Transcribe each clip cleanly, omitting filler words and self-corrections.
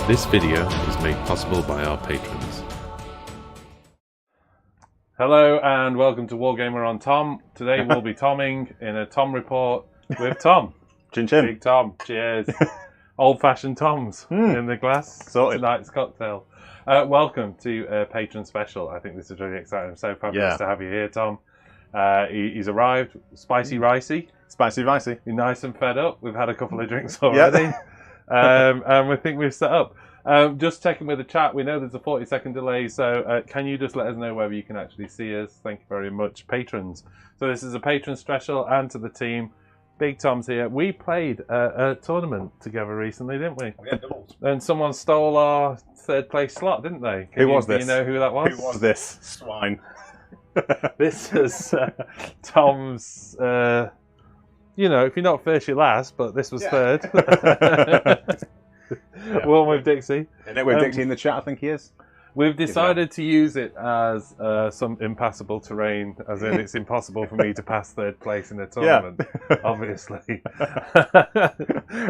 This video is made possible by our patrons. Hello and welcome to Wargamer on Tom. Today we'll be tomming in a Tom report with Tom. Chin chin. Big Tom. Cheers. Old-fashioned Toms in the glass. Sorted. Tonight's cocktail. Welcome to Patron Special. I think this is really exciting. I'm so fabulous to have you here, Tom. He's arrived. Spicy ricey. Spicy ricey. You're nice and fed up. We've had a couple of drinks already. And we think we've set up. Just checking with the chat, we know there's a 40-second delay, so can you just let us know whether you can actually see us? Thank you very much, patrons. So this is a patron special, and to the team, Big Tom's here. We played a tournament together recently, didn't we? Yeah, doubles. And someone stole our third place slot, didn't they? Who was this? Do you know who that was? Who was this? Swine. This is Tom's, you know, if you're not first, you're last, but this was third. One with Dixie. With Dixie in the chat, I think he is. We've decided to use it as some impassable terrain, as in it's impossible for me to pass third place in a tournament, obviously.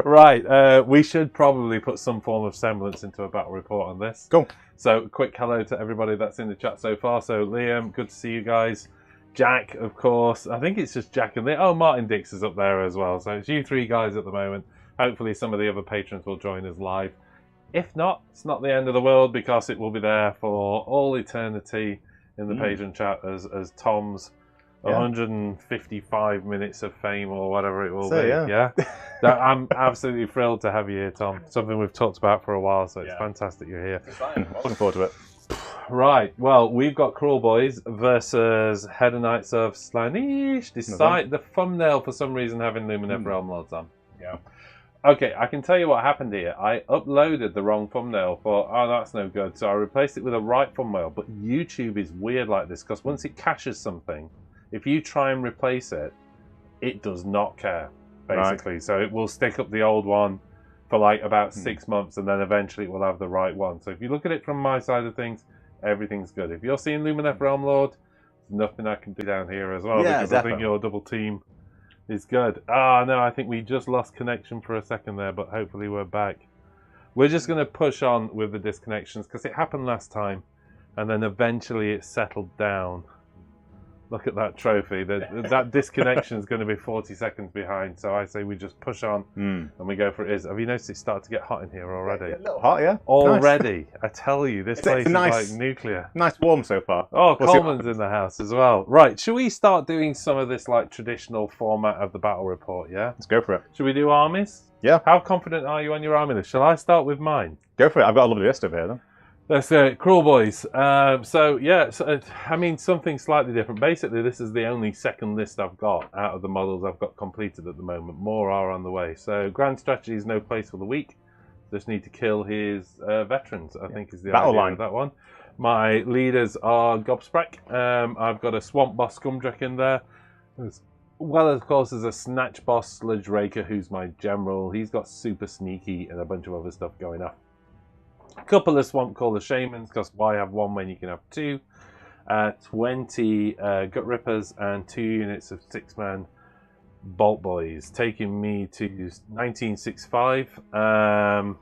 Right, we should probably put some form of semblance into a battle report on this. Cool. So, quick hello to everybody that's in the chat so far. So, Liam, good to see you guys. Jack, of course. I think it's just Jack and Liam. Oh, Martin Dix is up there as well. So, it's you three guys at the moment. Hopefully some of the other patrons will join us live. If not, it's not the end of the world because it will be there for all eternity in the patron chat as Tom's 155 minutes of fame or whatever it will be. Yeah. I'm absolutely thrilled to have you here, Tom. Something we've talked about for a while, so it's fantastic you're here. Exciting. Looking forward to it. Right, well, we've got Kruleboyz versus Hedonites of Slaanesh, despite the thumbnail for some reason having Lumineth Realm Lords on. Yeah. Okay, I can tell you what happened here. I uploaded the wrong thumbnail for, oh, that's no good. So I replaced it with a right thumbnail. But YouTube is weird like this because once it caches something, if you try and replace it, it does not care, basically. Right. So it will stick up the old one for like about 6 months and then eventually it will have the right one. So if you look at it from my side of things, everything's good. If you're seeing Lumineth Realm Lord, there's nothing I can do down here as well because definitely. I think your double team is good. Ah, no, I think we just lost connection for a second there, but hopefully we're back. We're just going to push on with the disconnections because it happened last time and then eventually it settled down. Look at that trophy. That disconnection is going to be 40 seconds behind, so I say we just push on and we go for it. Have you noticed it's started to get hot in here already? A little hot, yeah. Already. Nice. I tell you, this place is like nuclear. Nice warm so far. Oh, Coleman's in the house as well. Right, should we start doing some of this like traditional format of the battle report, yeah? Let's go for it. Should we do armies? Yeah. How confident are you on your army list? Shall I start with mine? Go for it. I've got a lovely list over here then. Let's go, Kruleboyz. I mean, something slightly different. Basically, this is the only second list I've got out of the models I've got completed at the moment. More are on the way. So, grand strategy is no place for the weak. Just need to kill his veterans, I think is the idea of that one. My leaders are Gobsprack. I've got a Swamp Boss Scumdrek in there. As well, of course, there's a Snatch Boss Sludge Raker, who's my general. He's got super sneaky and a bunch of other stuff going on. A couple of Swamp Caller Shamans, because why have one when you can have two? 20 Gut Rippers and 2 units of 6-man Bolt Boys, taking me to 1965. And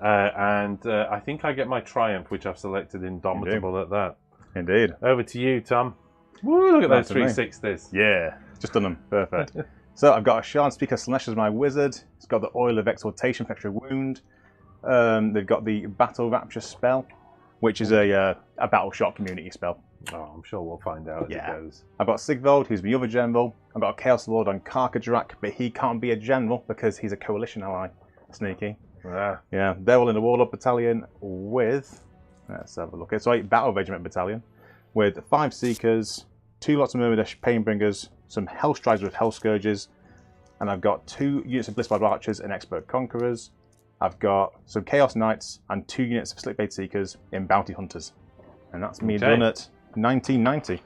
I think I get my Triumph, which I've selected Indomitable at that. Indeed. Over to you, Tom. Woo, look at those 360s. Yeah, just done them. Perfect. So I've got a Shardspeaker of Slaanesh as my wizard. It's got the Oil of Exultation for extra wound. They've got the Battle Rapture spell, which is a battle shot community spell. Oh, I'm sure we'll find out as it goes. I've got Sigvald, who's my other general. I've got a Chaos Lord on Karkadrak, but he can't be a general because he's a coalition ally. Sneaky. Yeah, they're all in a Warlord battalion with, let's have a look. It's like Battle Regiment battalion with 5 Seekers, 2 lots of Murderdash Painbringers, some Hellstriders with Hell Scourges, and I've got 2 units of Blissbarb Archers and Expert Conquerors. I've got some Chaos Knights and 2 units of Slickblade Seekers in Bounty Hunters. And that's me done at 1990.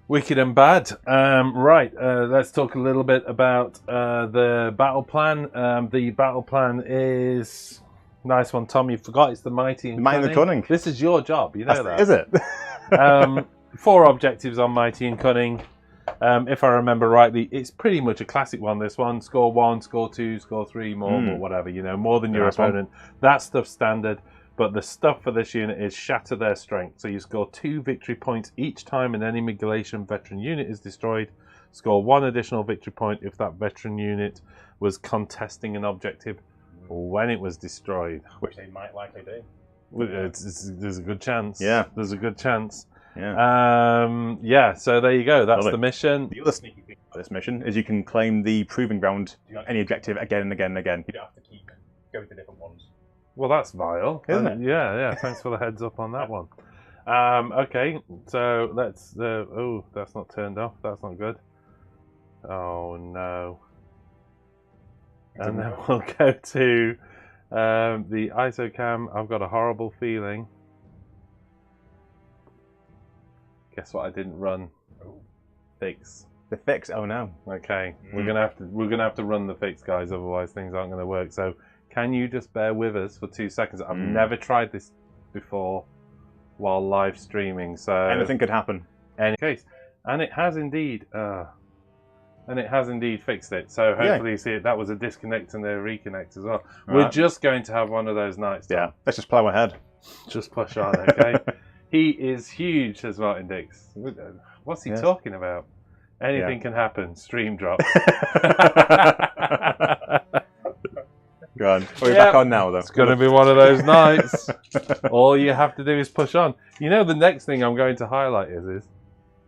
Wicked and bad. Right, let's talk a little bit about the battle plan. The battle plan is... Nice one, Tom. You forgot it's the Mighty and Cunning. This is your job, you know that. Is it? 4 objectives on Mighty and Cunning. If I remember rightly, it's pretty much a classic one, this one. Score 1, score 2, score 3, more, but whatever, you know, more than your opponent. That stuff's standard, but the stuff for this unit is shatter their strength. So you score 2 victory points each time an enemy Galatian veteran unit is destroyed. Score 1 additional victory point if that veteran unit was contesting an objective when it was destroyed. Which they might likely do. There's a good chance. Yeah. There's a good chance. Yeah. Yeah, so there you go. That's the mission. The other sneaky thing about this mission is you can claim the proving ground on any objective again and again and again. You don't have to keep going to different ones. Well, that's vile. Isn't it? Yeah. Thanks for the heads up on that one. Okay, so let's... oh, that's not turned off. That's not good. Oh, no. And then we'll go to the ISOCAM. I've got a horrible feeling. Guess what I didn't run? Fix. The fix? Oh no. Okay, we're gonna have to run the fix, guys. Otherwise, things aren't gonna work. So, can you just bear with us for 2 seconds? I've never tried this before while live streaming, so anything could happen. Any case, and it has indeed. Fixed it. So hopefully you see it. That was a disconnect and a reconnect as well. Right. We're just going to have one of those nights. Yeah. Let's just plow ahead. Just push on, okay? He is huge, says Martin Dix. What's he talking about? Anything can happen. Stream drop. Go on. We're back on now, though. It's going to be one of those nights. All you have to do is push on. You know, the next thing I'm going to highlight is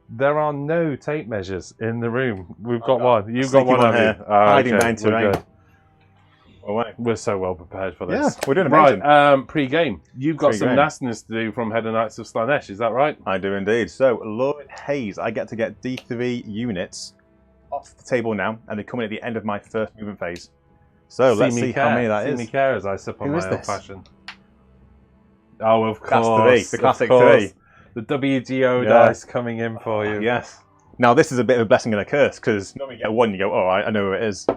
there are no tape measures in the room. We've got one. You've got one here. Hiding behind terrain. We're so well prepared for this. Yeah, we're doing amazing. Right, pre-game. You've got some nastiness to do from Hedonites of Slaanesh, is that right? I do indeed. So, Lurid Haze, I get to get D3 units off the table now, and they come in at the end of my first movement phase. So, let's see how many that is. See me care as I sip on my old fashioned. Oh, of course. That's the classic 3. The WGO dice coming in for you. Yes. Now, this is a bit of a blessing and a curse, because normally you get 1, you go, oh, I know who it is.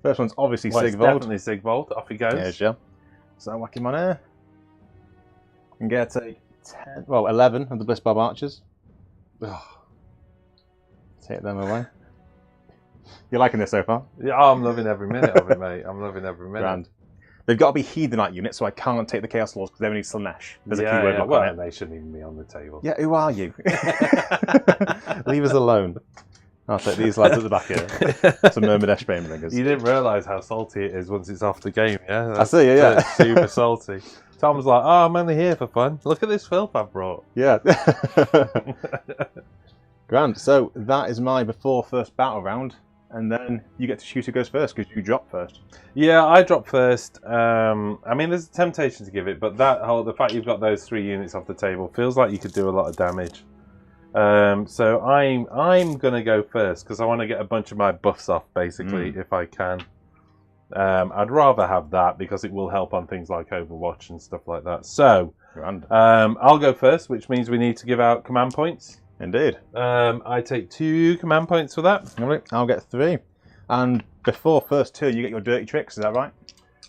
First one's obviously Sigvald. It's definitely Sigvald. Off he goes. Yes, yeah. So I whack him on here. And get a 11 of the Blissbarb Archers. Take them away. You liking this so far? Yeah, I'm loving every minute of it, mate. I'm loving every minute. Grand. They've got to be Hedonite units, so I can't take the Chaos Lords because they only need Slaanesh. There's a keyword lock on it. They shouldn't even be on the table. Yeah, who are you? Leave us alone. I'll take these lads at the back here. Some Myrmidesh Baneringers. You didn't realise how salty it is once it's off the game, yeah? I see, yeah. Super salty. Tom's like, oh, I'm only here for fun. Look at this filth I've brought. Yeah. Grand. So that is my before first battle round. And then you get to choose who goes first because you drop first. Yeah, I drop first. I mean, there's a temptation to give it, but the fact you've got those 3 units off the table feels like you could do a lot of damage. So I'm gonna go first because I want to get a bunch of my buffs off, basically, if I can. I'd rather have that because it will help on things like Overwatch and stuff like that. So I'll go first, which means we need to give out command points. Indeed. I take 2 command points for that. I'll get 3. And before first turn, you get your dirty tricks. Is that right?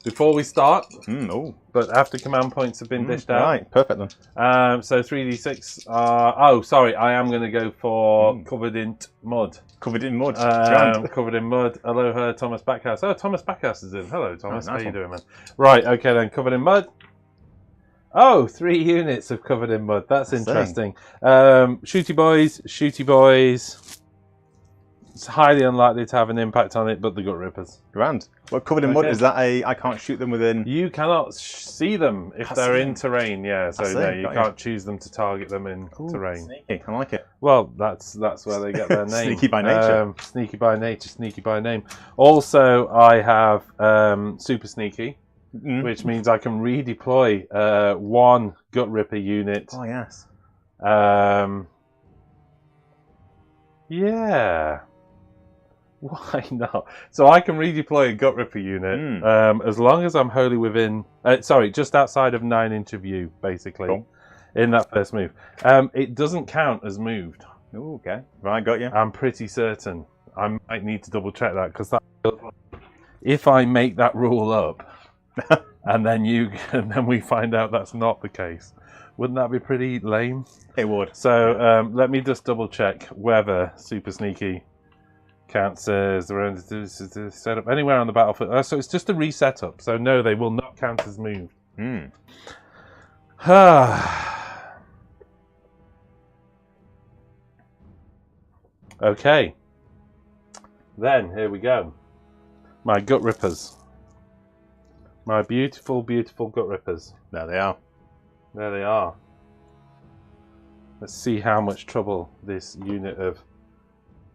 Before we start, but after command points have been dished out. Right, perfect then. So 3d6. Oh, sorry, I am going to go for covered in mud. Covered in mud. Covered in mud. Hello, Thomas Backhouse. Oh, Thomas Backhouse is in. Hello, Thomas. How you doing, man? Right, okay then. Covered in mud. Oh, 3 units of covered in mud. That's interesting. Shooty boys. It's highly unlikely to have an impact on it, but the Gut Rippers. Grand. Well, covered in mud, is that I can't shoot them within... You cannot see them if they're in terrain, yeah. So no, you can't choose them to target them in terrain. Sneaky, I like it. Well, that's where they get their name. Sneaky by nature. Sneaky by nature, sneaky by name. Also, I have super sneaky, which means I can redeploy 1 Gut Ripper unit. Oh, yes. Yeah. Why not? So I can redeploy a Gut Ripper unit as long as I'm wholly within... just outside of 9-inch of view, basically, in that first move. It doesn't count as moved. Ooh, okay. Right, got you. I'm pretty certain. I might need to double check that, because if I make that rule up, and then we find out that's not the case. Wouldn't that be pretty lame? It would. So let me just double check whether Super Sneaky counts as set up anywhere on the battlefield. So it's just a reset up. So no, they will not count as moved. Okay. Then here we go. My gut rippers. My beautiful, beautiful gut rippers. There they are. There they are. Let's see how much trouble this unit of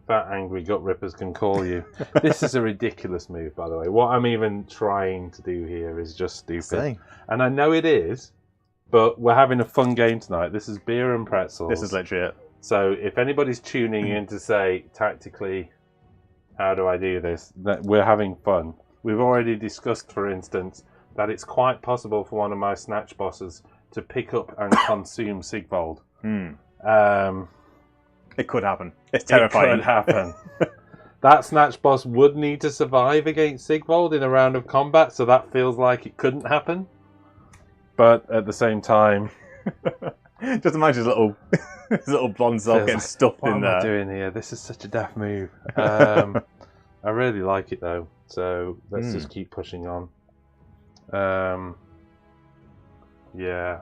fat, angry gut rippers can call you. This is a ridiculous move, by the way. What I'm even trying to do here is just stupid. And I know it is, but we're having a fun game tonight. This is beer and pretzels. This is literally it. So if anybody's tuning in to say, tactically, how do I do this? That we're having fun. We've already discussed, for instance, that it's quite possible for one of my snatch bosses to pick up and consume Sigvald. It could happen. It's terrifying. It could happen. That snatch boss would need to survive against Sigvald in a round of combat, so that feels like it couldn't happen. But at the same time... Just imagine his little blonde self getting stuffed in there. What am I doing here? This is such a daft move. I really like it though, so let's just keep pushing on. Yeah.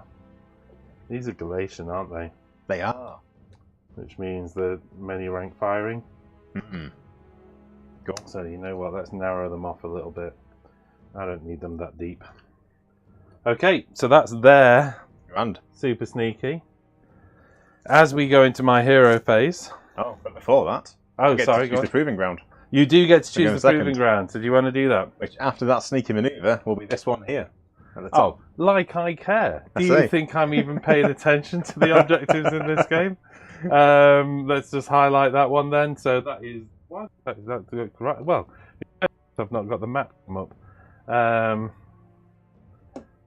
These are Galatian, aren't they? They are. Which means that many rank firing. Go on. So you know what, let's narrow them off a little bit. I don't need them that deep. Okay, so that's there. Grand. Super Sneaky. As we go into my hero phase. Oh, but before that, sorry, go on. The proving ground. You do get to choose the proving ground, so do you want to do that? Which, after that sneaky manoeuvre, will be this one here. At the top. Oh, like I care. Do you think I'm even paying attention to the objectives in this game? Let's just highlight that one then. So that is... What? That's correct. Well, I've not got the map come up.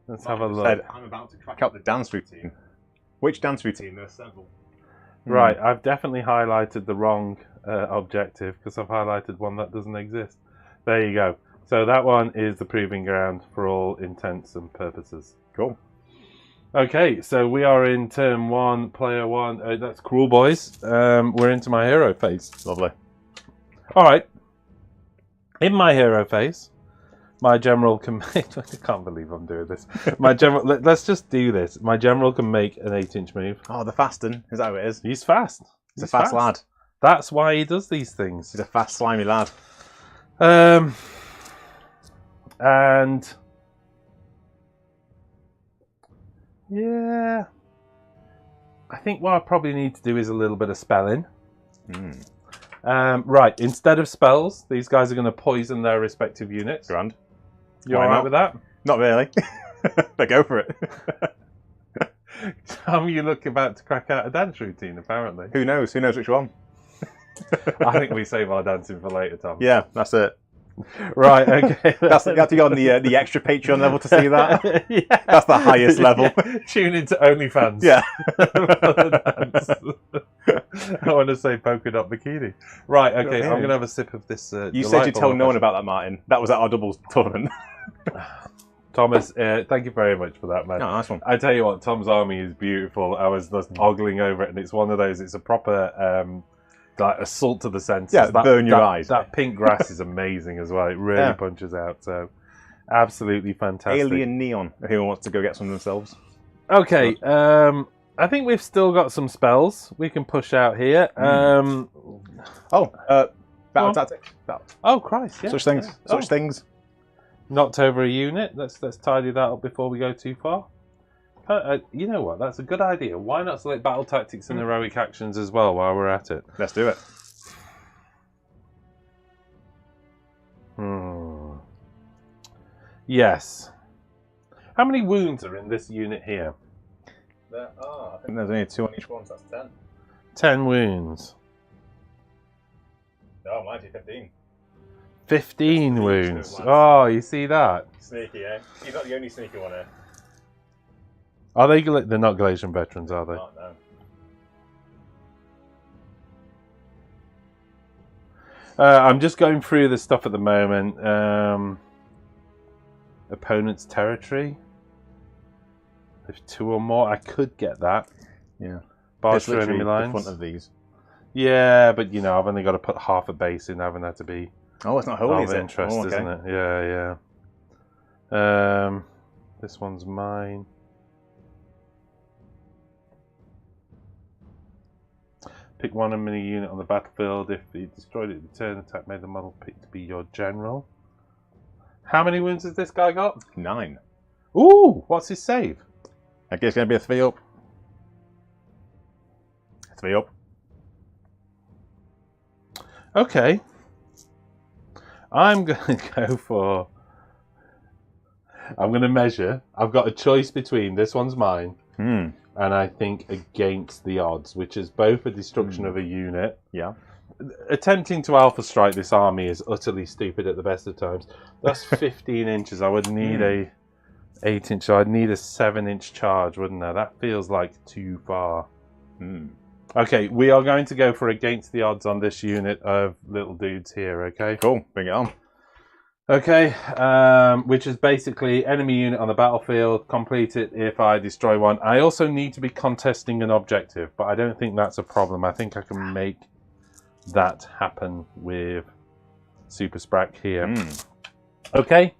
Let's have a look. I'm about to crack out the dance routine. Which dance routine? There are several. Right, I've definitely highlighted the wrong objective because I've highlighted one that doesn't exist. There you go. So that one is the proving ground for all intents and purposes. Cool. Okay, so we are in turn 1, player 1. That's Kruleboyz. We're into my hero phase. Lovely. All right. In my hero phase, my general can make... I can't believe I'm doing this. My general... Let's just do this. My general can make an 8-inch move. Oh, the fasting. Is that how it is? He's fast. He's a fast lad. That's why he does these things. He's a fast, slimy lad. And... yeah... I think what I probably need to do is a little bit of spelling. Right, instead of spells, these guys are going to poison their respective units. Grand. You alright with that? Not really. But go for it. Tom, you look about to crack out a dance routine, apparently. Who knows? Who knows which one? I think we save our dancing for later, Tom. Yeah, that's it. Right, okay. You have to go on the extra Patreon level to see that. Yeah. That's the highest level. Yeah. Tune into OnlyFans. Yeah. I want to say polka dot bikini. Right, okay, Okay. I'm going to have a sip of this. You said you'd tell no one about that, Martin. That was at our doubles tournament. Thomas, thank you very much for that, man. Oh, nice one. I tell you what, Tom's army is beautiful. I was just ogling over it, and it's one of those, it's a proper... like assault to the senses. Yeah, burn your eyes. That pink grass is amazing as well. It really punches out. So, absolutely fantastic. Alien neon. If anyone wants to go get some themselves. Okay, I think we've still got some spells we can push out here. Battle tactics. Oh Christ! Yeah. Such things. Yeah. Such things. Knocked over a unit. Let's tidy that up before we go too far. You know what? That's a good idea. Why not select battle tactics and heroic actions as well while we're at it? Let's do it. Yes. How many wounds are in this unit here? There are. I think there's only 2 on each one, so that's 10. 10 wounds. Oh, might be 15. 15 wounds. Oh, you see that? Sneaky, eh? He's not the only sneaky one here. Are they? They're not Galatian veterans, are they? Oh, no. I'm just going through this stuff at the moment. opponent's territory. If 2 or more, I could get that. Yeah. Barge It's through enemy literally the lines. front of these. Yeah, but you know, I've only got to put half a base in, haven't I, to be Oh, it's not holy, of is it? interest, Oh, okay. isn't it? Yeah. This one's mine. Pick one enemy unit on the battlefield. If you destroyed it, return attack made the model pick to be your general. How many wounds has this guy got? 9. Ooh, what's his save? I guess it's going to be a 3 up. 3 up. Okay. I'm going to go for... I'm going to measure. I've got a choice between this one's mine and I think against the odds, which is both a destruction of a unit. Yeah. Attempting to alpha strike this army is utterly stupid at the best of times. That's 15 inches. I would need a 8-inch, so I'd need a 7-inch charge, wouldn't I? That feels like too far. Okay, we are going to go for against the odds on this unit of little dudes here, okay? Cool, bring it on. Okay, which is basically enemy unit on the battlefield, complete it if I destroy one. I also need to be contesting an objective, but I don't think that's a problem. I think I can make that happen with Super Sprack here. Okay,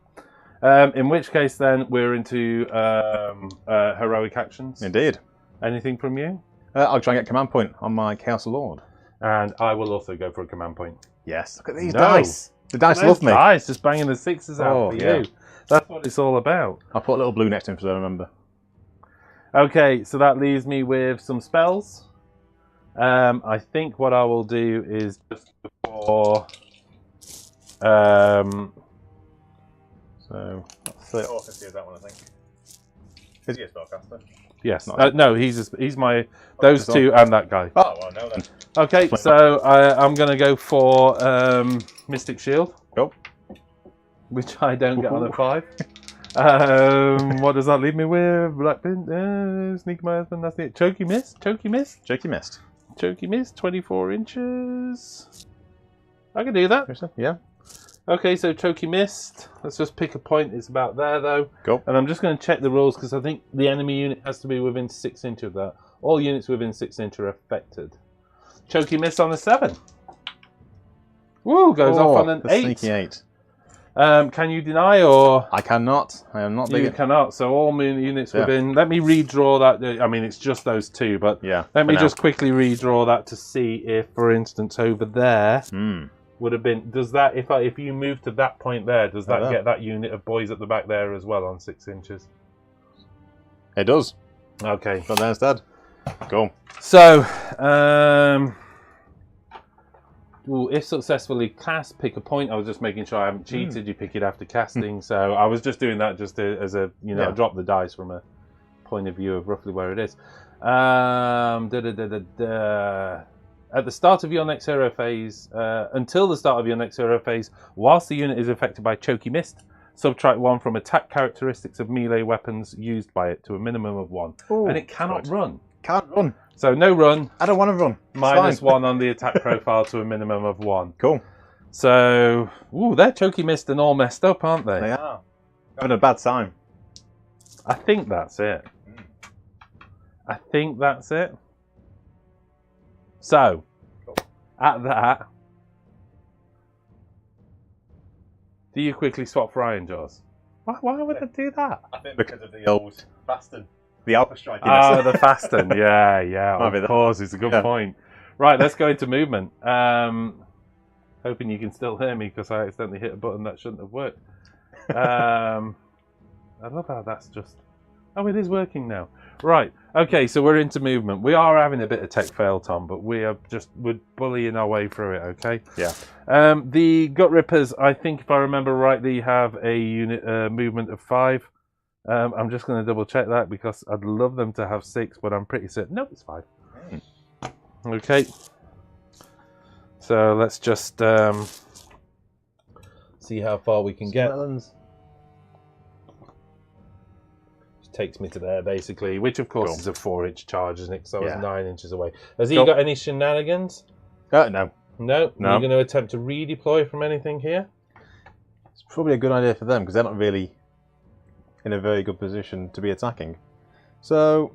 in which case then we're into heroic actions. Indeed. Anything from you? I'll try and get command point on my Chaos Lord. And I will also go for a command point. Yes, look at these dice. The dice love me. Dice, just banging the 6s out for you. That's what it's all about. I'll put a little blue next to him so I remember. Okay, so that leaves me with some spells. I think what I will do is just before... so, that's the Orcus that one, I think. Is he a spellcaster? Yes. No, he's my... Those two and that guy. Oh, well, no then. Okay, so I'm going to go for Mystic Shield. Cool. Which I don't get on a 5. What does that leave me with? Blackpin, Sneak My Husband, that's it. Choky Mist? Choky Mist? Choky Mist. Choky Mist, 24 inches. I can do that. Yeah. Okay, so Choky Mist. Let's just pick a point. It's about there, though. Cool. And I'm just going to check the rules because I think the enemy unit has to be within 6 inches of that. All units within 6 inches are affected. Choky Mist on a 7. Woo, goes off on an 8. Sneaky 8. Can you deny or? I cannot. I am not big. You cannot. So all moon units within. Let me redraw that. I mean, it's just those two, but let me just quickly redraw that to see if, for instance, over there would have been. Does that if you move to that point there, does that get that unit of boys at the back there as well on 6 inches? It does. Okay. But there's that. Cool. So, if successfully cast, pick a point. I was just making sure I haven't cheated. You pick it after casting. So I was just doing that just as a, drop the dice from a point of view of roughly where it is. At the start of your next hero phase, until the start of your next hero phase, whilst the unit is affected by Choky Mist, subtract 1 from attack characteristics of melee weapons used by it to a minimum of 1. Ooh, and it cannot run. Can't run. So no run. I don't want to run. -1 on the attack profile to a minimum of 1. Cool. So, they're Choky Mist and all messed up, aren't they? They are. Having a bad time. I think that's it. I think that's it. So, at that, do you quickly swap for Iron Jaws? Why would I do that? I think because of the old Baston. The Alpha Strike. Oh, the Fasten. Yeah. Of course, it's a good point. Right, let's go into movement. Hoping you can still hear me because I accidentally hit a button that shouldn't have worked. I love how that's just... Oh, it is working now. Right, okay, so we're into movement. We are having a bit of tech fail, Tom, but we're bullying our way through it, okay? Yeah. The Gut Rippers, I think if I remember rightly, have a unit movement of 5. I'm just going to double check that because I'd love them to have 6, but I'm pretty certain. No, it's 5. Okay. So let's just see how far we can get. Takes me to there basically, which of course is a 4-inch charge, isn't it? So it's 9 inches away. Has he got any shenanigans? No. No? You're going to attempt to redeploy from anything here? It's probably a good idea for them because they're not really in a very good position to be attacking. So,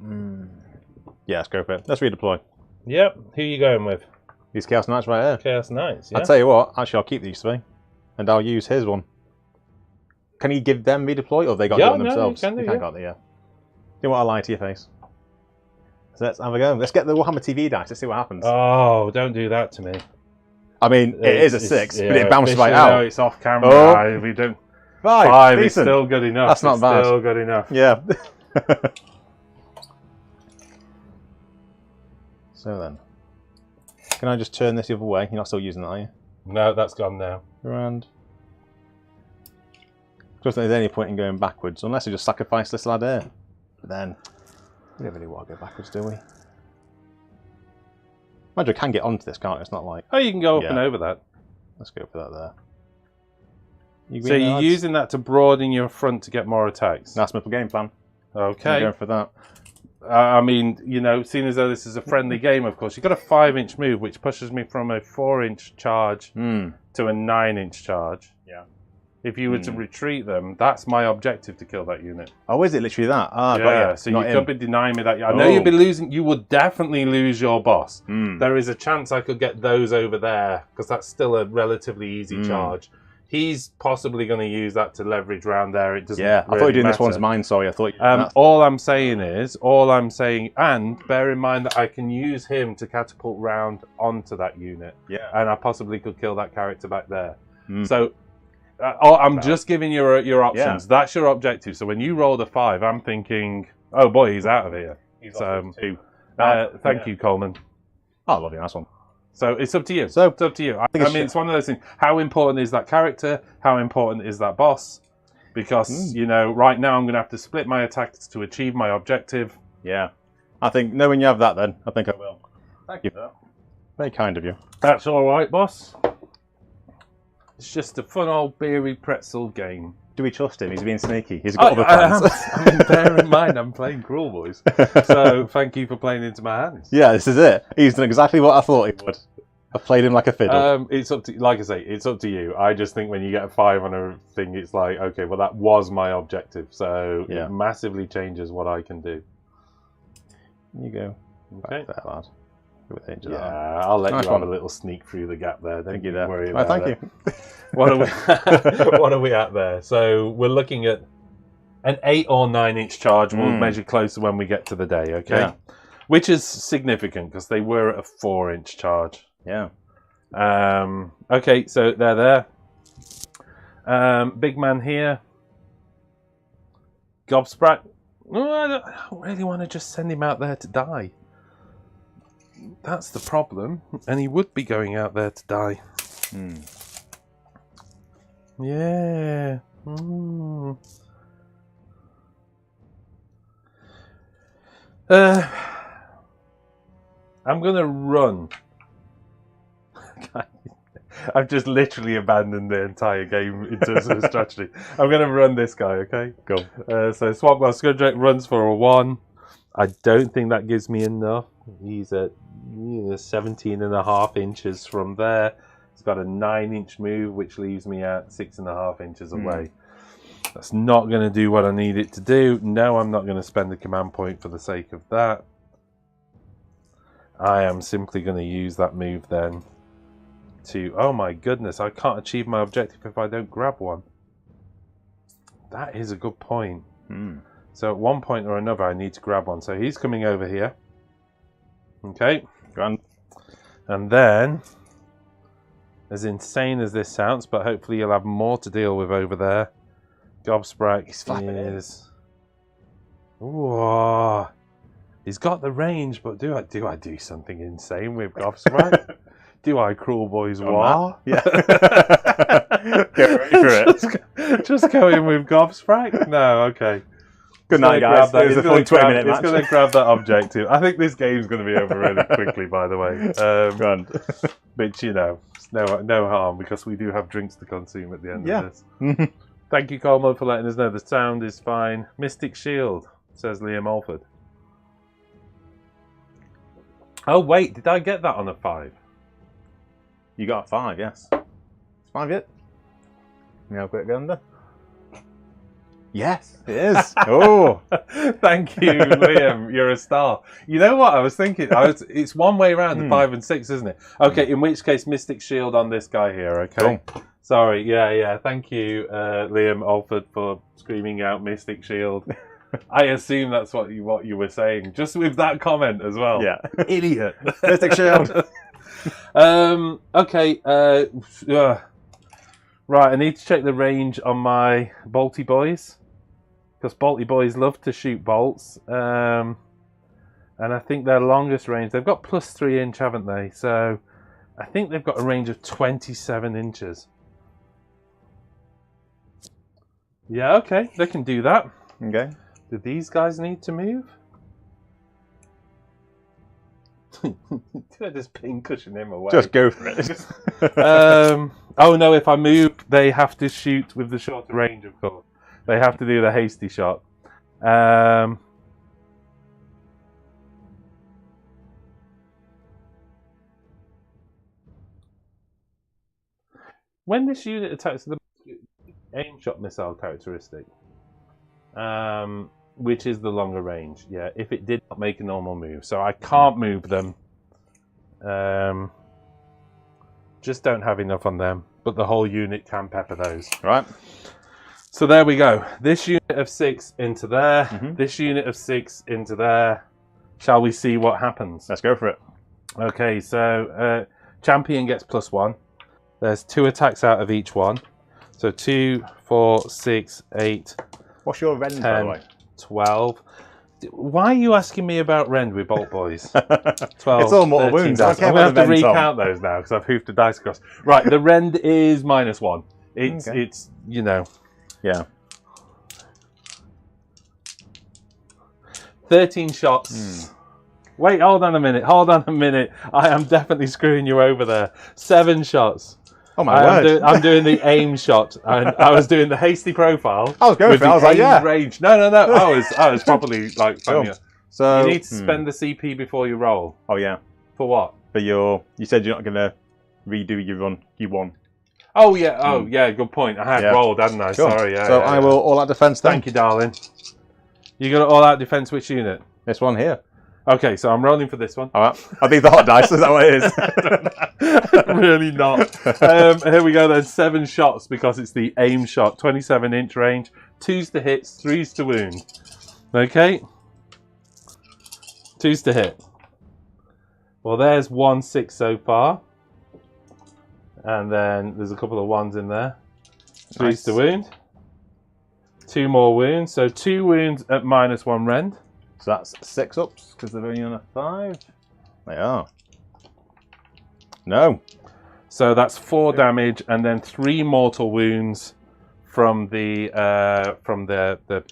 yeah, let's go for it. Let's redeploy. Yep. Who are you going with? These Chaos Knights right here. Chaos Knights, yeah. I'll tell you what, actually I'll keep these 3. And I'll use his one. Can he give them redeploy, or they got it themselves? You can got it, yeah. Do what I lie to your face. So let's have a go. Let's get the Warhammer TV dice. Let's see what happens. Oh, don't do that to me. I mean, it is a 6, but it bounced right No, out. it's off camera. Oh. We don't. 5 is still good enough. That's not bad. Still good enough. Yeah. So then, can I just turn this the other way? You're not still using that, are you? No, that's gone now. Around. I don't think there's any point in going backwards, unless we just sacrifice this lad here. But then, we don't really want to go backwards, do we? Imagine we can get onto this, can't we? It's not like... Oh, you can go up and over that. Let's go for that there. So you're using that to broaden your front to get more attacks? That's my game plan. Okay. I'm going for that. I mean, you know, seeing as though this is a friendly game, of course, you've got a 5-inch move, which pushes me from a 4-inch charge to a 9-inch charge. Yeah. If you were to retreat them, that's my objective, to kill that unit. Oh, is it literally that? Ah, yeah, got you. so you could be denying me that. I know you'd be losing. You would definitely lose your boss. There is a chance I could get those over there, because that's still a relatively easy charge. He's possibly going to use that to leverage round there. It doesn't. Yeah, I thought you were doing this one's mine. Sorry, I thought. All I'm saying, and bear in mind that I can use him to catapult round onto that unit. Yeah, and I possibly could kill that character back there. So. I'm just giving you your options. Yeah. That's your objective. So when you roll the 5, I'm thinking, oh boy, he's out of here. So, thank you, Coleman. Oh, lovely, nice one. So it's up to you. It's up to you. I mean, it's one of those things. How important is that character? How important is that boss? Because, you know, right now I'm going to have to split my attacks to achieve my objective. Yeah. I think, knowing you have that then, I think I will. Thank you for that. Very kind of you. That's all right, boss. It's just a fun old beery pretzel game. Do we trust him? He's being sneaky. He's got other plans. I mean, bear in mind, I'm playing Kruleboyz. So thank you for playing into my hands. Yeah, this is it. He's done exactly what I thought he would. I've played him like a fiddle. It's up to, like I say, it's up to you. I just think when you get a 5 on a thing, it's like, okay, well, that was my objective. So it massively changes what I can do. You go. Okay. Back there, lad. Yeah, I'll let you have a little sneak through the gap there. Don't you worry about thank it. you. What are we at there? So we're looking at an 8 or 9-inch charge. We'll measure closer when we get to the day, okay? Yeah. Which is significant because they were at a 4-inch charge. Yeah. Okay, so they're there. Big man here. Gobsprat. Oh, I don't really want to just send him out there to die. That's the problem, and he would be going out there to die. Yeah. I'm gonna run. I've just literally abandoned the entire game in terms of strategy. I'm gonna run this guy, okay? Go. So Swampwell Scudrek runs for a 1. I don't think that gives me enough. He's at 17.5 inches from there. He's got a 9-inch move, which leaves me at 6.5 inches away. That's not going to do what I need it to do. No, I'm not going to spend the command point for the sake of that. I am simply going to use that move then to... Oh my goodness, I can't achieve my objective if I don't grab one. That is a good point. So at one point or another, I need to grab one. So he's coming over here. Okay. Grand. And then, as insane as this sounds, but hopefully you'll have more to deal with over there. Gobsprat is... Ooh, he's got the range, but do I do something insane with Gobsprat? Do I Kruleboyz War? Yeah. Get ready for it. Just go in with Gobsprat? No, okay. Good night, guys. It was a fun 20-minute match. He's going to grab that objective. I think this game's going to be over really quickly, by the way. But, you know, no harm, because we do have drinks to consume at the end of this. Thank you, Coleman, for letting us know the sound is fine. Mystic Shield, says Liam Alford. Oh, wait, did I get that on a 5? You got a 5, yes. It's 5 yet? You have a quick go under. Yes, it is. Oh, thank you, Liam. You're a star. You know what I was thinking? It's one way around the 5 and 6, isn't it? Okay, in which case, Mystic Shield on this guy here. Okay. Cool. Sorry. Yeah. Thank you, Liam Alford, for screaming out Mystic Shield. I assume that's what you were saying, just with that comment as well. Yeah. Idiot. Mystic Shield. Okay. Right, I need to check the range on my bolty boys, because bolty boys love to shoot bolts. And I think their longest range, they've got +3 inch, haven't they? So I think they've got a range of 27 inches. Yeah, okay, they can do that. Okay. Do these guys need to move? Do I just pincushion him away? Just go for it. Oh no, if I move, they have to shoot with the shorter range, of course. They have to do the hasty shot. When this unit attacks the aim shot missile characteristic, which is the longer range, yeah, if it did not make a normal move. So I can't move them. Just don't have enough on them, but the whole unit can pepper those. Right. So there we go. This unit of 6 into there. This unit of 6 into there. Shall we see what happens? Let's go for it. Okay, so champion gets +1. There's 2 attacks out of each one. So 2, 4, 6, 8. What's your rend, 10, by the way? 12. Why are you asking me about rend with Bolt Boys? 12. It's all mortal 13 wounds. dice. I'm going to have to recount those now because I've hoofed the dice across. Right, the rend is -1. It's you know. Yeah. 13 shots. Wait, hold on a minute. I am definitely screwing you over there. 7 shots. Oh my word. I'm doing the aim shot. I was doing the hasty profile. I was going for it. I was like, yeah. Range. No. I was properly like. Cool. So you need to spend the CP before you roll. Oh yeah. For what? For you said you're not going to redo your run. You won. Oh yeah. Good point. I had rolled, hadn't I? Cool. Sorry. Yeah. So I will all out defense. Then. Thank you, darling. You got all out defense. Which unit? This one here. Okay, so I'm rolling for this one. All right. I think the hot dice. Is that what it is? Really not. Here we go then. 7 shots because it's the aim shot. 27 inch range. 2s to hit, 3s to wound. Okay. 2s to hit. Well, there's 1 6 so far. And then there's a couple of 1s in there. 3s to wound. 2 more wounds. So 2 wounds at -1 rend. So that's 6 ups because they're only on a 5. They are. No. So that's 4 damage and then 3 mortal wounds from the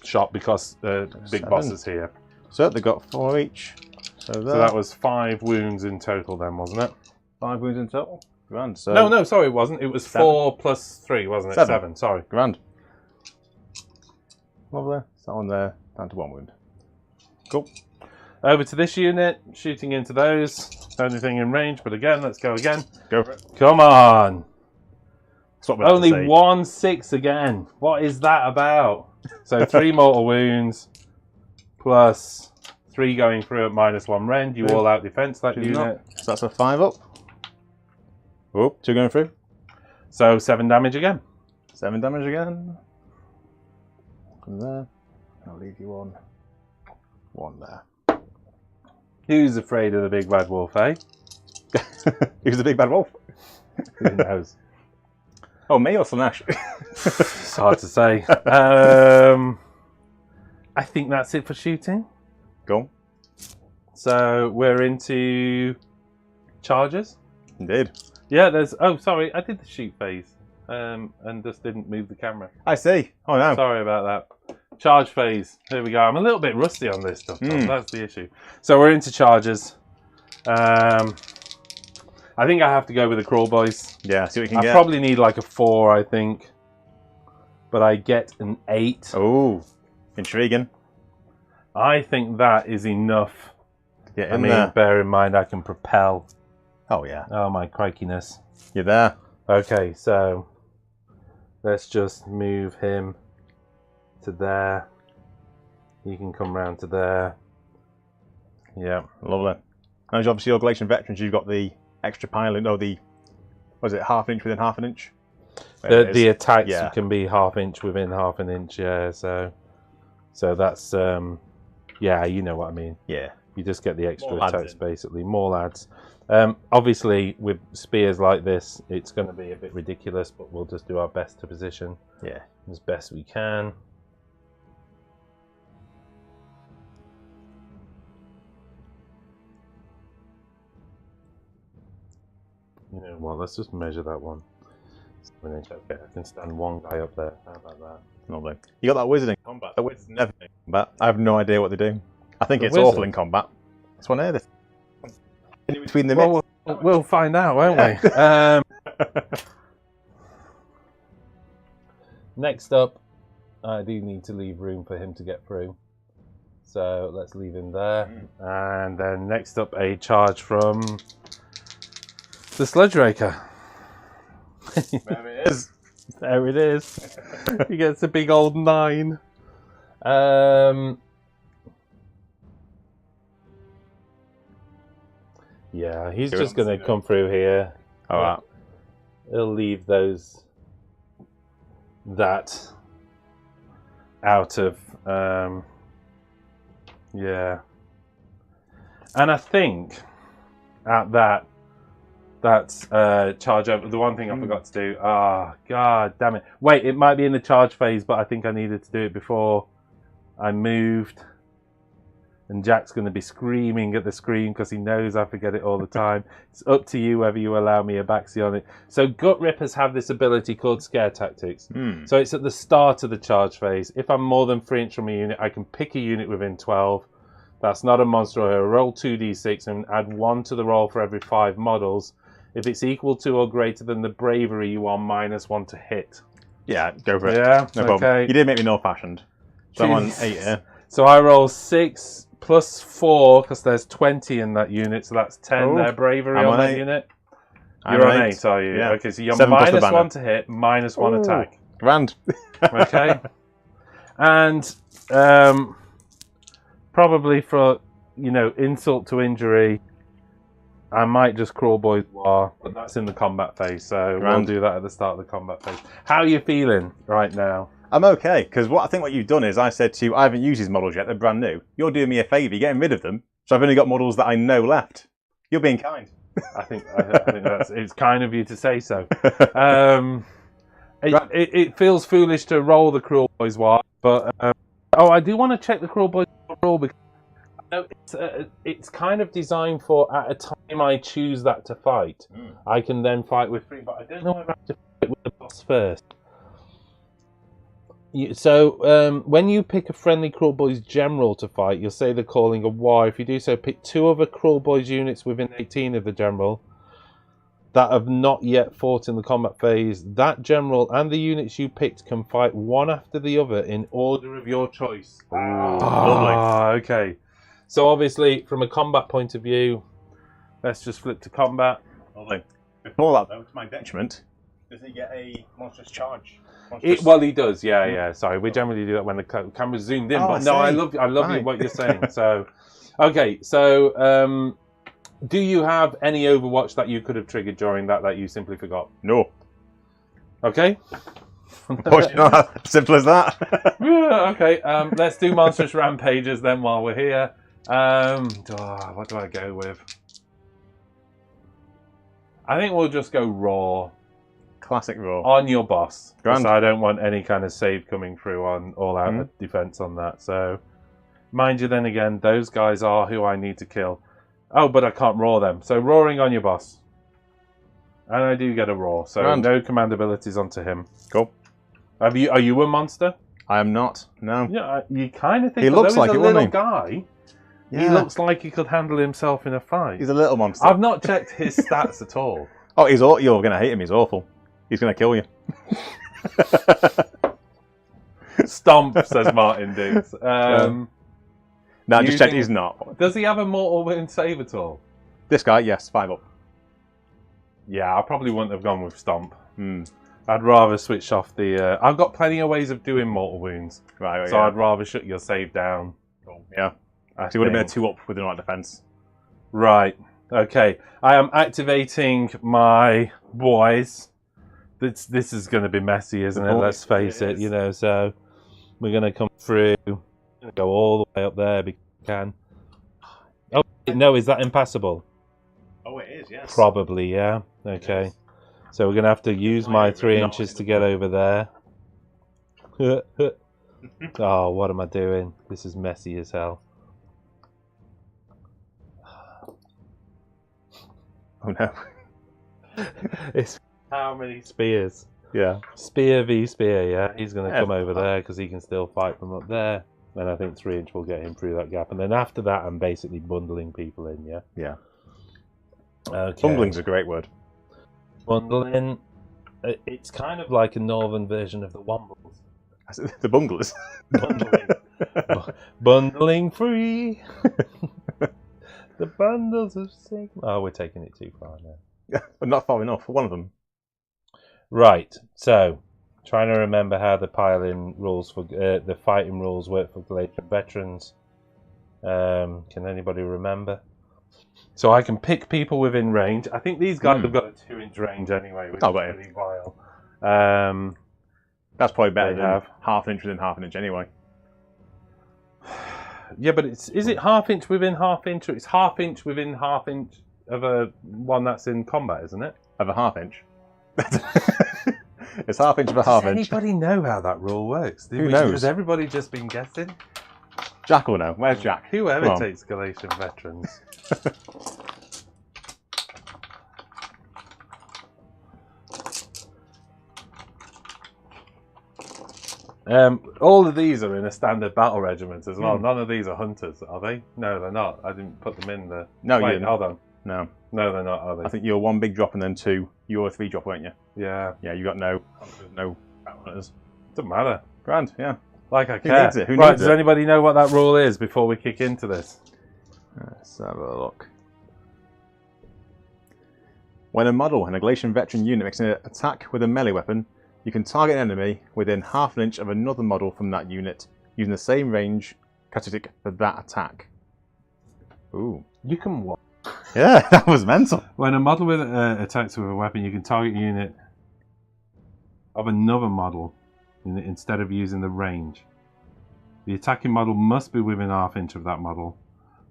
shot because the big 7. boss is here. So they got 4 each. So that was 5 wounds in total then, wasn't it? 5 wounds in total. Grand. So no, sorry, it wasn't. It was 4 plus 3, wasn't it? 7. Sorry. Grand. Lovely. That one there down to 1 wound. Cool. Over to this unit, shooting into those. Anything in range, but again, let's go again. Go for it. Come on. Only say. 1 6 again. What is that about? So 3 mortal wounds plus 3 going through at -1 rend. You all out defense that unit. So that's a 5 up. Oh, 2 going through. So 7 damage again. 7 damage again. From there. I'll leave you 1 there. Who's afraid of the big bad wolf, eh? Who's the big bad wolf? Who knows? Oh, me or Slaanesh? It's hard to say. I think that's it for shooting. Go. So we're into charges. Indeed. Yeah, there's... Oh, sorry, I did the shoot phase and just didn't move the camera. I see. Oh, no. Sorry about that. Charge phase. Here we go. I'm a little bit rusty on this stuff. That's the issue. So we're into charges. I think I have to go with the Kruleboyz. Yeah, see what you can get. I probably need like a 4, I think. But I get an 8. Oh, intriguing. I think that is enough. Get I in mean, there. bear in mind I can propel. Oh, yeah. Oh, my crikiness. You're there. Okay, so let's just move him to there. You can come round to there. Yeah. Lovely. And obviously your Galatian veterans, you've got the extra piling, or the, was it half an inch within half an inch? The attacks can be half inch within half an inch, yeah, so that's, yeah, you know what I mean. Yeah. You just get the extra attacks, basically. More lads. Obviously, with spears like this, it's going to be a bit ridiculous, but we'll just do our best to position as best we can. You know what, let's just measure that one. Okay, I can stand one guy up there. How about that? Lovely. You got that wizard in combat. The wizard's never in combat. I have no idea what they do. I think it's wizard? awful in combat. That's one here. In between the well, we'll find out, won't we? Next up, I do need to leave room for him to get through. So let's leave him there. And then next up, a charge from the Sludge Raker. There it is. There it is. He gets a big old 9. Yeah, he's just going to come through here. All right. He'll leave that out of, yeah. And I think at that's charge over. The one thing I forgot to do. Ah, god damn it. Wait, it might be in the charge phase, but I think I needed to do it before I moved. And Jack's going to be screaming at the screen because he knows I forget it all the time. It's up to you whether you allow me a backseat on it. So Gut Rippers have this ability called Scare Tactics. So it's at the start of the charge phase. If I'm more than 3 inches from a unit, I can pick a unit within 12. That's not a monster or hero. Roll 2d6 and add 1 to the roll for every 5 models. If it's equal to or greater than the bravery, you are -1 to hit. Yeah, go for it. Yeah, no problem. You did make me old-fashioned. So I'm on 8 here. So I roll 6 plus 4 because there's 20 in that unit, so that's 10 their bravery on that unit. You're on 8, are you? Yeah. Okay, so you're -1 to hit, -1 attack. Grand. Okay. And probably for, you know, insult to injury, I might just Kruleboyz War, but that's in the combat phase, so we'll do that at the start of the combat phase. How are you feeling right now? I'm okay, because I think what you've done is I said to you, I haven't used these models yet, they're brand new. You're doing me a favour, you're getting rid of them, so I've only got models that I know left. You're being kind. I think it's kind of you to say so. It feels foolish to roll the Kruleboyz War, but I do want to check the Kruleboyz roll because it's kind of designed for at a time I choose that to fight. I can then fight with 3, but I don't know if I have to fight with the boss first. So when you pick a friendly Kruleboyz general to fight, you'll say the calling of war. If you do so, pick 2 other Kruleboyz units within 18 of the general that have not yet fought in the combat phase. That general and the units you picked can fight one after the other in order of your choice. Lovely. Okay. So obviously, from a combat point of view, let's just flip to combat. Lovely. Before that, though, to my detriment, does he get a monstrous charge? Well, he does. Yeah. Sorry, we generally do that when the camera's zoomed in. But no, I love what you're saying. So, okay. So, do you have any Overwatch that you could have triggered during that you simply forgot? No. Okay. Simple as that. Okay. Let's do monstrous rampages then while we're here. What do I go with? I think we'll just go raw. Classic raw. On your boss. Grand. So I don't want any kind of save coming through on all-out defense on that. So, mind you, then again, those guys are who I need to kill. Oh, but I can't raw them. So roaring on your boss. And I do get a raw. So no command abilities onto him. Cool. Are you a monster? I am not. No. Yeah, you kind of think he looks like a it, little he? guy. Yeah. He looks like he could handle himself in a fight. He's a little monster. I've not checked his stats at all. Oh, you're going to hate him. He's awful. He's going to kill you. Stomp, says Martin Diggs. No, just checked he's not. Does he have a mortal wound save at all? This guy, yes, 5 up. Yeah, I probably wouldn't have gone with Stomp. I'd rather switch off the... I've got plenty of ways of doing mortal wounds. Right, So I'd rather shut your save down. Cool. Yeah. So you would have been a 2-up with the right defense. Right. Okay. I am activating my boys. This is going to be messy, isn't it? Let's face it. You know, so we're going to come through. Go all the way up there if we can. Oh, no, is that impassable? Oh, it is, yes. Probably, yeah. Okay. So we're going to have to use my 3 inches to get over there. Oh, what am I doing? This is messy as hell. Oh, no. It's how many spears? Yeah. Spear v spear, yeah. He's going to come over there because he can still fight from up there. And I think 3 inch will get him through that gap. And then after that, I'm basically bundling people in, yeah? Yeah. Okay. Bundling's a great word. Bundling. It's kind of like a northern version of the Wombles. The bunglers. Bundling. Bundling free. The bundles of Sigmar. Oh, we're taking it too far now. But not far enough for one of them. Right, so trying to remember how the piling rules for the fighting rules work for Glacier veterans. Can anybody remember? So I can pick people within range. I think these guys have got a 2 inch range anyway, which is really vile. That's probably better than half an inch within half an inch anyway. Yeah, but is it half inch within half inch, or it's half inch within half inch of a one that's in combat, isn't it? Of a half inch. It's half inch of a half inch. Does anybody know how that rule works? Who knows? Has everybody just been guessing? Jack will know. Where's Jack? Whoever takes Galatian veterans. All of these are in a standard battle regiment as well. None of these are hunters, are they? No, they're not. I didn't put them in the... No, Wait, hold on. No. No, they're not, are they? I think you're 1 big drop and then 2. You were a 3 drop, weren't you? Yeah. Yeah, you got no battle hunters. Doesn't matter. Grand, yeah. Like I Who care. needs it? Who right, needs does anybody know what that rule is before we kick into this? Let's have a look. When a model in a Galatian veteran unit makes an attack with a melee weapon, you can target an enemy within half an inch of another model from that unit, using the same range characteristic for that attack. Ooh. You can what? Yeah, that was mental. When a model with attacks with a weapon, you can target a unit of another model instead of using the range. The attacking model must be within half inch of that model,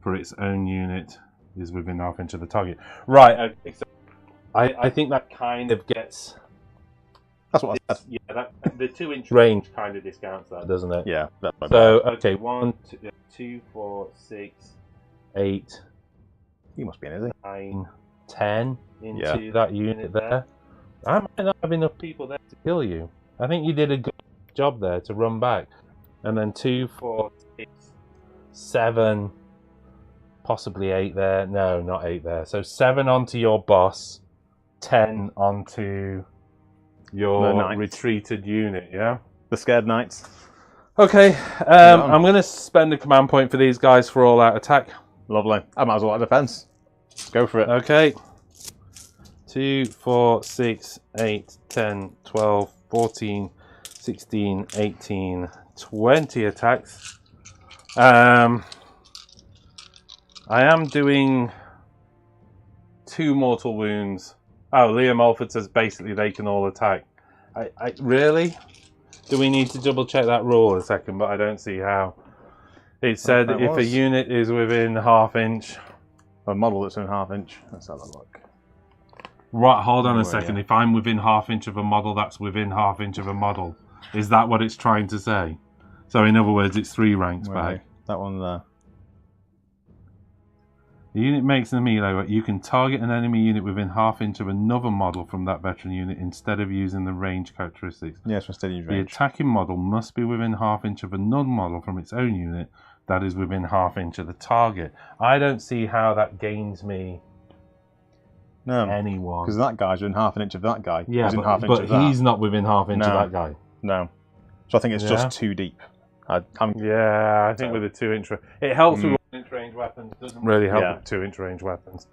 for its own unit is within half inch of the target. Right, okay, so I think that kind of gets... That's what I said. Yeah, the 2 inch range kind of discounts that, doesn't it? Yeah. So, okay, 1, 2, 4, 6, 8... He must be in, is he? 9, 10 into that unit there. I might not have enough people there to kill you. I think you did a good job there to run back. And then 2, 4, 6, 7, possibly 8 there. No, not 8 there. So 7 onto your boss, 10 onto your retreated unit, yeah? The scared knights. Okay, I'm going to spend a command point for these guys for all-out attack. Lovely. I might as well have defense. Go for it. Okay. 2, 4, 6, 8, 10, 12, 14, 16, 18, 20 attacks. I am doing 2 mortal wounds. Oh, Liam Alford says basically they can all attack. Really? Do we need to double check that rule a second? But I don't see how. It said if a unit is within half inch. A model that's in half inch. Let's have a look. Right, hold on a second. Yeah. If I'm within half inch of a model, that's within half inch of a model. Is that what it's trying to say? So in other words, it's 3 ranks back. That one there. The unit makes a melee. You can target an enemy unit within half inch of another model from that veteran unit instead of using the range characteristics. Yes, instead of range. The attacking model must be within half inch of another model from its own unit that is within half inch of the target. I don't see how that gains me anyone. Because that guy's within half an inch of that guy. Yeah, but he's not within half inch of that guy. No. So I think it's just too deep. I think with a 2 inch... It helps with 1 inch range weapons. It doesn't really help with 2 inch range weapons.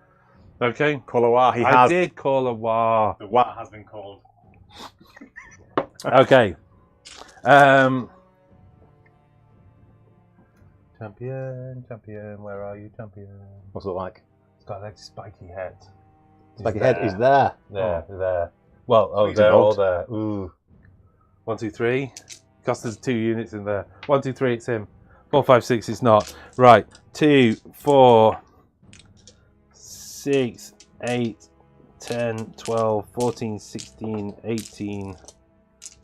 Okay. Call a war. I did call a war. The war has been called. Okay. Champion, where are you, champion? What's it like? It's got like spiky head. Spiky head is there. There. Well, oh, He's they're all involved. there. Ooh. 1, 2, 3. Cost us 2 units in there. 1, 2, 3, it's him. 4, 5, 6, it's not. Right. 2, 4, 6, 8, 10, 12, 14, 16, 18,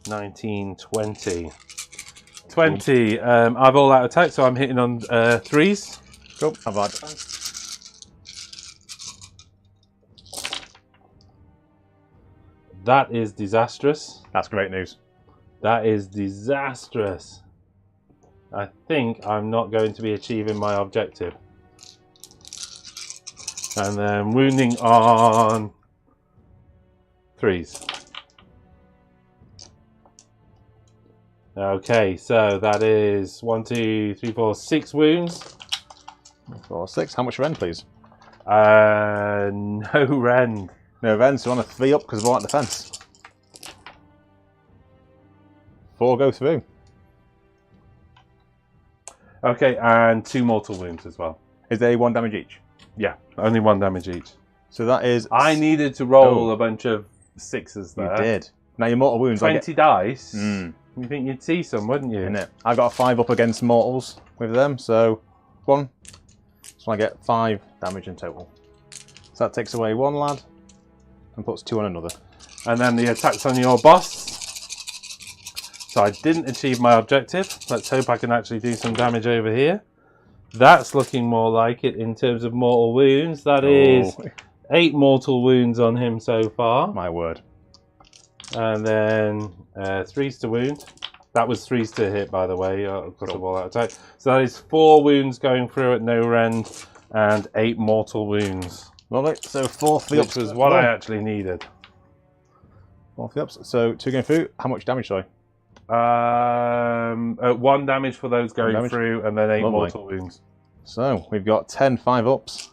19, 20. 20. I've all out attack, so I'm hitting on 3s. Cool. I've had. That is disastrous. That's great news. That is disastrous. I think I'm not going to be achieving my objective. And then wounding on 3s. Okay, so that is 1, 2, 3, 4, 6 wounds. 4, 6. How much rend, please? No rend. No rend, so on a 3 up because of all that defense. 4 go through. Okay, and 2 mortal wounds as well. Is they 1 damage each? Yeah, only 1 damage each. So that is. I needed to roll a bunch of 6s there. You did. Now your mortal wounds. 20 dice. Mm. You think you'd see some, wouldn't you? Innit? I've got a 5 up against mortals with them, so 1. So I get 5 damage in total. So that takes away 1 lad and puts 2 on another. And then the attacks on your boss. So I didn't achieve my objective. Let's hope I can actually do some damage over here. That's looking more like it in terms of mortal wounds. That is 8 mortal wounds on him so far. My word. And then 3s to wound. That was 3s to hit, by the way, because of all that attack. So that is 4 wounds going through at no rend and 8 mortal wounds. Lovely. So 4 3 ups. Which was what I actually needed. 4 3 ups. So 2 going through. How much damage, sorry? 1 damage for those going through, and then 8 mortal wounds. So we've got 10 5 ups.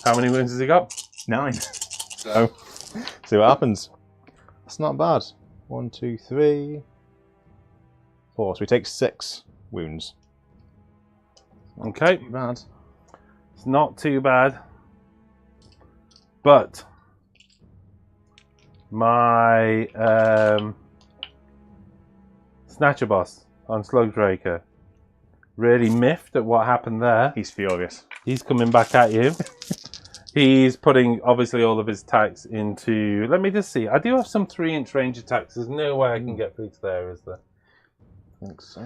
How many wounds has he got? 9. So see what happens. That's not bad. 1, 2, 3, 4. So we take 6 wounds. Okay. Not too bad. It's not too bad. But my Snatcher boss on Slugbreaker really miffed at what happened there. He's furious. He's coming back at you. He's putting, obviously, all of his attacks into... Let me just see. I do have some 3-inch range attacks. There's no way I can get through to there, is there? I think so.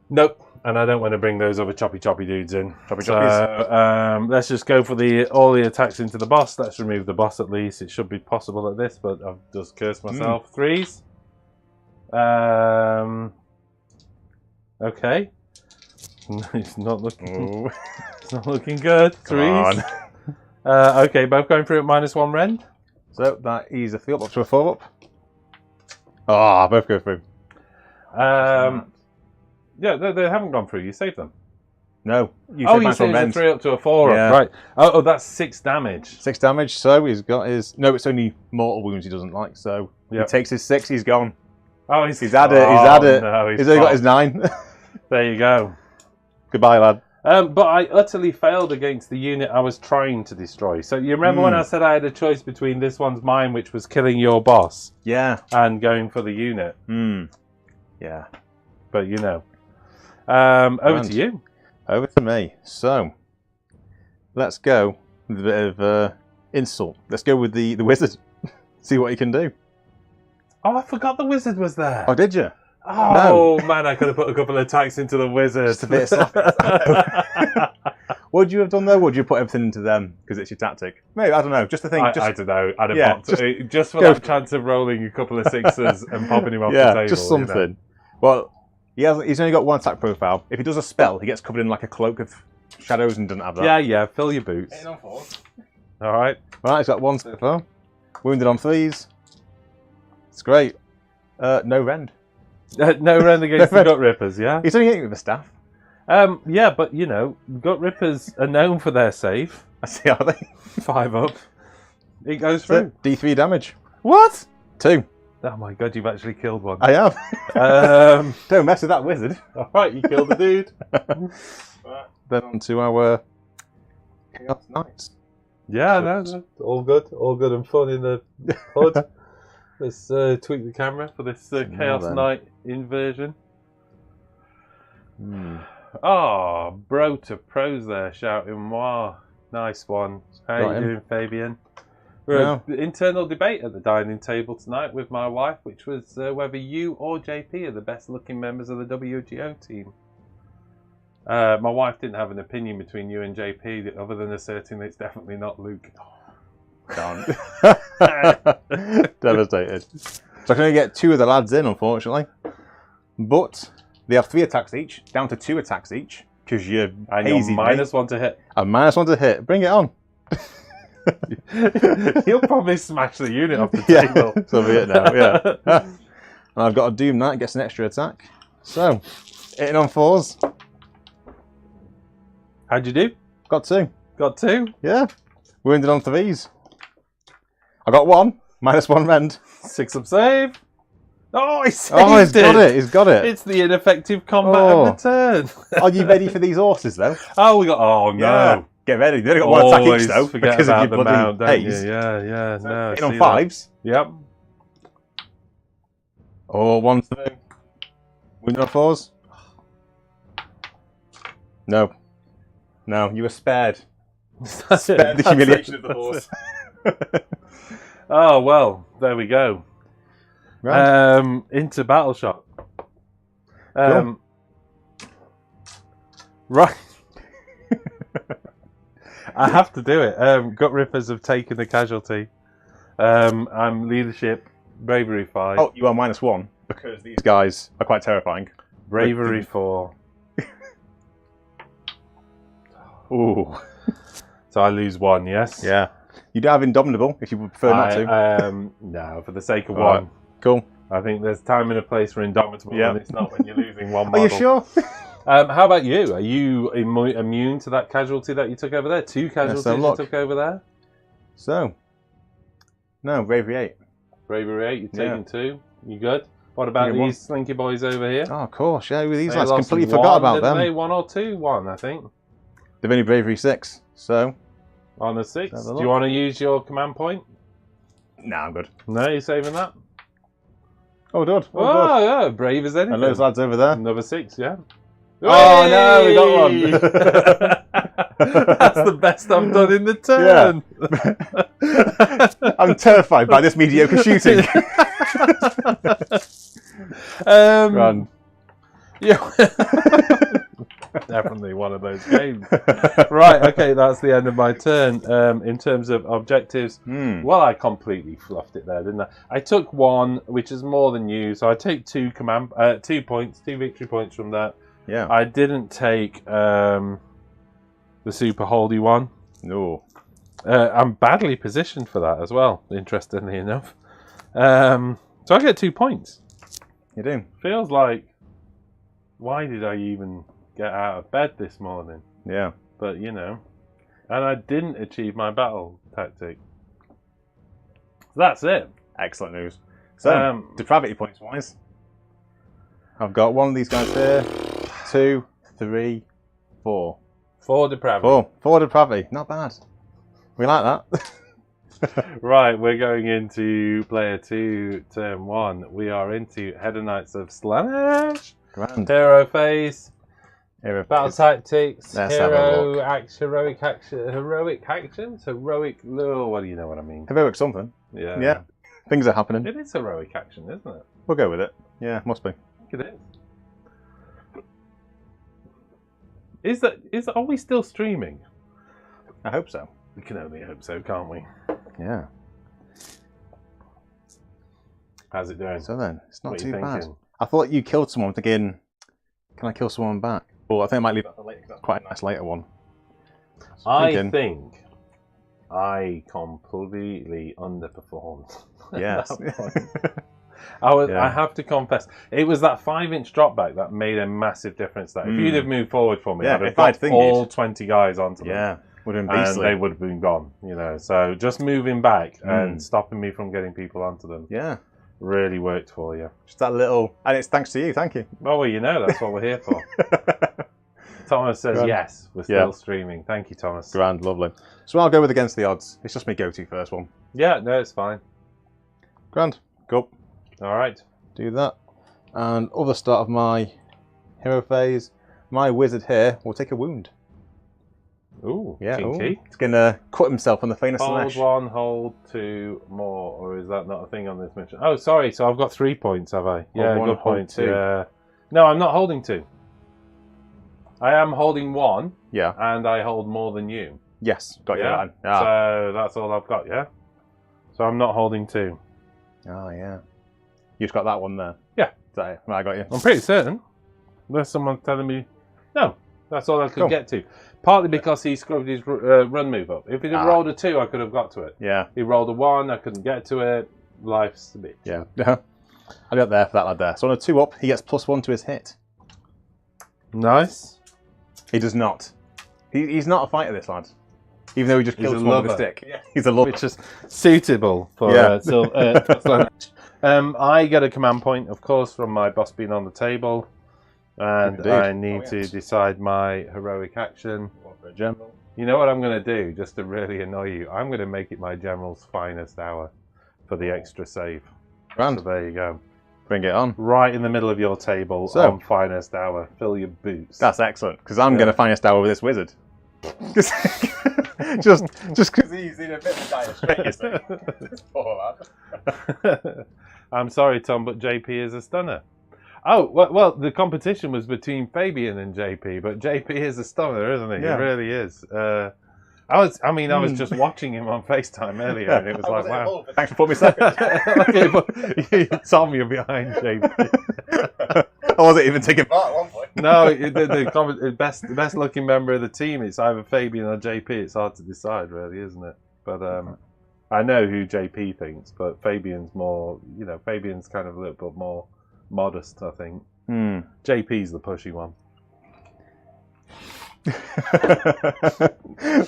Nope. And I don't want to bring those other choppy dudes in. Choppies. So, let's just go for all the attacks into the boss. Let's remove the boss at least. It should be possible at this, but I've just cursed myself. 3s. Okay. It's not looking... It's not looking good. 3s. Okay, both going through at -1 rend. So that is a 3 up to a 4 up. Ah, both go through. Yeah, they haven't gone through. You saved them. No. You saved a 3 up to a 4 up. Yeah. Right. Oh, that's 6 damage. 6 damage. So he's got his... No, it's only mortal wounds he doesn't like. So he takes his 6. He's gone. Oh, he's had it. He's had it. No, he's only got his 9. There you go. Goodbye, lad. But I utterly failed against the unit I was trying to destroy. So you remember when I said I had a choice between this one's mine, which was killing your boss, Yeah. and going for the unit. Yeah. But you know. Over to you. Over to me. So let's go with a bit of insult. Let's go with the wizard. See what he can do. Oh, I forgot the wizard was there. Oh, did you? Oh, no. Man, I could have put a couple of attacks into the wizard. Just a bit of What would you have done though? Would you put everything into them because it's your tactic? Maybe, I don't know. Just to think. I don't know. I'd have popped, just for that chance of rolling a couple of 6s and popping him off the table. Just something. You know? Well, he's only got 1 attack profile. If he does a spell, he gets covered in like a cloak of shadows and doesn't have that. Yeah. Fill your boots. All right. Right, he's got 1 so far. Wounded on 3s. It's great. No rend. No rend against the Gut Rippers, yeah? He's only hitting with a staff. Yeah, but you know, Gut Rippers are known for their save. I see, are they? 5 up. It goes through. D3 damage. What? 2. Oh my god, you've actually killed one. I have. Don't mess with that wizard. Alright, you killed the dude. Then on to our Chaos Knights. Yeah, no, all good and fun in the hood. Let's tweak the camera for this Chaos Knight inversion. Oh, bro to pros there shouting, wow, nice one. How you doing, Fabian? We're internal debate at the dining table tonight with my wife, which was whether you or JP are the best looking members of the WGO team. My wife didn't have an opinion between you and JP other than asserting that it's definitely not Luke. Can't. Devastated. So I can only get 2 of the lads in, unfortunately. But they have 3 attacks each, down to 2 attacks each, because you're hazy. -1 to hit. And -1 to hit. Bring it on. He'll probably smash the unit off the table. So be it now, yeah. And I've got a Doom Knight, gets an extra attack. So, hitting on 4s. How'd you do? Got 2. Got 2? Yeah. Wounded on 3s. I got 1. -1 rend. 6 up save. Oh, he saved Oh, he's got it. He's got it. It's the ineffective combat of the turn. Are you ready for these horses, though? Oh, we got... Oh, no. Yeah. Get ready. They only got 1 attack each, though. Forget because about of your the bloody mount, don't you? Haze. Yeah, no. Hitting on 5s. Yep. Oh, 1 through. Wounded on 4s. No. No, you were spared. Spared the humiliation of the horse. Oh, well, there we go. Right. Into battle shot. Cool. Right. I have to do it. Gut Rippers have taken the casualty. I'm leadership, bravery 5. Oh, you are -1 because these guys are quite terrifying. Bravery 4. Ooh. So I lose 1, yes? Yeah. You do have Indomitable if you would prefer not to. No, for the sake of Right. 1. Cool. I think there's time and a place for Indomitable, and it's not when you're losing 1 model. Are you sure? How about you? Are you immune to that casualty that you took over there? 2 casualties you took over there? So. No, Bravery 8. Bravery 8, you're taking 2. You good? What about these slinky boys over here? Oh, of course. Yeah, these They lads lost completely 1, forgot about didn't them. they? 1 or 2? 1, I think. They've only Bravery 6, so. On a 6. Do you want to use your command point? Nah, I'm good. No, you're saving that? Oh, good. Oh, yeah, brave as anything. And those lads over there. Another 6, yeah. Oh, no, we got 1. That's the best I've done in the turn. Yeah. I'm terrified by this mediocre shooting. Run. Yeah. Definitely one of those games. Right, okay, that's the end of my turn. In terms of objectives, well, I completely fluffed it there, didn't I? I took 1, which is more than you, so I take 2 points, 2 victory points from that. Yeah. I didn't take the super holdy one. No. I'm badly positioned for that as well, interestingly enough. So I get 2 points. You do. Feels like, why did I even get out of bed this morning? Yeah. But, you know, and I didn't achieve my battle tactic. That's it. Excellent news. So, depravity points wise, I've got 1 of these guys here, 2, 3, 4. 4 depravity. 4 depravity. Not bad. We like that. Right, we're going into player 2, turn 1. We are into Hedonites of Slaanesh. Grand. Hero phase. Battle tactics. Let's have a look. Heroic actions. Oh, well, you know what I mean. Heroic something. Yeah. Yeah. Things are happening. It is heroic action, isn't it? We'll go with it. Yeah, must be. I think it is. Are we still streaming? I hope so. We can only hope so, can't we? Yeah. How's it doing? So then, it's not What are too you bad. thinking? I thought you killed someone thinking, can I kill someone back? Well, I think I might leave that for later because that's quite a nice later one. So I think I completely underperformed. Yes. I have to confess, it was that 5-inch drop back that made a massive difference. That if you'd have moved forward for me, I'd have got all 20 guys onto them. Yeah, would have been and beastly. they would have been gone. You know, so just moving back and stopping me from getting people onto them. Yeah, really worked for you. Just that little, and it's thanks to you. Thank you. Oh, well, you know, that's what we're here for. Thomas says Grand. yes, we're still streaming. Thank you, Thomas. Grand, lovely. So I'll go with Against the Odds. It's just my go-to first one. Yeah, no, it's fine. Grand. Go. All right. Do that. And other start of my hero phase, my wizard here will take a wound. Ooh, yeah. kinky. He's going to cut himself on the Fane of Hold Slaanesh. 1, hold 2 more, or is that not a thing on this mission? Oh, sorry, so I've got 3 points, have I? Yeah, one, good point. 2. Yeah. No, I'm not holding 2. I am holding 1, Yeah. and I hold more than you. Yes, got you. Yeah. Ah. So that's all I've got, yeah? So I'm not holding 2. Oh, yeah. You just got that one there. Yeah. So, I got you. I'm pretty certain. Unless someone's telling me, no, that's all I could Cool. get to. Partly because he scrubbed his run move up. If he'd have rolled a 2, I could have got to it. Yeah. He rolled a 1, I couldn't get to it. Life's a bitch. Yeah. I got there for that lad there. So on a 2 up, he gets +1 to his hit. Nice. He does not. He's not a fighter, this lad. Even though he just He's kills a one with a lover. stick. Yeah. He's a lover. Which is suitable for Slaanesh. I get a command point, of course, from my boss being on the table. And Indeed. I need to decide my heroic action. For a general. You know what I'm going to do, just to really annoy you? I'm going to make it my general's finest hour for the extra save. Grand. So there you go. Bring it on. Right in the middle of your table So- on finest hour. Fill your boots. That's excellent, because I'm going to finest hour with this wizard. just because he's in a bit of a dire strait, you see. This poor lad. I'm sorry, Tom, but JP is a stunner. Oh, well, the competition was between Fabian and JP, but JP is a stunner, isn't he? Yeah. He really is. I was just watching him on FaceTime earlier, and it was like, wow. Thanks for putting me second. Okay, but Tom, you're behind JP. I wasn't even taking part at one point. No, the best looking member of the team, it's either Fabian or JP. It's hard to decide, really, isn't it? But I know who JP thinks, but Fabian's more, Fabian's kind of a little bit more modest, I think. JP's the pushy one.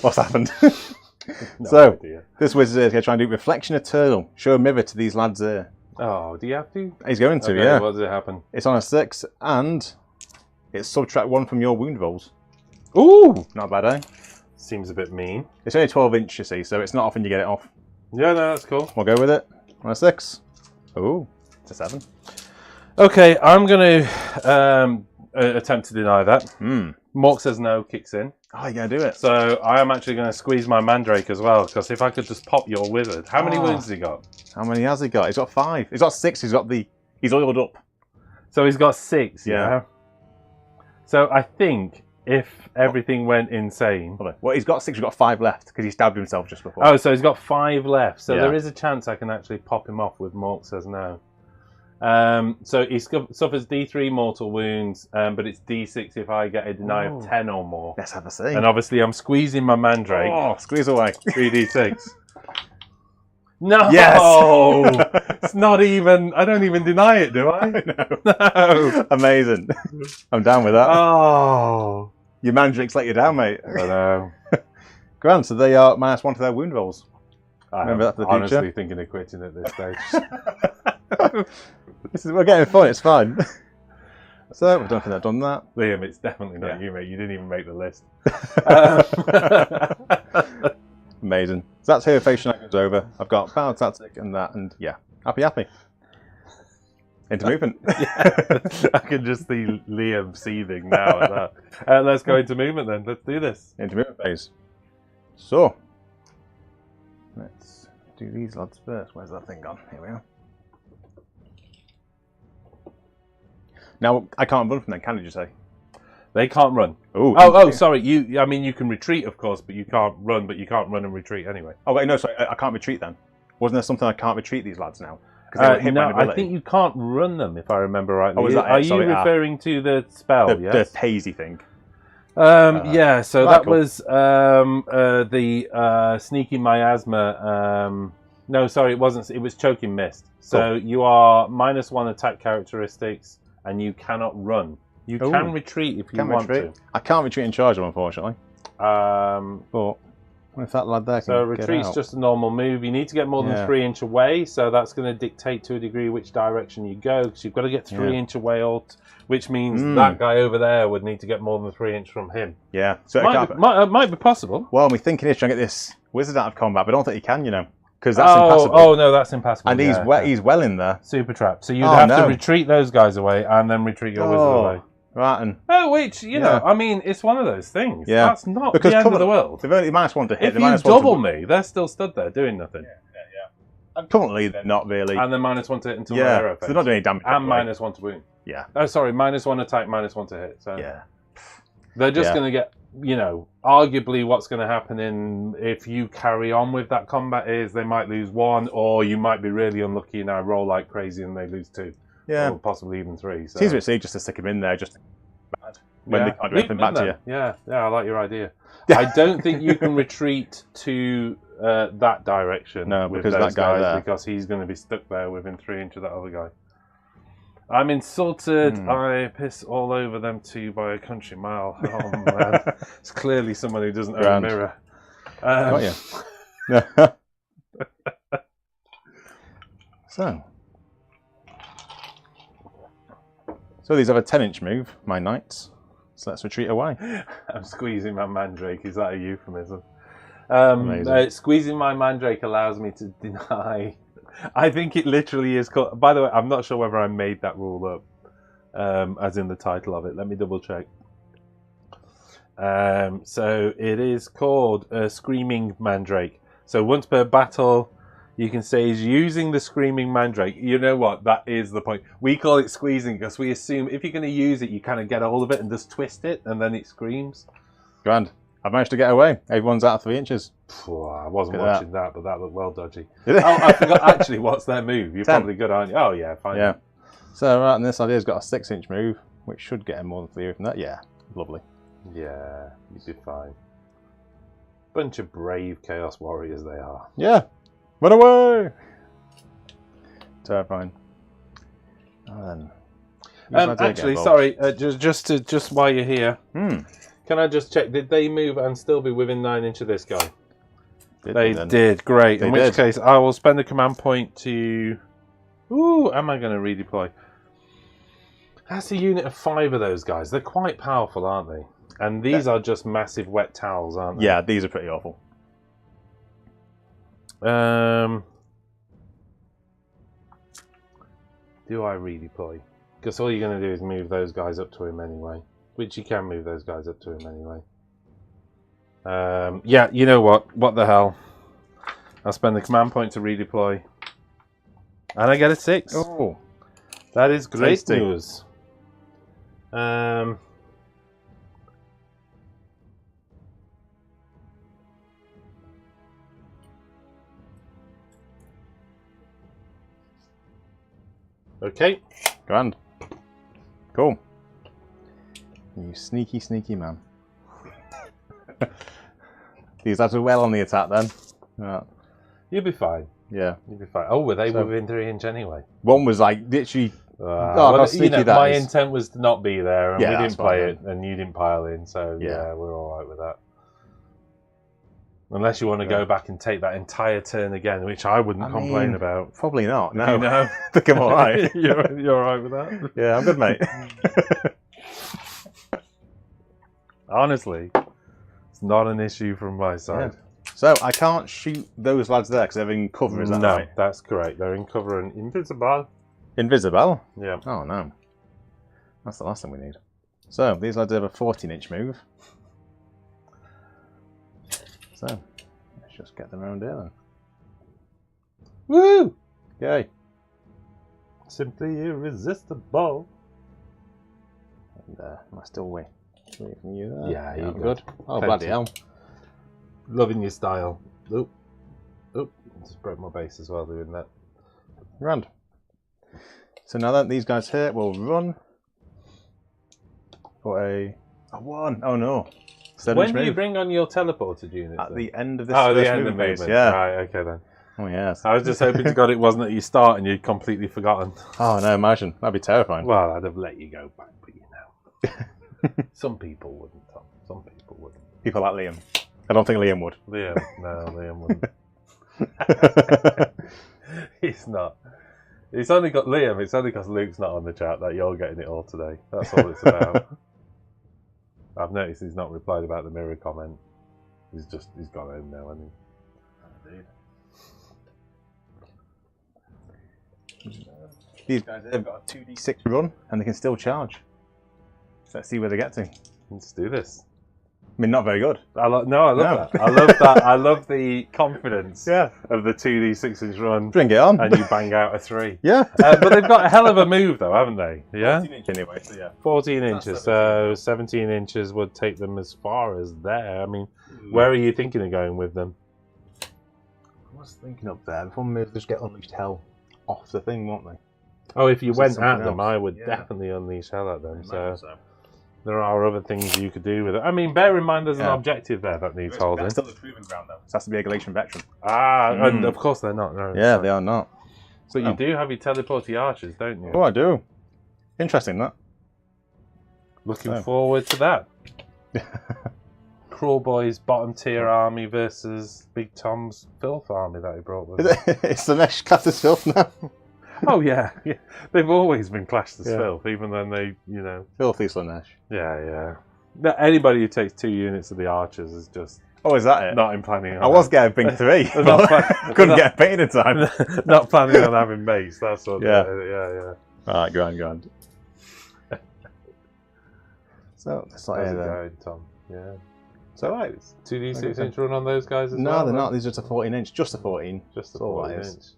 What's happened? No So, idea. this wizard is going to try and do Reflection Eternal. Show a mirror to these lads here. Oh, do you have to? He's going to, Okay, yeah. what does it happen? It's on a 6, and it's subtract 1 from your wound rolls. Ooh! Not bad, eh? Seems a bit mean. It's only 12 inch, you see, so it's not often you get it off. Yeah, no, that's cool. We'll go with it. On a 6. Ooh, it's a 7. Okay, I'm going to attempt to deny that. Mork says no, kicks in. Oh, you're going to do it. So I am actually going to squeeze my Mandrake as well, because if I could just pop your wizard. How many wounds has he got? How many has he got? He's got 5. He's got 6. He's oiled up. So he's got 6, Yeah. So I think if everything went insane... Well, he's got 6. He's got 5 left, because he stabbed himself just before. Oh, so he's got 5 left. So Yeah. there is a chance I can actually pop him off with Mork says no. So he suffers D3 mortal wounds, but it's D6 if I get a deny of 10 or more. Let's have a see. And obviously I'm squeezing my Mandrake. Oh, squeeze away. 3D6. No! Yes! It's not even... I don't even deny it, do I? No. Amazing. I'm down with that. Oh. Your Mandrake's let you down, mate. I know. Grand, so they are -1 to their wound rolls. I'm Remember that for the honestly future? thinking of quitting at this stage. We're getting fun, it's fine. So, I don't think I've done that. Liam, it's definitely not you, mate. You didn't even make the list. Amazing. So that's Hero Phase Shenanigans over. I've got Battle Tactic and that, and yeah, happy. Into movement. Yeah. I can just see Liam seething now at that. Let's go into movement then. Let's do this. Into movement phase. So, let's do these lads first. Where's that thing gone? Here we are. Now, I can't run from them, can you say? They can't run. Ooh, Oh, sorry. You can retreat, of course, but you can't run. But you can't run and retreat anyway. Oh wait, no, sorry, I can't retreat then. Wasn't there something I can't retreat these lads now? They were hit by an no, I ability. think you can't run them, if I remember rightly. Oh, is that it? Are you Sorry, referring to the spell? the Yes. Hazy thing. Yeah. So right, that cool. was the sneaky miasma. No, sorry, it wasn't. It was choking mist. So you are -1 attack characteristics, and you cannot run. You can retreat if you want to. I can't retreat in charge, unfortunately. But If that lad there can So get retreat's out. just a normal move. You need to get more than 3 inch away, so that's going to dictate to a degree which direction you go, because you've got to get 3 inch away, which means that guy over there would need to get more than 3 inch from him. Yeah. So might be possible. Well, my thinking is trying to get this wizard out of combat, but I don't think he can, you know, because that's impassable. Oh, no, that's impassable. And he's well in there. Super trap. So you'd have to retreat those guys away and then retreat your wizard away. Right, and which, you know, I mean, it's one of those things. Yeah. That's not the end of the world. They've only -1 to hit. If you double me, they're still stood there doing nothing. And currently, they're not really. And then -1 to hit until their arrow so they're not doing any damage. And -1 to wound. Yeah. Oh, sorry, -1 attack, -1 to hit. So yeah. they're just going to get, you know, arguably what's going to happen if you carry on with that combat is they might lose 1, or you might be really unlucky and I roll like crazy and they lose 2. Yeah. Or possibly even 3. So. Seems a bit silly just to stick him in there, just when they can't do anything back to you. Yeah, I like your idea. I don't think you can retreat to that direction. No, with because those that guy guys, there. because he's going to be stuck there within 3 inch of that other guy. I'm insulted. I piss all over them too by a country mile. Oh man, it's clearly someone who doesn't own a mirror. Got you. So these have a 10-inch move, my knights. So let's retreat away. I'm squeezing my mandrake. Is that a euphemism? Squeezing my mandrake allows me to deny. I think it literally is called. By the way, I'm not sure whether I made that rule up, as in the title of it. Let me double check. So it is called Screaming Mandrake. So once per battle, you can say he's using the Screaming Mandrake. You know what? That is the point. We call it squeezing because we assume if you're going to use it, you kind of get a hold of it and just twist it, and then it screams. Grand. I've managed to get away. Everyone's out of 3 inches. I wasn't watching that, but that looked well dodgy. Did it? Oh, I forgot. Actually, what's their move? You're probably good, aren't you? Oh, yeah, fine. Yeah. So, right, and this idea's got a 6-inch move, which should get him more than 3 from that. Yeah, lovely. Yeah, you'd be fine. Bunch of brave Chaos Warriors they are. Yeah. Run away! Terrifying. And then... actually, sorry, just while you're here, can I just check, did they move and still be within 9 inch of this guy? They did, great. In which case, I will spend a command point to... Ooh, am I going to redeploy? That's a unit of 5 of those guys. They're quite powerful, aren't they? And these are just massive wet towels, aren't they? Yeah, these are pretty awful. Do I redeploy? Because all you're going to do is move those guys up to him anyway. Which you can move those guys up to him anyway. Yeah, you know what? What the hell? I'll spend the command point to redeploy. And I get a 6. Oh. That is great Tasty. news. Okay. Grand. Cool. You sneaky, sneaky man. These lads are well on the attack then. Right. You'll be fine. Yeah. You'll be fine. Oh, were they within 3 inch anyway? One was like literally... well, you know, my intent was to not be there, and Yeah, we didn't that's play fine, it, and you didn't pile in, so yeah, we're all right with that. Unless you want to go back and take that entire turn again, which I wouldn't complain about. Probably not. No, You know? I think I'm all right. You're all right with that? Yeah, I'm good, mate. Honestly, it's not an issue from my side. Yeah. So I can't shoot those lads there because they're in cover. Is that No, right? that's correct. They're in cover and invisible. Invisible? Yeah. Oh no. That's the last thing we need. So these lads have a 14-inch move. So let's just get them around here then. Woo! Yay. Simply irresistible. And am I still away from you there? Yeah, you're good. Oh, Plenty. bloody hell. Loving your style. Oop. Oop. Just broke my base as well doing that. Grand. So now that these guys here will run for a 1. Oh no. When do you bring on your teleported units? At the end of this the first end of movement phase, movement. yeah. Right, okay then. Oh yes. I was just hoping to God it wasn't at your start and you'd completely forgotten. Oh no, imagine. That'd be terrifying. Well, I'd have let you go back, but you know. Some people wouldn't, Tom. Some people wouldn't. People like Liam. I don't think Liam would. Liam wouldn't. He's not. It's only got Liam. It's only because Luke's not on the chat that you're getting it all today. That's all it's about. I've noticed he's not replied about the mirror comment. He's gone home now, hasn't he? These guys have got a 2d6 run and they can still charge. So let's see where they get to. Let's do this. I mean, not very good. I love that. I love that. I love the confidence of the 2d6-inch run. Bring it on. And you bang out a 3. Yeah. But they've got a hell of a move, though, haven't they? Yeah? 14 inch anyway, so yeah. 14 inches, so 17 inches would take them as far as there. I mean, where are you thinking of going with them? I was thinking up there. Before we just get Unleashed Hell off the thing, won't they? Oh, if you went at them, else? I would definitely unleash hell at them. So there are other things you could do with it. I mean, bear in mind there's an objective there that needs holding. That's still the proving ground, though. It has to be a Galatian veteran. And of course they're not. No, yeah, they are not. But you do have your teleporty archers, don't you? Oh, I do. Interesting, that. Looking forward to that. Kruleboyz bottom tier army versus Big Tom's filth army that he brought with him. It's Slaanesh classed as filth now. Oh yeah, they've always been classed as filth, even when they, Filthy Slaanesh. Yeah. Anybody who takes 2 units of the archers is just. Oh, is that it? Not in planning on. I was getting Bing 3. Couldn't get paid in time. Not planning on having mace. That's what. Yeah. Alright, grand. So that's like going, Tom. Yeah. So right, 2d6-inch run on those guys as well? No, they're not. These are just a 14-inch. Just a 14. Just a 14-inch.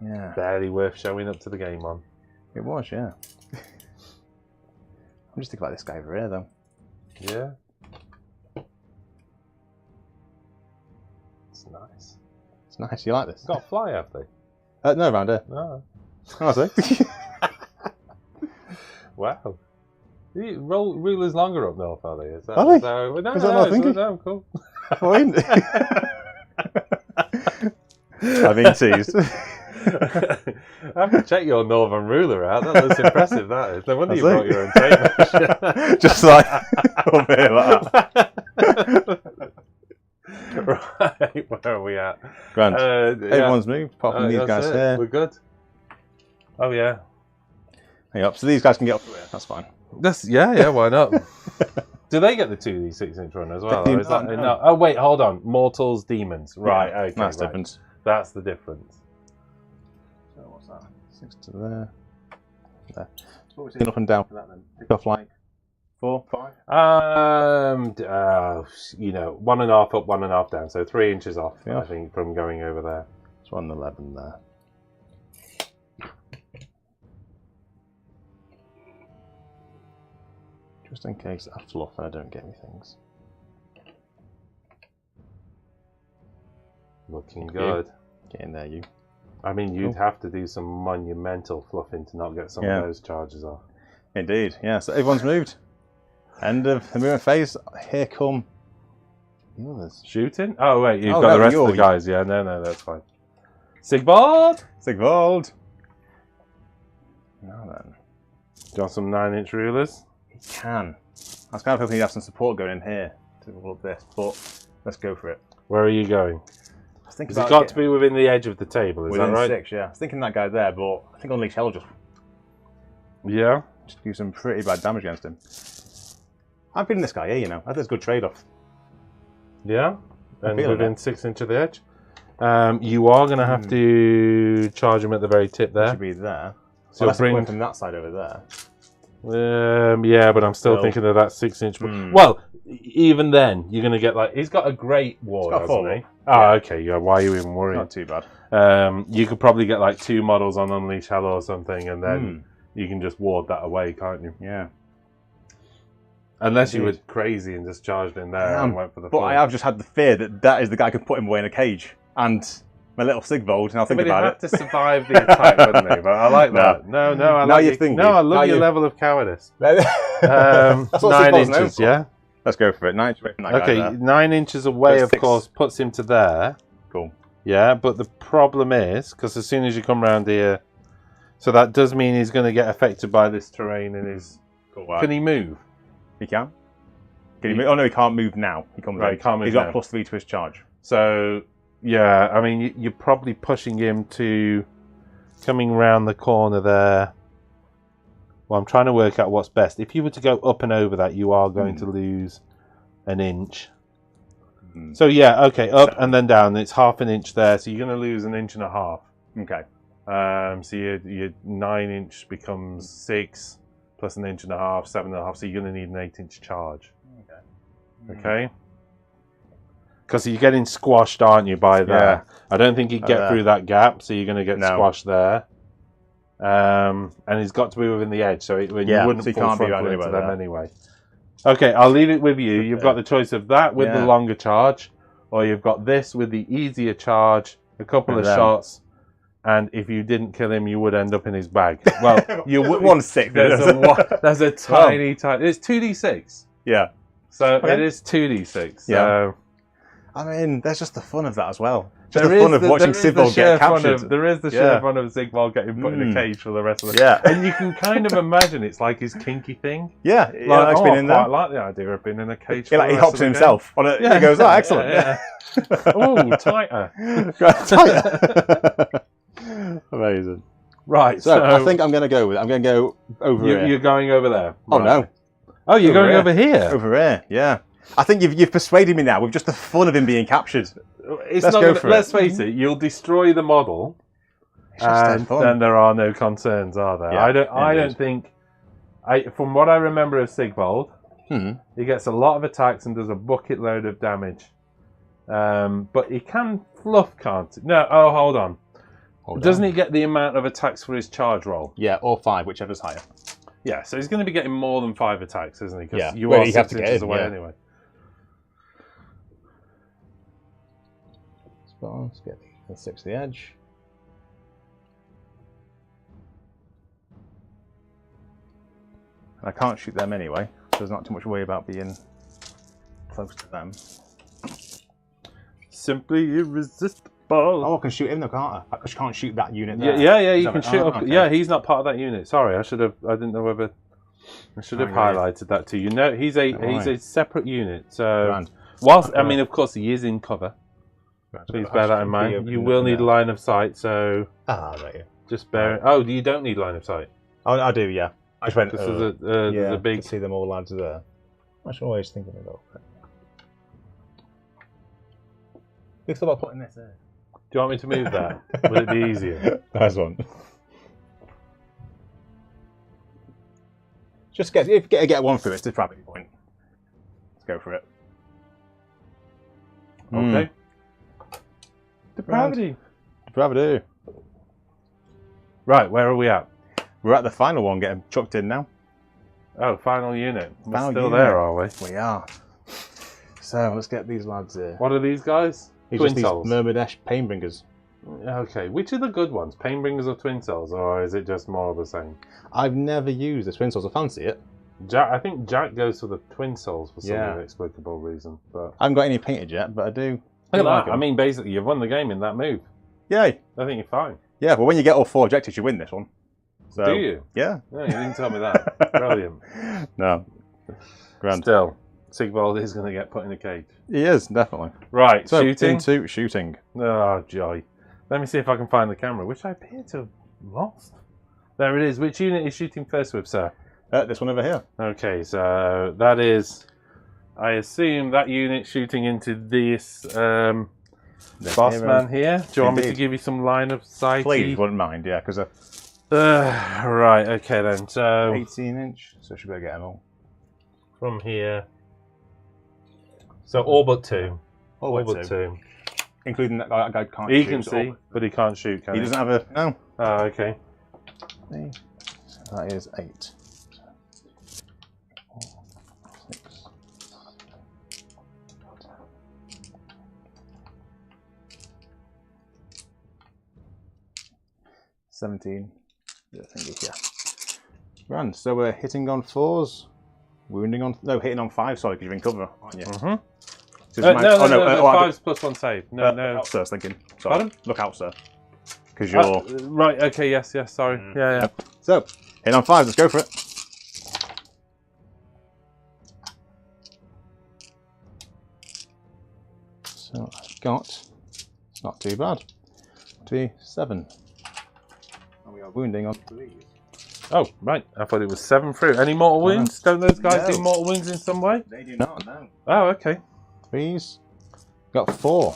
Yeah. Barely worth showing up to the game on. It was, yeah. I'm just thinking about this guy over here, though. Yeah. It's nice. It's nice. You like this? It's got a fly, have they? No, around here. No. Oh, I see. Wow. Rulers longer up north, are they? Are they? No, cool. I've been teased. I have to check your northern ruler out. That looks impressive, that is. No wonder you brought your own tape measure. Just like over here, like that. Right, where are we at? Grand. Everyone's moved, apart from these guys here. We're good. Oh, yeah. Yep, so these guys can get up here. That's fine. Yeah, why not? Do they get the 2d6-inch run as well? Or is that enough? Oh, wait, hold on. Mortals, demons. Right, okay. That's different. That's the difference. So what's that? 6 to there. There. So what we're seeing up and down for that then? Pick off like 4, 5? 1.5 up, 1.5 down. So 3 inches off, I think, from going over there. It's 111 there. Just in case I fluff and I don't get any things. Looking good. Get in there, you. I mean, you'd have to do some monumental fluffing to not get some of those charges off. Indeed, yeah. So everyone's moved. End of the movement phase. Here come the others. Shooting? Oh, wait, you've got the rest of the guys. Yeah, no, that's fine. Sigvald! Now then. Do you want some 9-inch rulers? He can. I was kind of hoping he'd have some support going in here to hold this, but let's go for it. Where are you going? Has it got to be within the edge of the table, is that right? Within 6, yeah. I was thinking that guy there, but I think Unleashed Hell just do some pretty bad damage against him. I'm feeling this guy here, you know. I think it's a good trade-off. Yeah? And within 6 inches of the edge? You are going to have to charge him at the very tip there. Should be there. So let's bring from that side over there. Yeah, but I'm still thinking of that 6-inch. Well, even then, you're going to get like... He's got a great ward, hasn't he? Oh, okay. Yeah, why are you even worried? Not too bad. You could probably get like 2 models on Unleash Hell or something, and then you can just ward that away, can't you? Yeah. Unless you were crazy and just charged in there and went for the But I have just had the fear that is the guy who could put him away in a cage. And my little Sigvald, and I'll think about it. But he'd have to survive the attack, wouldn't he? But I like that. No, I like it. No, I love your level of cowardice. 9 inches, yeah? Let's go for it. 9 inches away from that guy there. 9 inches away, of course, puts him to there. Cool. Yeah, but the problem is, because as soon as you come around here, so that does mean he's going to get affected by this terrain in his... Cool, wow. Can he move? He can. Can he move? Oh no, he can't move now. He comes Right, in. he can't move He's now. got +3 to his charge. So, yeah, I mean, you're probably pushing him to coming round the corner there. Well, I'm trying to work out what's best. If you were to go up and over that, you are going to lose an inch. So, yeah, okay, up and then down. It's half an inch there, so you're going to lose an inch and a half. Okay. So your 9 inch becomes 6 plus an inch and a half, 7.5. So you're going to need an 8-inch charge. Okay. Because you're getting squashed, aren't you, by that? Yeah. I don't think you get through that gap, so you're going to get squashed there. And he's got to be within the edge, so you wouldn't so you fall can't be frontal into them there. anyway. Okay, I'll leave it with you. You've got the choice of that with the longer charge, or you've got this with the easier charge, a couple of shots, and if you didn't kill him, you would end up in his bag. Well, you would. 1/6. There's a tiny. It's 2d6. Yeah. So it is 2d6. So. Yeah. I mean, there's just the fun of that as well. Just the fun of watching Sigvald get captured. There is the sheer fun of Sigvald getting put in a cage for the rest of the... Yeah. And you can kind of imagine it's like his kinky thing. Yeah. Like, he's been in there. I quite like the idea of being in a cage. He hops himself. On it. He goes, oh, excellent. Yeah. Oh, tighter. Tighter. Amazing. Right, so I think I'm going to go with it. I'm going to go over here. You're going over there. Oh, no. Oh, you're going over here? Over here, yeah. I think you've persuaded me now with just the fun of him being captured. Let's face it, you'll destroy the model, and then there are no concerns, are there? Yeah, I don't think. From what I remember of Sigvald, he gets a lot of attacks and does a bucket load of damage. But he can fluff, can't he? No. Oh, hold on. Doesn't he get the amount of attacks for his charge roll? Yeah, or 5, whichever's higher. Yeah, so he's going to be getting more than 5 attacks, isn't he? Because you well, are you 6 have to inches get in, away anyway. Let's get the 6 to the edge. I can't shoot them anyway, so there's not too much worry about being close to them. Simply irresistible. Oh, I can shoot him though, can't I? I just can't shoot that unit there. Yeah, you can shoot up. Okay. Yeah, he's not part of that unit. Sorry, I didn't know whether... I should have highlighted that to you. No, he's a separate unit. So, whilst, I mean, of course, he is in cover. Please bear that in mind. You will need line of sight, so just bear. Oh, you don't need line of sight. Oh, I do, yeah. I just went. This is a big. To see them all lads there. I should always think of it though. We thought about putting this there. Do you want me to move that? Will it be easier? Nice one. Just get one through. It's the depravity point. Let's go for it. Okay. Depravity. Depravity. Right, where are we at? We're at the final one, getting chucked in now. Oh, final unit. We're Final still unit. there, are we? We are. So let's get these lads here. What are these guys? Twin Souls. Myrmidesh Painbringers. Okay, which are the good ones? Painbringers or Twin Souls, or is it just more of the same? I've never used the Twin Souls. I fancy it. I think Jack goes for the Twin Souls for some inexplicable reason. But I haven't got any painted yet, but I do. Look at that. I mean, basically, you've won the game in that move. Yay. I think you're fine. Yeah, but when you get all 4 objectives, you win this one. So, do you? Yeah. No, you didn't tell me that. Brilliant. No. Grand. Still, Sigvald is going to get put in a cage. He is, definitely. Right, so, shooting. Into shooting. Oh, joy. Let me see if I can find the camera, which I appear to have lost. There it is. Which unit is shooting first with, sir? This one over here. Okay, so that is... I assume that unit shooting into this boss man here. Do you want me to give you some line of sight? Please, wouldn't mind, yeah, because... right, okay then, so... 18 inch, so should be able to get them all. From here... So all but 2. All but 2. Including that guy can't shoot. He can see, but he can't shoot, can he? He doesn't have a... No. Oh, okay. So that is 8. 4, 6. 17. Yeah, Grand. So we're hitting on 4s, wounding on... No, hitting on 5, sorry, because you're in cover, aren't you? Mm-hmm. So no, 5s plus 1 save. No, Look out, sir, I was thinking. Sorry. Pardon? Look out, sir. Because you're... right, okay, yes, sorry. Yeah. So, hitting on 5s, let's go for it. got, it's not too bad, 27. And we are wounding on 3. Oh, right. I thought it was 7 through. Any mortal wounds? Don't those guys do mortal wounds in some way? They do not, no. Oh, okay. 3s. Got 4.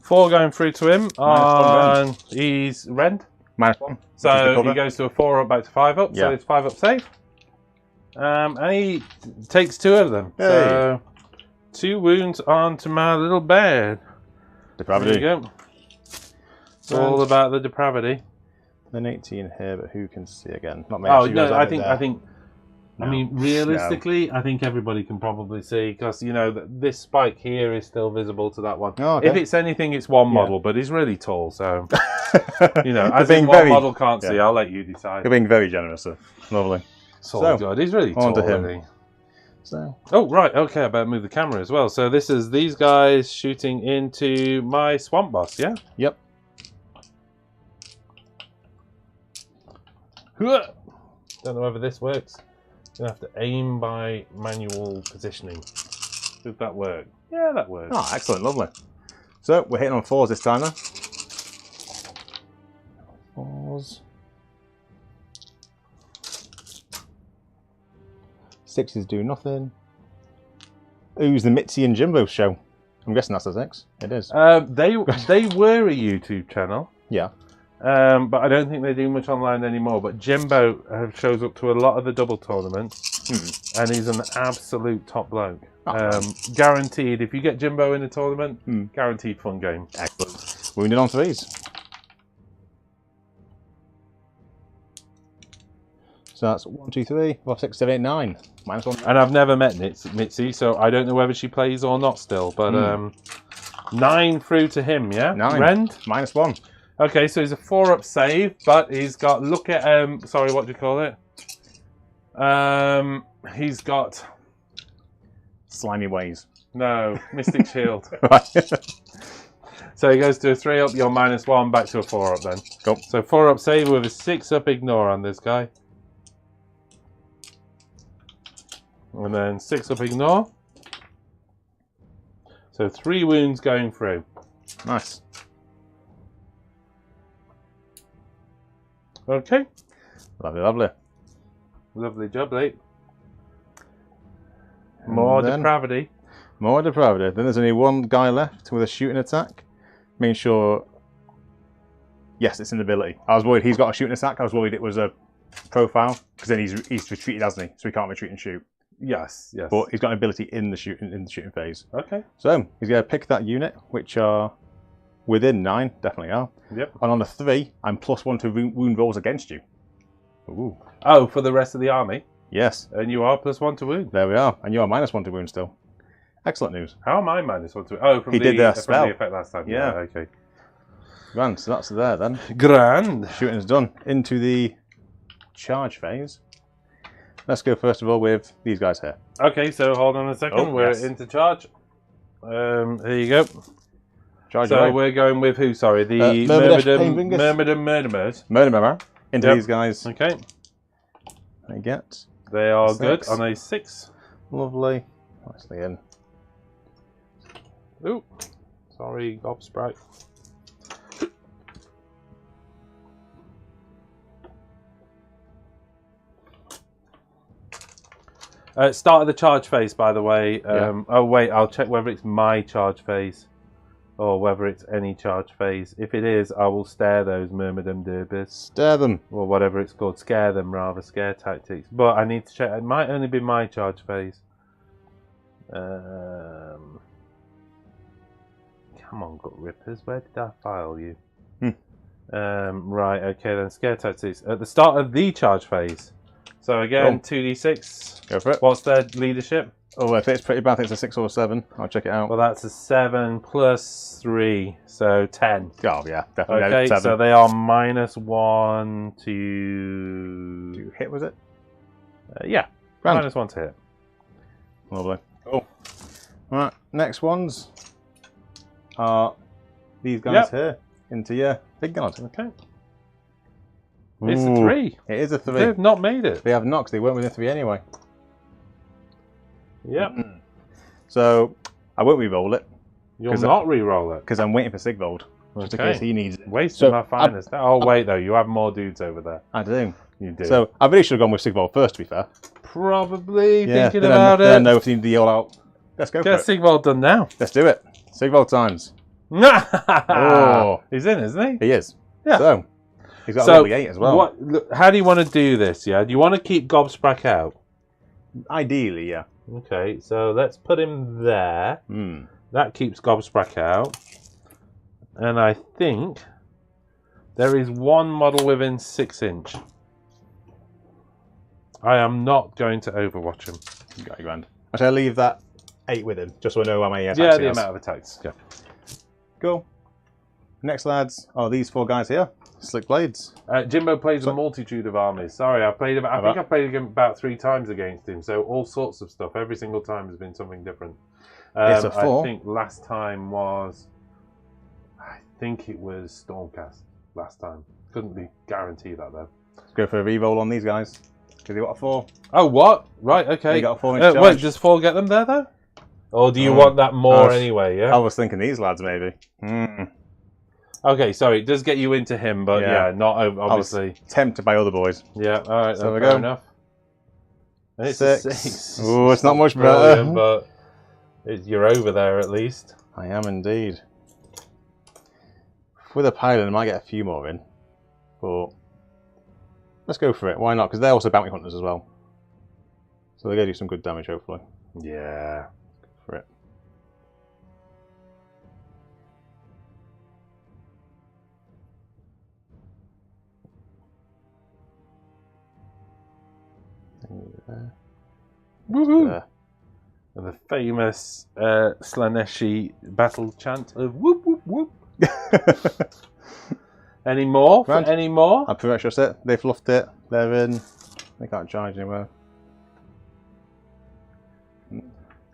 4 going through to him. -1 And he's rend. -1. So he goes to a 4 up, back to 5 up. So Yeah. it's 5 up save. And he takes 2 of them. Hey. So 2 wounds onto my little bed. Depravity. There you go. It's all about the depravity. Then 18 here, but who can see again? Not me. Oh actually, no, goes I over think there. I mean realistically, I think everybody can probably see because you know that this spike here is still visible to that one. Oh, okay. If it's anything, it's one model, but he's really tall, so you know, as being in one very- model can't see, I'll let you decide. You're being very generous, sir. Lovely. So God, he's really tall. on to him. Really. So, Oh right, okay, I better move the camera as well. So this is these guys shooting into my swamp boss, yeah? yep. Don't know whether this works. Gonna have to aim by manual positioning. Did that work? Yeah, that works. Oh, excellent, lovely. So we're hitting on 4s this time, then. 4s. 6s do nothing. Who's the Mitzi and Jimbo show? I'm guessing that's a 6. It is. They were a YouTube channel, Yeah. but I don't think they do much online anymore. But Jimbo shows up to a lot of the double tournaments, and he's an absolute top bloke. Guaranteed, if you get Jimbo in a tournament, guaranteed fun game. Excellent. Wounded on 3s. So that's 1, 2, 3, 4, 6, 7, 8, 9. -1. And I've never met Mitzi, so I don't know whether she plays or not still. But 9 through to him, yeah? 9. Rend? -1. Okay, so he's a 4 up save, but he's got, look at, sorry, what do you call it? He's got, Slimy ways. no, Mystic Shield. Right. So he goes to a 3 up, you're -1, back to a 4 up then. Cool. So 4 up save with a 6 up ignore on this guy. And then 6 up ignore. So 3 wounds going through. Nice. Okay. Lovely, lovely. Lovely jubbly. More then- depravity. More depravity. Then there's only 1 guy left with a shooting attack. Making sure... Yes, it's an ability. I was worried he's got a shooting attack. I was worried it was a profile. Because then he's retreated, hasn't he? So he can't retreat and shoot. Yes, yes. But he's got an ability in the shooting phase. Okay. So he's going to pick that unit, which are within 9, definitely are. Yep. And on the 3, I'm +1 to wound rolls against you. Ooh. Oh, for the rest of the army? Yes, And you are +1 to wound. there we are. And you are -1 to wound still. Excellent news. How am I -1 to wound? Oh, from He the, did the from spell. the effect last time. Yeah. Okay. Grand, so that's there then. Grand. Shooting's done. Into the charge phase. Let's go first of all with these guys here. Okay, so hold on a second. Oh, we're yes. into charge. Here you go. Charge So away. we're going with who? Sorry, the Myrmidon Myrmidons. Murder into Yep. these guys. Okay, They get they are 6. good on a 6. lovely. Nicely in. Ooh, sorry, Gob Sprite. Start of the charge phase, by the way. Oh wait, I'll check whether it's my charge phase or whether it's any charge phase. If it is, I will stare those Myrmidon Derbys. Stare them. Or whatever it's called. Scare them, rather. Scare tactics. But I need to check. It might only be my charge phase. Come on, Gut Rippers. Where did I file you? Right, okay then. Scare tactics. At the start of the charge phase. So again, 2d6. Go for it. What's their leadership? Oh, if it's pretty bad, I think it's a 6 or a 7. I'll check it out. Well, that's a 7 plus 3. So 10. Oh, yeah, definitely. Okay, 7. so they are -1 to... You hit, was it? Yeah, Grand. -1 to hit. Lovely. Oh. Alright, next ones are these guys here. Into your big guard. Okay. It's a Ooh, 3. It is a 3. They've not made it. They have knocks, they weren't within 3 anyway. Yep. So, I won't re-roll it. You'll not re-roll it? Because I'm waiting for Sigvald. Just in case he needs it. Wasting my finest. Oh, wait, though. You have more dudes over there. I do. You do. So, I really should have gone with Sigvald first, to be fair. Probably thinking about it. I know if you need the all-out. Let's go for it. Get Sigvald done now. Let's do it. Sigvald times. Oh. He's in, isn't he? He is. Yeah. So, he's got a lovely 8 as well. How do you want to do this, yeah? Do you want to keep Gobsprack out? Ideally, yeah. Okay, so let's put him there. That keeps Gobsprack out. And I think there is one model within 6 inch. I am not going to overwatch him. You got your grand. I shall leave that 8 with him, just so I know how many attacks Yeah, the he has. amount of attacks. Yeah. Cool. Next, lads, are these 4 guys here. Slick Blades. Jimbo plays a multitude of armies. Sorry, I think I've played about 3 times against him. So all sorts of stuff. Every single time has been something different. It's a 4. I think last time was... I think it was Stormcast last time. Couldn't be guarantee that though. Let's go for a re-roll on these guys. Because they got a 4. Oh, what? Right, okay. They got a 4 inch charge. Wait, does 4 get them there though? Or do you want that more anyway, yeah? I was thinking these lads maybe. Okay, sorry, it does get you into him, but yeah, not obviously. I was tempted by other boys. Yeah, alright, so fair enough. And it's 6. Oh, it's not much better. But you're over there at least. I am indeed. With a pilot, I might get a few more in. But let's go for it. Why not? Because they're also bounty hunters as well. So they're going to do some good damage, hopefully. Yeah. Go for it. Woohoo! And the famous Slaaneshi battle chant of whoop whoop whoop. Any more? Any more? I'm pretty much just it. They fluffed it. They're in. They can't charge anywhere.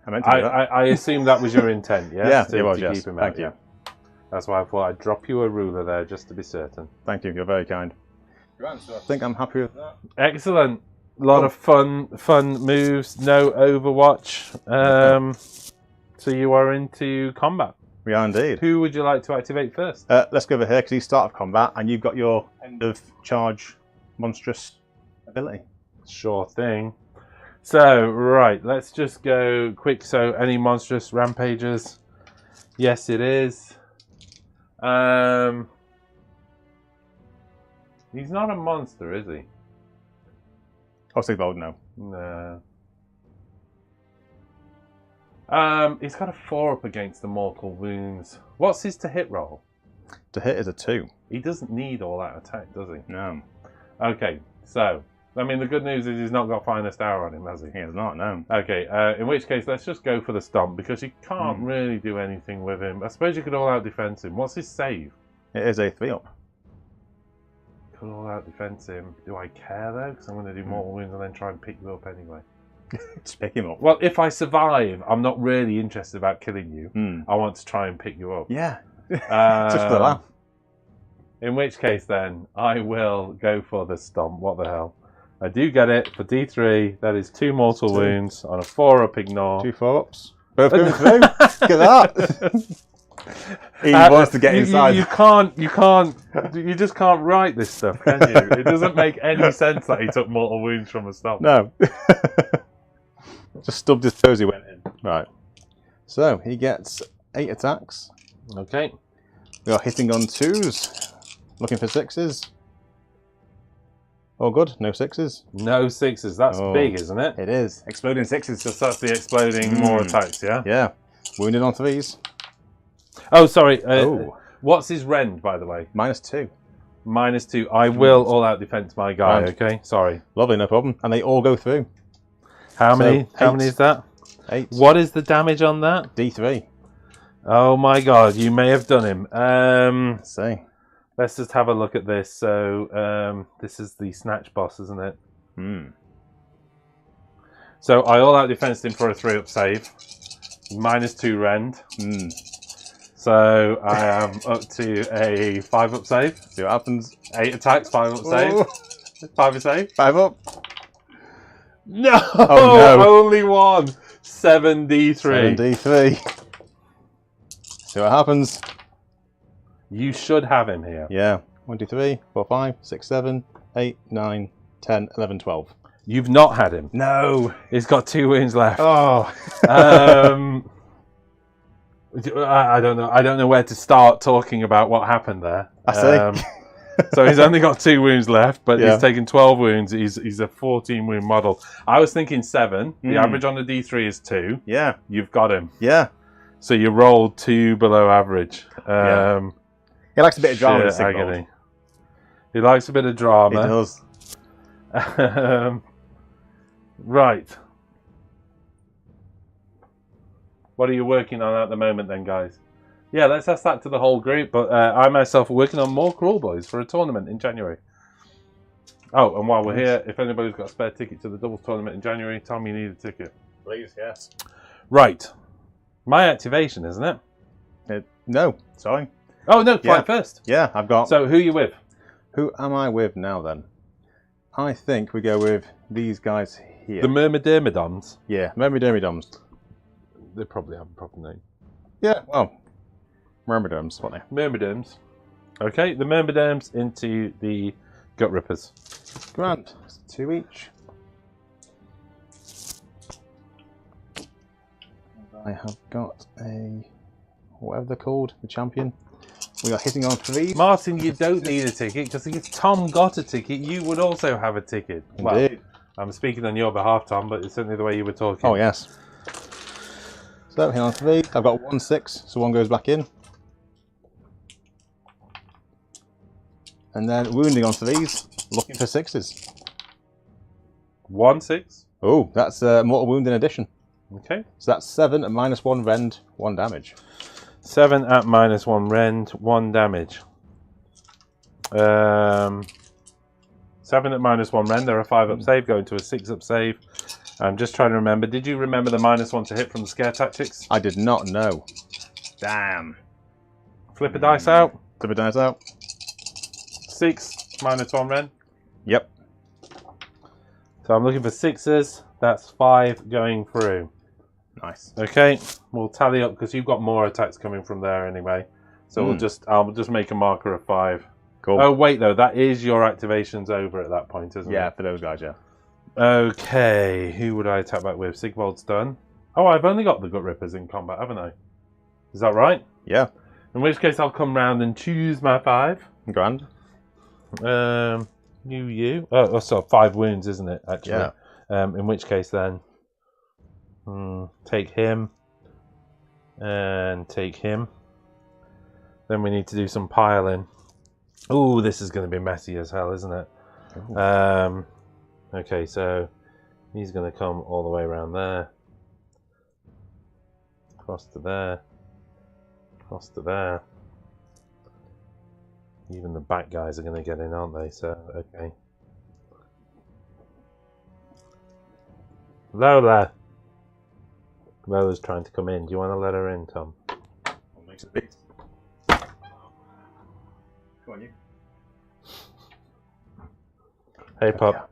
I assume that was your intent, yes? Yeah, it was, yes. Keep him Thank out, you. Yeah. That's why I thought I'd drop you a ruler there just to be certain. Thank you. You're very kind. I think I'm happy with that. Excellent. A lot of fun moves. No Overwatch. So you are into combat. We are indeed. Who would you like to activate first? Let's go over here because you start of combat and you've got your end of charge monstrous ability. Sure thing. So, right, let's just go quick. So, any monstrous rampagers? Yes, it is. He's not a monster, is he? Oh, Sigvald, no. No. He's got a 4 up against the mortal wounds. What's his to hit roll? To hit is a 2. He doesn't need all that attack, does he? No. Okay, so, I mean, the good news is he's not got finest hour on him, has he? He has not, no. Okay, in which case, let's just go for the stomp, because you can't really do anything with him. I suppose you could all-out defense him. What's his save? It is a 3 up. Could all-out defense him. Do I care, though? Because I'm going to do mortal wounds and then try and pick you up anyway. Just pick him up. Well, if I survive, I'm not really interested about killing you. I want to try and pick you up. Yeah. Just for the laugh. In which case, then, I will go for the stomp. What the hell? I do get it for D3. That is 2 mortal wounds on a 4-up ignore. 2 4-ups. Both going through. Look at that. He wants to get inside. You just can't write this stuff, can you? It doesn't make any sense that he took mortal wounds from a stomp. No. Just stubbed his toes, he went in. Right. So, he gets 8 attacks. Okay. We are hitting on 2s. Looking for 6s. Oh, good. No 6s. No 6s. That's big, isn't it? It is. Exploding 6s. Just that's the exploding more attacks, yeah? Yeah. Wounded on 3s. Oh, sorry. What's his rend, by the way? -2. -2. I will all-out defense my guy, okay? Sorry. Lovely, no problem. And they all go through. How many is that? 8. What is the damage on that? D3. Oh my god, you may have done him. Let's see. Let's just have a look at this. So, this is the Snatch boss, isn't it? So, I all-out defensed him for a 3-up save. -2 rend. So, I am up to a 5-up save. See what happens. 8 attacks, 5-up save. 5-up save. 5 up. No! Oh, no. Only one. 7d3. 7d3. See what happens. You should have him here. Yeah. 1, 2, 3, 4, 5, 6, 7, 8, 9, 10, 11, 12. You've not had him. No. He's got 2 wounds left. Oh. I don't know. I don't know where to start talking about what happened there. I see. So he's only got 2 wounds left, but Yeah. he's taken 12 wounds. He's a 14 wound model. I was thinking 7. The average on the D3 is 2. Yeah. You've got him. Yeah. So you rolled 2 below average. He likes a bit of drama. Sheer agony. He likes a bit of drama. He does. Right. What are you working on at the moment then, guys? Yeah, let's ask that to the whole group. But I myself are working on more Kruleboyz for a tournament in January. Oh, and while we're here, if anybody's got a spare ticket to the doubles tournament in January, tell me you need a ticket. Please, yes. Right. My activation, isn't it? No, sorry. Oh, no, Yeah. fight first. Yeah, I've got... So, who are you with? Who am I with now, then? I think we go with these guys here. The Myrmidons. Yeah, Myrmidoms. They probably have a proper name. Yeah, well, Myrmidoms, what they? Myrmidons. Okay, the Myrmidons into the Gut Rippers. Grand. 2 each. I have got a... whatever they're called, the champion. We are hitting on 3. Martin, you don't need a ticket, because if Tom got a ticket, you would also have a ticket. Well, Indeed. I'm speaking on your behalf, Tom, but it's certainly the way you were talking. Oh, yes. So, hitting on 3. I've got 1 6, so 1 goes back in. And then wounding on 3s, looking for 6s. 1 6. Oh, that's mortal wound in addition. Okay. So that's 7 at -1 rend, 1 damage. 7 at -1 rend, 1 damage. 7 at -1 rend, they're a 5 up save, going to a 6 up save. I'm just trying to remember. Did you remember the -1 to hit from the scare tactics? I did not know. Damn. Flip a dice out. Flip a dice out. 6 -1 rend. Yep. So I'm looking for 6s. That's 5 going through. Nice. Okay, we'll tally up because you've got more attacks coming from there anyway. So I'll just make a marker of 5. Cool. Oh wait, though, that is your activations over at that point, isn't it? Yeah, for those guys, yeah. Okay, who would I attack back with? Sigvald's done. Oh, I've only got the Gut Rippers in combat, haven't I? Is that right? Yeah. In which case, I'll come round and choose my 5. Grand. You. Oh, so 5 wounds, isn't it? Actually. Yeah. In which case, then take him and take him. Then we need to do some piling. Oh, this is going to be messy as hell, isn't it? Okay, so he's going to come all the way around there, across to there, across to there. Even the back guys are going to get in, aren't they? So, okay. Lola! Lola's trying to come in. Do you want to let her in, Tom? Makes it big. Come on, you. Hey, Pup.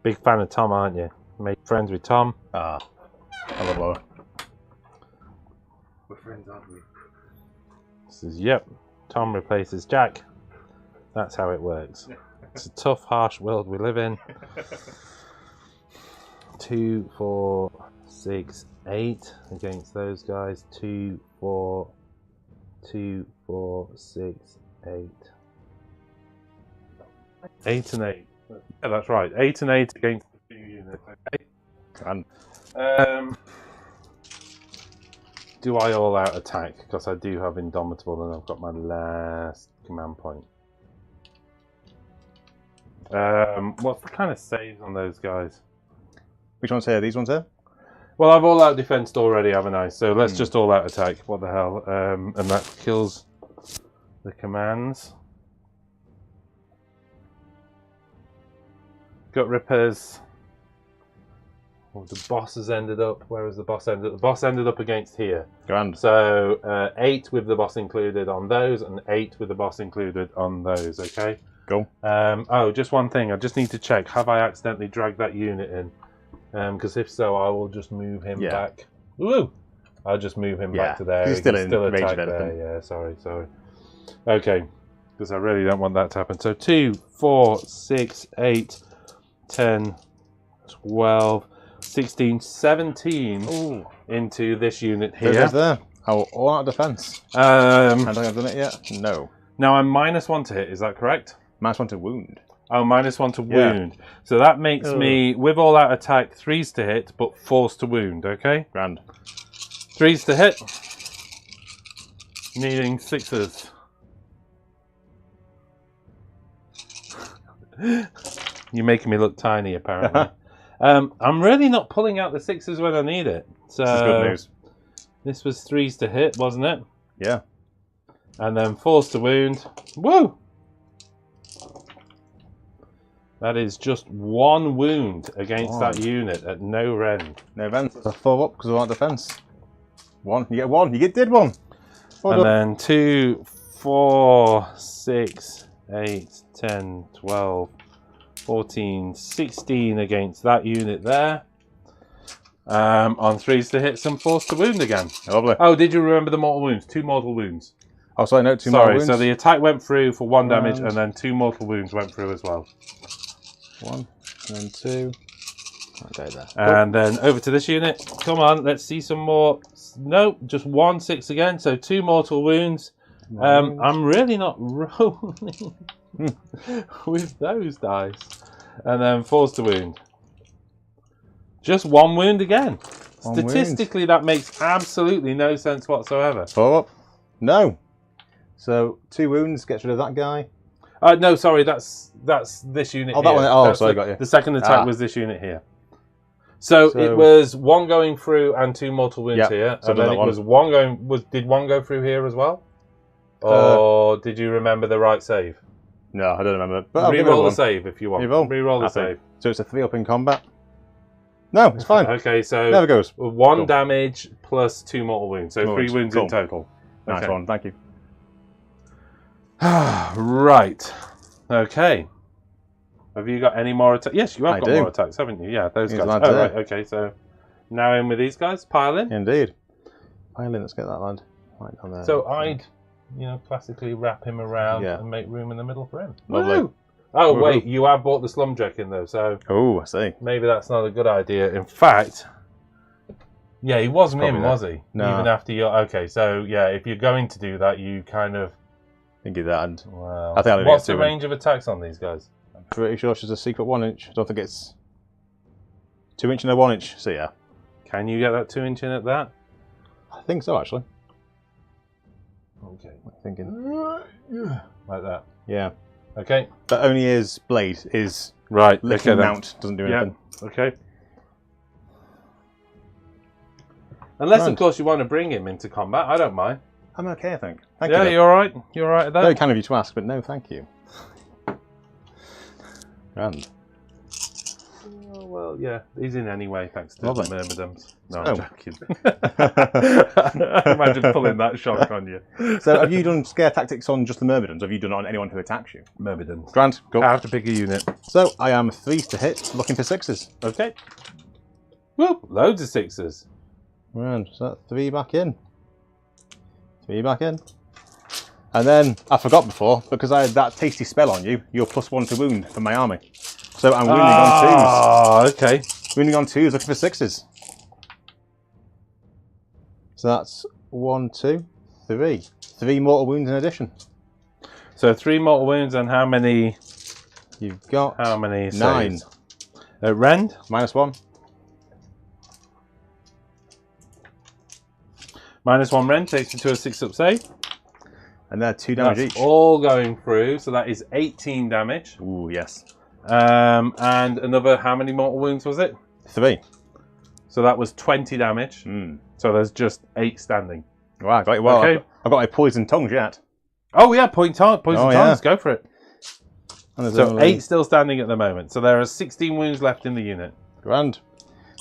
Big fan of Tom, aren't you? Make friends with Tom. Ah. I love Lola. We're friends, aren't we? Says, yep. Tom replaces Jack. That's how it works. It's a tough, harsh world we live in. 2, 4, 6, 8 against those guys. 2, 4, 2, 4, 6, 8. 8 and 8. Yeah, that's right. 8 and 8 against the 2 units. Okay. Grand. Do I all out attack? Because I do have Indomitable and I've got my last command point. What's the kind of saves on those guys? Which ones here? These ones here? Well, I've all out defensed already, haven't I? So let's just all out attack. What the hell? And that kills the commands. Gut Rippers. Well, the boss has ended up. Where has the boss ended up? The boss ended up against here. Grand. So 8 with the boss included on those, and 8 with the boss included on those. Okay. Cool. Oh, just one thing. I just need to check. Have I accidentally dragged that unit in? Because if so, I will just move him back. Woo! I'll just move him back to there. He's still in range attack of there. anything. Yeah, sorry. Okay, because I really don't want that to happen. So 2, 4, 6, 8, 10, 12, 16, 17 into this unit here. There's there. Oh, all out of defense. I don't think I've done it yet. No. Now I'm -1 to hit, is that correct? -1 to wound. Oh, -1 to wound. So that makes me, with all out attack, 3s to hit, but 4s to wound, okay? Grand. 3s to hit. Needing 6s. You're making me look tiny, apparently. I'm really not pulling out the 6s when I need it. So This is good news. This was 3s to hit, wasn't it? Yeah. And then 4s to wound. Woo! That is just 1 wound against that unit at no rend. No rend. So 4 up because of our defense. 1. You get 1. You did 1. And then 2, 4, 6, 8, 10, 12, 14, 16 against that unit there. On 3s to hit, some 4s to wound again. Lovely. Oh, did you remember the mortal wounds? 2 mortal wounds. Oh, sorry, no, 2 mortal wounds. So the attack went through for 1 damage, and then 2 mortal wounds went through as well. 1, and then 2. Okay, there. And then over to this unit. Come on, let's see some more. Nope, just 1 6 again. So 2 mortal wounds. I'm really not rolling with those dice. And then 4s to wound. Just 1 wound again. Statistically, that makes absolutely no sense whatsoever. 4 up. No. So 2 wounds gets rid of that guy. No, sorry, that's this unit. Oh, that here. one. Oh, That's sorry, got you. The second attack was this unit here. So it was 1 going through and 2 mortal wounds here, so and then it was 1 going. Did 1 go through here as well, or did you remember the right save? No, I don't remember. But Reroll the save if you want. Reroll the save. So it's a 3 up in combat. No, it's fine. Okay, so never goes. 1 damage plus 2 mortal wounds, so 3 wounds in total. Nice one, thank you. Right. Okay. Have you got any more attacks? Yes, you have got more attacks, haven't you? Yeah, those guys. Oh, right. Okay, so now in with these guys. Pile in. Indeed. Pile in. Let's get that lad right down there. So I'd, classically wrap him around and make room in the middle for him. Lovely. Woo! Oh, wait, you have bought the Slumdrek in though, so. Oh, I see. Maybe that's not a good idea. In fact, yeah, he wasn't in, was he? No. Even after your. Okay, so yeah, if you're going to do that, you kind of. Think of that. And wow. I think what's the range of attacks on these guys? I'm pretty sure she's a secret 1 inch. I don't think it's 2 inch and a 1 inch. So yeah. Can you get that 2 inch in at that? I think so, actually. Okay. I'm thinking. Like that. Yeah. Okay. But only his blade is right. licking mount. Doesn't do anything. Okay. Unless, of course, you want to bring him into combat. I don't mind. I'm okay, I think. Thank you. Yeah, you're all right. You're all right at that. Very kind of you to ask, but no, thank you. Grand. Oh, well, yeah, he's in anyway, thanks to the myrmidons. No, I'm joking. Imagine pulling that shock on you. So, have you done scare tactics on just the myrmidons? Or have you done it on anyone who attacks you? Myrmidons. Grand. Cool. I have to pick a unit. So, I am 3s to hit, looking for 6s. Okay. Whoop, loads of 6s. Grand. So, 3 back in. 3 back in. And then, I forgot before, because I had that tasty spell on you, you're +1 to wound from my army. So I'm wounding on 2s. Oh, okay. Wounding on 2s, looking for 6s. So that's 1, 2, 3. 3 mortal wounds in addition. So 3 mortal wounds and how many? You've got how many 9. Rend? -1. -1 rend takes you to a 6 up save. And they're 2 damage That's each. all going through, so that is 18 damage. Ooh, yes. And another, how many mortal wounds was it? 3. So that was 20 damage. So there's just 8 standing. Wow, got it. Well, okay. I've got my poison tongues yet. Oh yeah, poison tongues, go for it. So only 8 still standing at the moment. So there are 16 wounds left in the unit. Grand.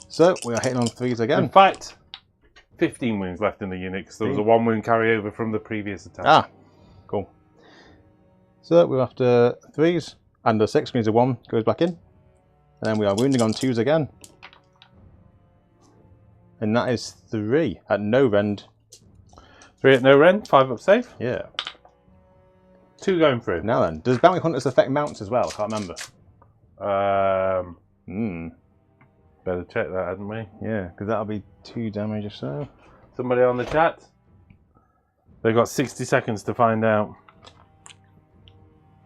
So we are hitting on 3s again. In fact, 15 wounds left in the unit because there was a 1 wound carryover from the previous attack. Ah, cool. So we're after 3s, and the 6 means a 1 goes back in. And then we are wounding on 2s again. And that is 3 at no rend. 3 at no rend, 5 up safe. Yeah. 2 going through. Now then, does Bounty Hunters affect mounts as well? I can't remember. Better check that, hadn't we? Yeah, because that'll be 2 damage or so. Somebody on the chat? They've got 60 seconds to find out.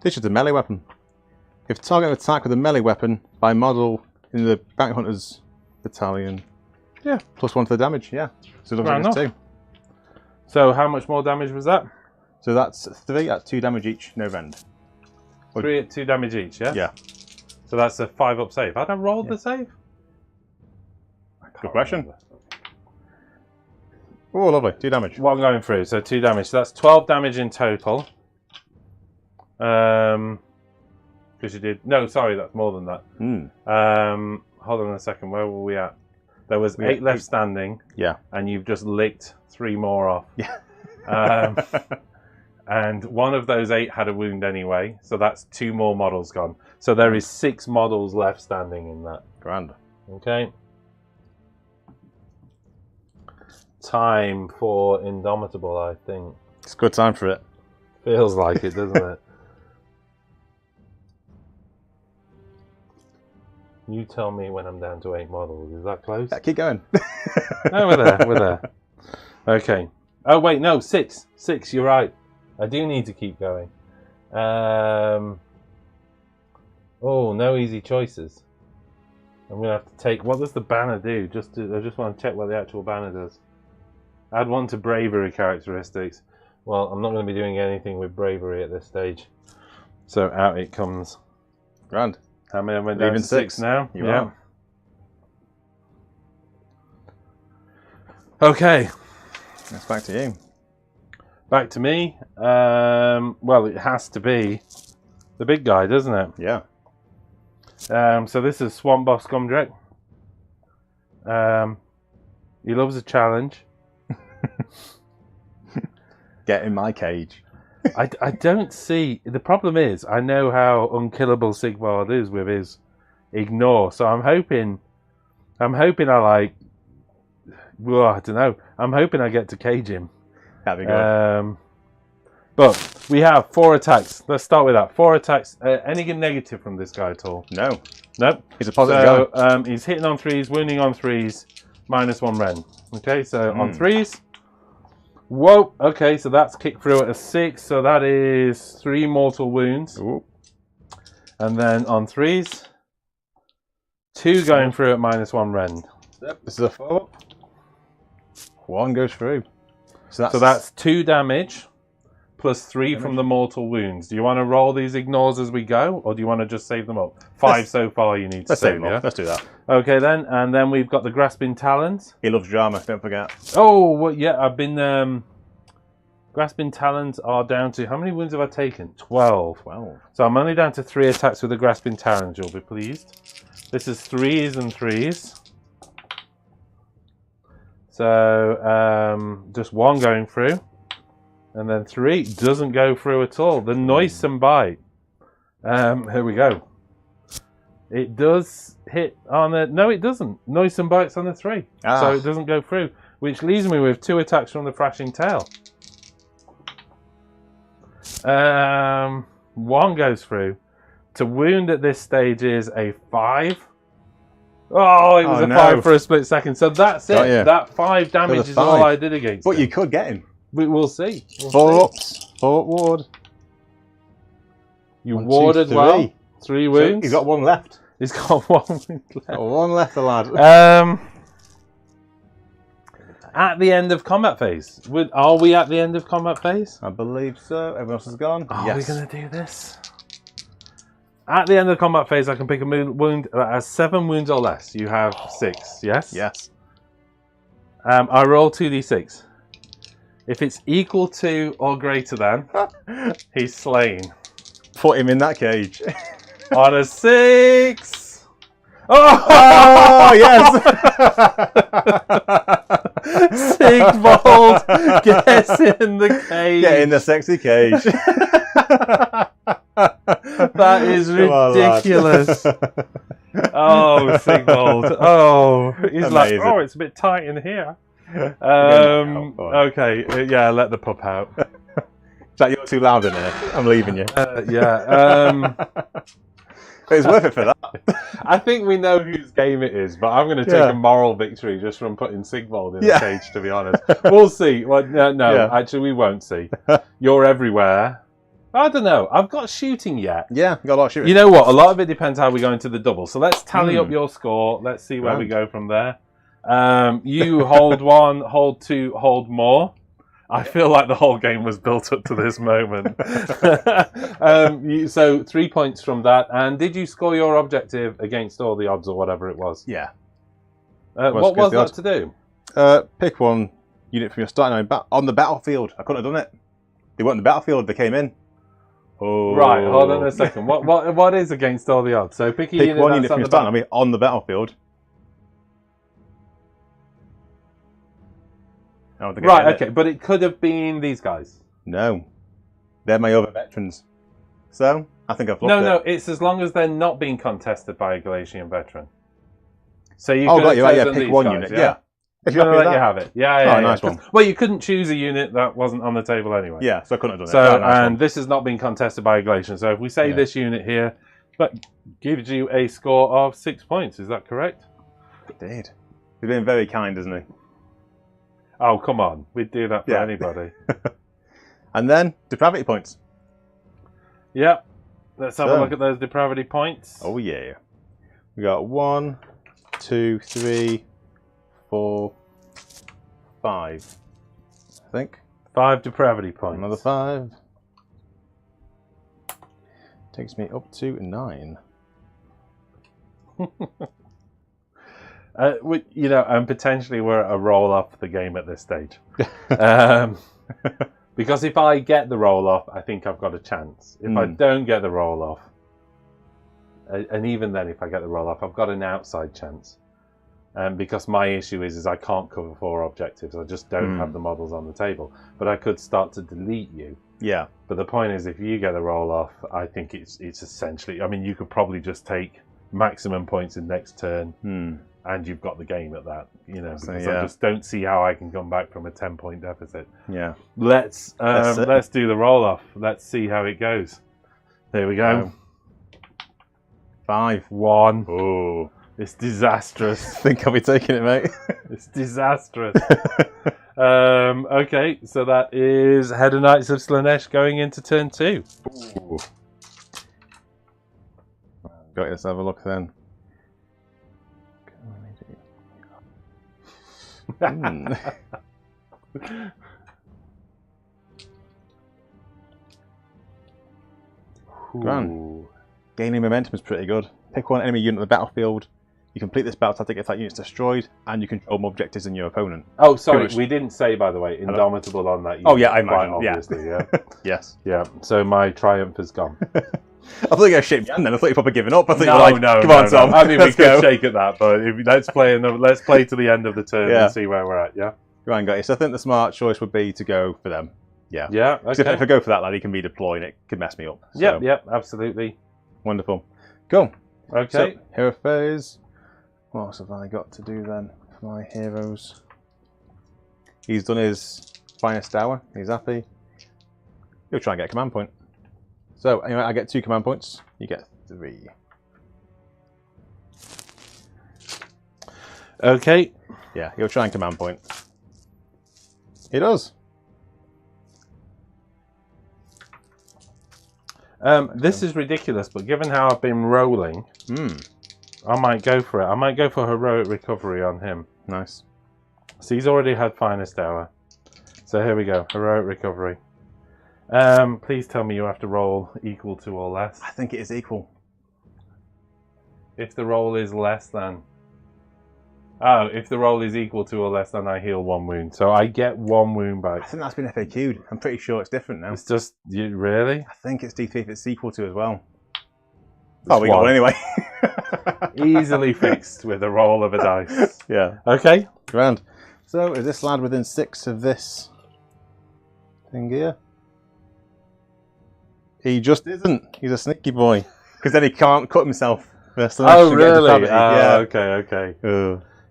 This is a melee weapon. If target attack with a melee weapon by model in the Bounty Hunters battalion, yeah, +1 for the damage, yeah. So it looks like it's 2. So how much more damage was that? So that's 3 at 2 damage each, no rend. 3 at 2 damage each, yeah? Yeah. So that's a 5 up save. Had I rolled the save? Good question. Oh, lovely. 2 damage. 1 going through, so 2 damage. So that's 12 damage in total. Because you did... No, sorry, that's more than that. Hold on a second. Where were we at? There was 8 left standing. Yeah. And you've just licked 3 more off. Yeah. And one of those 8 had a wound anyway, so that's 2 more models gone. So there is 6 models left standing in that. Grand. Okay. Time for Indomitable, I think. It's a good time for it. Feels like it, doesn't it? You tell me when I'm down to 8 models. Is that close? Yeah, keep going. No, we're there. Okay. Oh, wait, no, 6. 6, you're right. I do need to keep going. Oh, no easy choices. I'm going to have to take... What does the banner do? I just want to check what the actual banner does. Add 1 to bravery characteristics. Well, I'm not going to be doing anything with bravery at this stage. So out it comes. Grand. How many am I down to 6 now? You are. Okay. It's back to you. Back to me. Well, it has to be the big guy, doesn't it? Yeah. So this is Swamp Boss Gumdrek. He loves a challenge. Get in my cage. I don't see... The problem is, I know how unkillable Sigvald is with his ignore, so I'm hoping I like... Well, I don't know. I'm hoping I get to cage him. That'd be good. But we have 4 attacks. Let's start with that. 4 attacks. Anything negative from this guy at all? No. Nope. He's a positive guy. He's hitting on 3s, wounding on 3s, -1 rend. Okay, so on 3s. Whoa. Okay, so that's kicked through at a 6. So that is 3 mortal wounds. Ooh. And then on 3s, 2 going through at -1 rend. Yep. This is a follow-up. 1 goes through. So that's 2 damage plus 3 from the mortal wounds. Do you want to roll these ignores as we go, or do you want to just save them up? 5 so far you need to save, yeah? Let's do that. Okay then, and then we've got the Grasping Talons. He loves drama, don't forget. Oh, well, yeah, I've been... Grasping Talons are down to... How many wounds have I taken? 12. 12. So I'm only down to 3 attacks with the Grasping Talons, you'll be pleased. This is 3s and 3s. So, just 1 going through. And then 3 doesn't go through at all. The Noisome Bite. Here we go. It does hit on the... No, it doesn't. Noisome Bite's on the 3. So it doesn't go through. Which leaves me with 2 attacks from the Thrashing Tail. 1 goes through. To wound at this stage is a 5. Oh, it was a 5 for a split second. So that's it. That 5 damage is all I did against him. But you could get him. We'll see. 4 ups. 4 up ward. You warded well. 3 wounds. So he's got 1 left. He's got 1 wound left. Got 1 left, the lad. At the end of combat phase. Are we at the end of combat phase? I believe so. Everyone else has gone. Are we going to do this? At the end of the combat phase, I can pick a wound that has 7 wounds or less. You have 6, yes? Yes. I roll 2d6. If it's equal to or greater than, he's slain. Put him in that cage. On a 6! Oh, yes! Sigvald gets in the cage. Get in the sexy cage. That is ridiculous. Oh, Sigvald. Oh, he's Amazing. like, oh, it's a bit tight in here. Okay, yeah, let the pup out. Jack, you're too loud in here. I'm leaving you. Yeah. It's worth it for that. I think we know whose game it is, but I'm going to take a moral victory just from putting Sigvald in the cage, to be honest. We'll see. Well, no, actually, we won't see. You're everywhere. I don't know. I've got shooting yet. Yeah, got a lot of shooting. You know what? A lot of it depends how we go into the double. So let's tally up your score. Let's see where we go from there. You hold 1, hold 2, hold more. I feel like the whole game was built up to this moment. So 3 points from that. And did you score your objective against all the odds or whatever it was? Yeah. What was that to do? Pick one unit from your starting line on the battlefield. I couldn't have done it. They weren't on the battlefield. They came in. Oh. Right. Hold on a second. What is against all the odds? So pick one unit from your starting line on the battlefield. Right, okay, but it could have been these guys. No. They're my other veterans. So, I think I've looked No, it's as long as they're not being contested by a Galatian veteran. So you could have pick one unit, yeah. I'm going to let you have it. Yeah. Nice one. Well, you couldn't choose a unit that wasn't on the table anyway. Yeah, so I couldn't have done it. So, and this has not been contested by a Galatian. So if we say this unit here, that gives you a score of 6 points. Is that correct? Indeed. He's been very kind, isn't he? Oh, come on. We'd do that for anybody. And then, depravity points. Yep. Let's have a look at those depravity points. Oh, yeah. We got 1, 2, 3, 4, 5. I think. 5 depravity points. Another 5. Takes me up to 9. And potentially we're at a roll off the game at this stage. Because if I get the roll off, I think I've got a chance. If I don't get the roll off, and even then if I get the roll off, I've got an outside chance. Because my issue is I can't cover 4 objectives. I just don't have the models on the table. But I could start to delete you. Yeah. But the point is, if you get the roll off, I think it's essentially... I mean, you could probably just take maximum points in next turn. And you've got the game at that, because I just don't see how I can come back from a 10-point deficit. Yeah. Let's do the roll-off. Let's see how it goes. There we go. 5. 1. Oh. It's disastrous. I think I'll be taking it, mate. It's disastrous. Okay, so that is Hedonites of Slaanesh going into turn 2. Ooh. Got let's have a look then. Grand. Gaining momentum is pretty good. Pick one enemy unit on the battlefield. You complete this battle tactic if that unit's destroyed, and you control more objectives than your opponent. Oh, sorry, we didn't say, by the way, Indomitable on that unit. Oh, yeah, I imagine. Obviously, yeah. Yes. Yeah, so my triumph has gone. I thought you were shaking hand then. I thought you were probably giving up. I thought no, come on, Tom. I mean, we could shake at that, but let's play to the end of the turn and see where we're at, yeah? Right, guys. So I think the smart choice would be to go for them. Yeah. Yeah, okay. If I go for that, lad, he can redeploy and it could mess me up. So. Yep, absolutely. Wonderful. Cool. Okay. So, hero phase. What else have I got to do then for my heroes? He's done his finest hour. He's happy. He'll try and get a command point. So, anyway, I get 2 command points. You get 3. Okay. Yeah, he'll try and command point. He does. This is ridiculous, but given how I've been rolling, I might go for it. I might go for heroic recovery on him. Nice. So he's already had finest hour. So here we go, heroic recovery. Please tell me you have to roll equal to or less. I think it is equal. If the roll is less than... Oh, if the roll is equal to or less than, I heal 1 wound. So I get 1 wound back. I think that's been FAQ'd. I'm pretty sure it's different now. It's just... really? I think it's D3 if it's equal to as well. Oh, we got one anyway. Easily fixed with a roll of a dice. Yeah. Okay. Grand. So, is this lad within 6 of this thing here? He just isn't. He's a sneaky boy. Because then he can't cut himself. Oh, really? Yeah. Okay.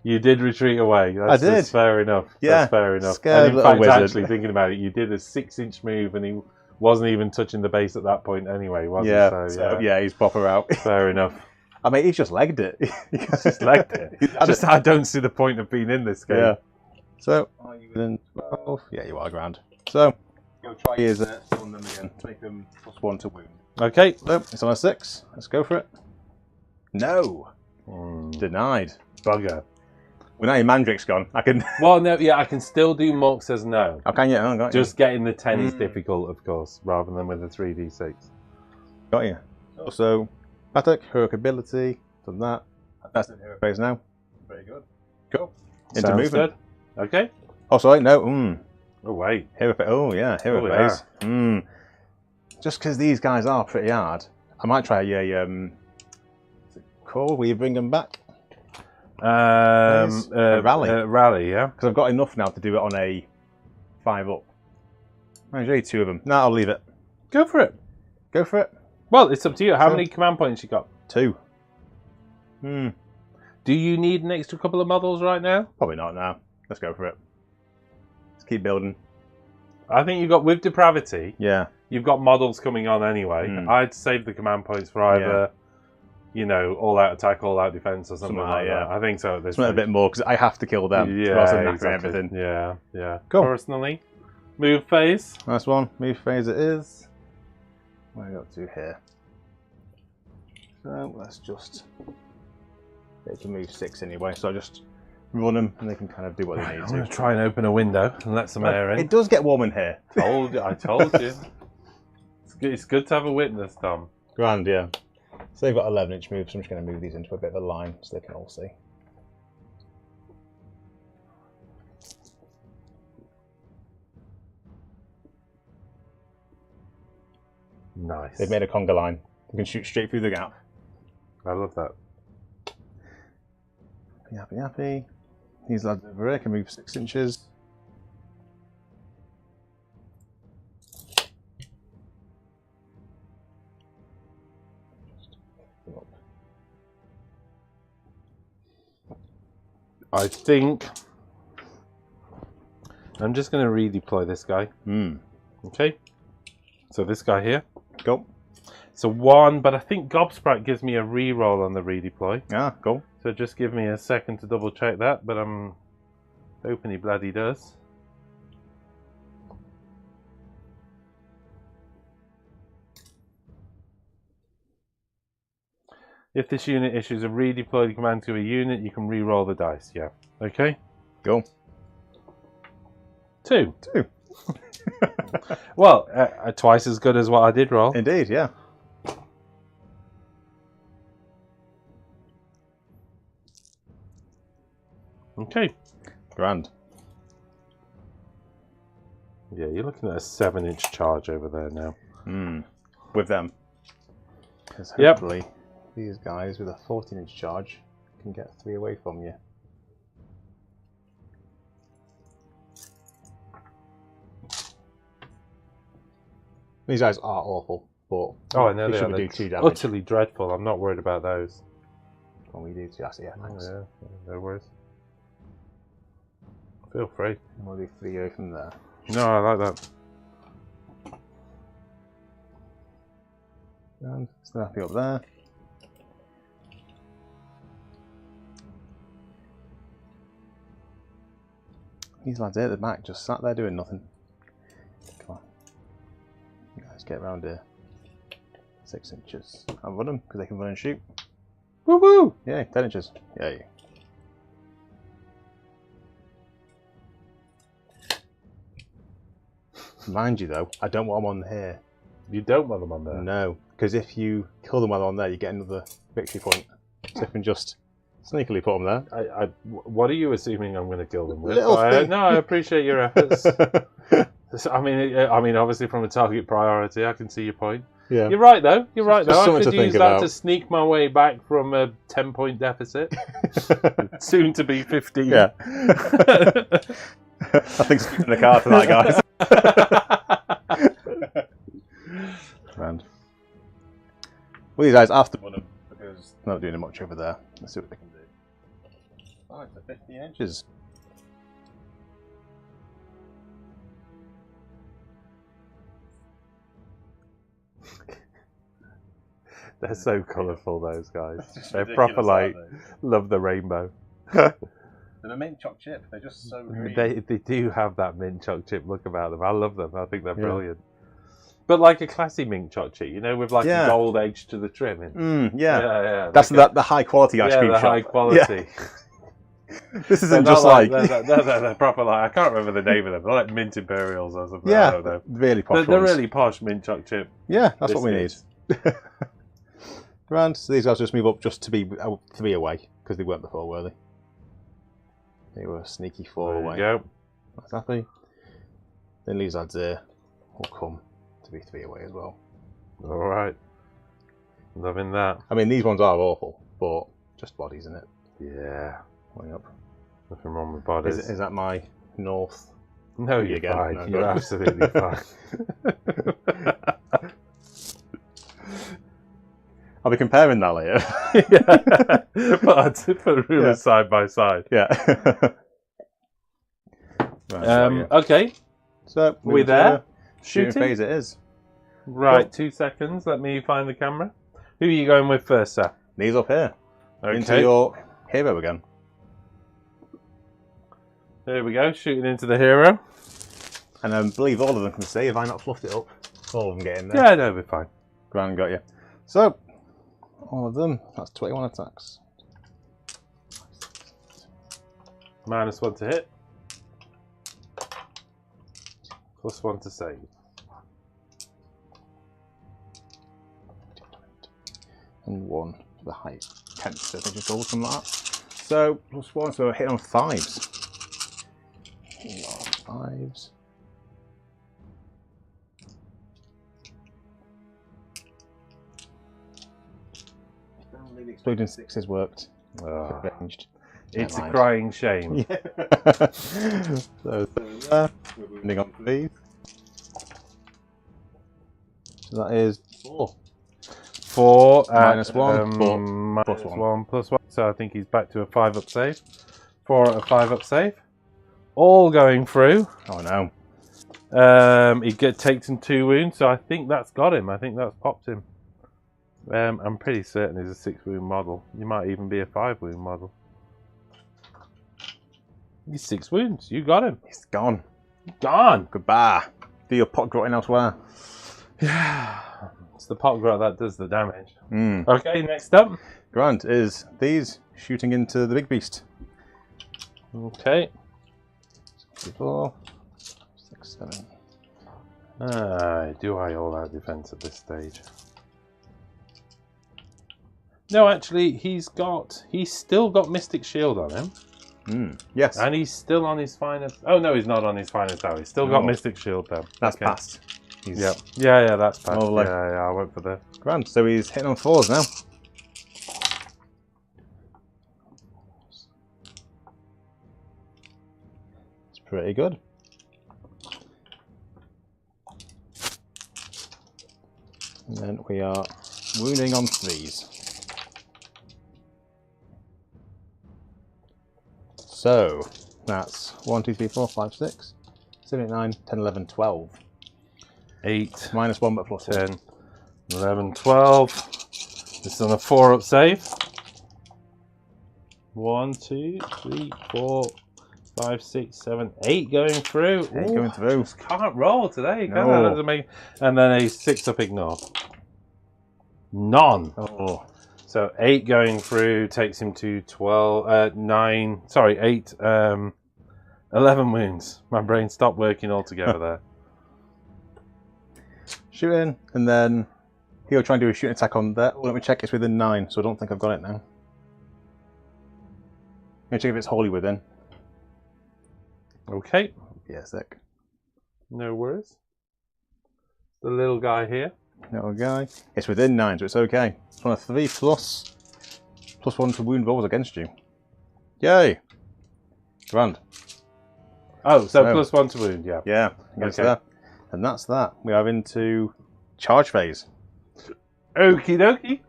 You did retreat away. That's, I did. That's fair enough. Yeah. That's fair enough. Scared And in fact, wizard. actually thinking about it, you did a 6-inch move and he wasn't even touching the base at that point anyway, was he? So, yeah, he's proper out. Fair enough. I mean, he's just legged it. He's just legged it. I don't see the point of being in this game. Yeah. So, are you within 12? Yeah, you are grand. So, go try his summon them again to make them +1 to wound. Okay. So, it's on a 6. Let's go for it. No. Denied. Bugger. Well, now your Mandric's gone. I can. Well, no, yeah, I can still do Mork says no. Oh, can you? Oh, got you. Just getting the 10 is difficult, of course, rather than with the 3d6. Got you. Also, Patrick, heroic ability. Done that. That's in hero phase now. Very good. Cool. Into Sounds movement. good. Okay. Oh, sorry, no. Oh, wait. Hero phase. Oh, yeah, hero phase. Yeah. Just because these guys are pretty hard, I might try a call. Will you bring them back? A rally. Rally, yeah. Because I've got enough now to do it on a 5-up. There's only 2 of them. No, I'll leave it. Go for it. Go for it. Well, it's up to you. How many command points you got? 2. Do you need an extra couple of models right now? Probably not now. Let's go for it. Let's keep building. I think you've got, with Depravity, Yeah. you've got models coming on anyway. I'd save the command points for either, you know, all-out attack, all-out defense or something like that. I think so at this point. A bit more, because I have to kill them. Yeah, rather than exactly. everything. Yeah. Cool. Personally. Move phase. Nice one. Move phase it is. What have I got to do here? So let's just... They can move 6 anyway, so I just run them and they can kind of do what they need I'm to. going to try and open a window and let some air in. It does get warm in here. I told you. It's good to have a witness, Tom. Grand, yeah. So they've got 11-inch moves, so I'm just going to move these into a bit of a line so they can all see. Nice. They've made a conga line. You can shoot straight through the gap. I love that. Happy. These lads over here can move 6 inches. I think I'm just going to redeploy this guy. Okay. So this guy here. Go. So 1, but I think Gobsprat gives me a reroll on the redeploy. Ah, cool. So just give me a second to double check that, but I'm hoping he bloody does. If this unit issues a redeployed command to a unit, you can re-roll the dice. Yeah. Okay. Go. 2. 2. Well, twice as good as what I did roll. Indeed, yeah. Okay. Grand. Yeah, you're looking at a 7-inch charge over there now. With them. Because hopefully these guys with a 14-inch charge can get 3 away from you. These guys are awful, but I know they should are do 2 damage. utterly dreadful. I'm not worried about those. When we do 2, I say, yeah, thanks. Yeah, no worries. Feel free. We'll do 3 away from there. No, I like that. And snappy up there. These lads here at the back just sat there doing nothing. Come on. You guys get around here. 6 inches. I'll run them because they can run and shoot. Woo woo! Yeah, 10 inches. Yeah. Mind you though, I don't want them on here. You don't want them on there? No, because if you kill them while they're on there, you get another victory point. So you can just sneakily put them there. What are you assuming I'm going to kill them with? No, I appreciate your efforts. I mean, obviously from a target priority, I can see your point. Yeah. You're right though. You're right Just though. I something could to think use that about. to sneak my way back from a 10-point deficit, soon to be 15. Yeah. I think speaking the card for that, guys. Grand. Well, these guys have to run them because because they're not doing much over there. Let's see what they can do. 5 to 50 inches. They're so colourful, those guys. They're proper like love the rainbow. They're a mint choc chip. They're just so green. They do have that mint choc chip look about them. I love them. I think they're brilliant. But like a classy mint choc chip, you know, with like a gold edge to the trimming. Yeah. That's the high quality ice cream the shop. High quality. Yeah. This isn't just like they're proper like I can't remember the name of them. They're like mint imperials or something. Yeah, I don't know. really posh. They're really posh mint choc chip. Yeah, that's what we need. Grand. So these guys just move up just to be 3 away because they weren't before, were they? They were a sneaky 4 away. There you go. That's happy. Then these lads here will come to be 3 away as well. All right. Loving that. I mean, these ones are awful, but just bodies, isn't it? Yeah. Way up. Nothing wrong with bodies. Is that my north? No, you're fine. No, you're absolutely fine. I'll be comparing that later. Put rulers side by side. Yeah. Right, okay. So we there? Shooting phase it is. Right, cool. 2 seconds. Let me find the camera. Who are you going with first, sir? These up here. Okay. Into your hero again. There we go, shooting into the hero. And I believe all of them can see. Have I not fluffed it up? All of them get in there. Yeah, no, we're fine. Grand, got you. So, all of them, that's 21 attacks. -1 to hit. +1 to save. And 1 for the height. 10, so they just roll from that. So, +1, so hit on 5s. 5s. The exploding 6s worked. Ranged. It's a crying shame. Yeah. So there, we're moving on to these. So that is 4. 4 -1, +1. So I think he's back to a 5 up save. 4 at a 5 up save. All going through. Oh no. He takes him 2 wounds, so I think that's got him. I think that's popped him. I'm pretty certain he's a 6 wound model. You might even be a 5 wound model. He's 6 wounds. You got him. He's gone. Gone. Goodbye. Do your pot grotting elsewhere. Yeah. It's the pot grot that does the damage. Mm. Okay, next up. Grant is these shooting into the big beast. Okay. 4, 6, 7. Do I all out defense at this stage? No, actually, he's still got Mystic Shield on him. Yes. And he's still on his finest. Oh no, he's not on his finest hour. He's still got Mystic Shield though. That's passed. Yeah, that's passed. Lovely. Yeah, I went for the Grand. So he's hitting on 4s now. It's pretty good. And then we are wounding on 3s. So that's 1, 2, 3, 4, 5, 6, 7, 8, 9, 10, 11, 12. 8, -1 but +1. 10, 11, 12. It's on a 4 up save. 1, 2, 3, 4, 5, 6, 7, 8 going through. 8 going through. Just can't roll today. No. And then a 6 up ignore. None. Oh. So 8 going through takes him to 9. Sorry, 8. 11 wounds. My brain stopped working altogether there. Shooting, and then he'll try and do a shooting attack on there. Let me check, it's within 9, so I don't think I've got it now. Let me check if it's wholly within. Okay. Yeah, sick. No worries. The little guy here. Little guy. It's within 9, so it's okay. It's on a 3 plus +1 to wound rolls against you. Yay! Grand. Oh, so +1 to wound, yeah. Yeah, against that. And that's that. We are into charge phase. Okie dokie.